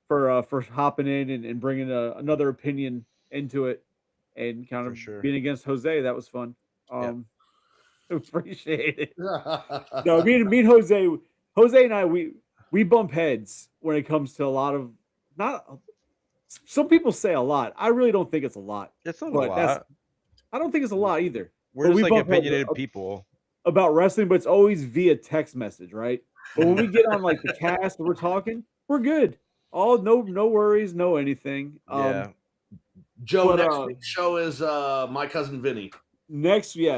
for hopping in and bringing another opinion into it and kind of being against Jose. That was fun. Appreciate it. No, me and Jose and I, we bump heads when it comes to a lot of some people say a lot. I really don't think it's a lot. It's not a lot. I don't think it's a lot either. We're just like opinionated people about wrestling, but it's always via text message, right? But when we get on like the cast and we're talking, we're good. No worries, no anything. Joe, next week's show is My Cousin Vinny.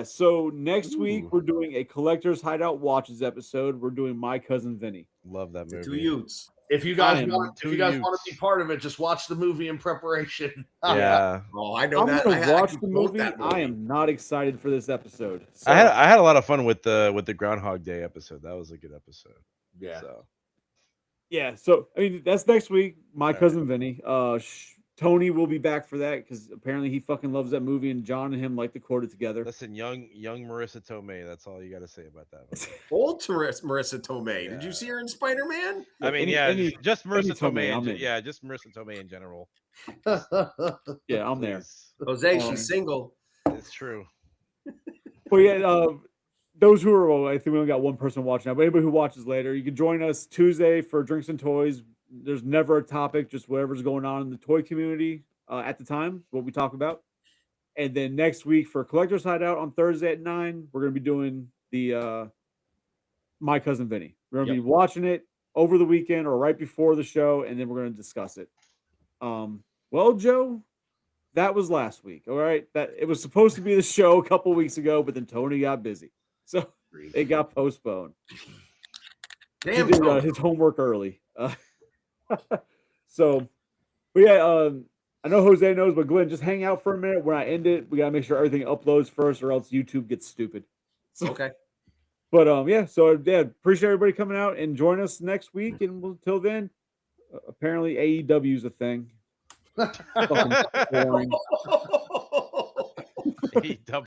So next week we're doing a Collector's Hideout Watches episode. We're doing My Cousin Vinny. Love that movie. 2 Utes. If you guys want to be part of it, just watch the movie in preparation. Yeah. Oh, I know that. I'm gonna watch the movie. I am not excited for this episode. So. I had a lot of fun with the Groundhog Day episode. That was a good episode. Yeah. So I mean that's next week. My Cousin Vinny. Tony will be back for that because apparently he fucking loves that movie, and John and him like to quote it together. Listen, young Marissa Tomei. That's all you got to say about that. Old Marissa Tomei. Did you see her in Spider-Man? I mean, just Marissa Tomei. Just Marissa Tomei in general. Yeah, I'm there. Jose, she's single. It's true. But yeah, those who are, I think we only got one person watching now, but anybody who watches later, you can join us Tuesday for Drinks and Toys. There's never a topic, just whatever's going on in the toy community at the time, what we talk about. And then next week for Collector's Hideout on Thursday at 9, we're going to be doing the My Cousin Vinny. We're going to be watching it over the weekend or right before the show, and then we're going to discuss it. Well, Joe, that was last week. All right. That it was supposed to be the show a couple weeks ago, but then Tony got busy. So it got postponed. Damn, he did his homework early. So, but yeah, I know Jose knows, but Glenn, just hang out for a minute. When I end it, we gotta make sure everything uploads first, or else YouTube gets stupid. So, okay. But appreciate everybody coming out and join us next week. And until then, apparently AEW is a thing. Fucking boring. AEW.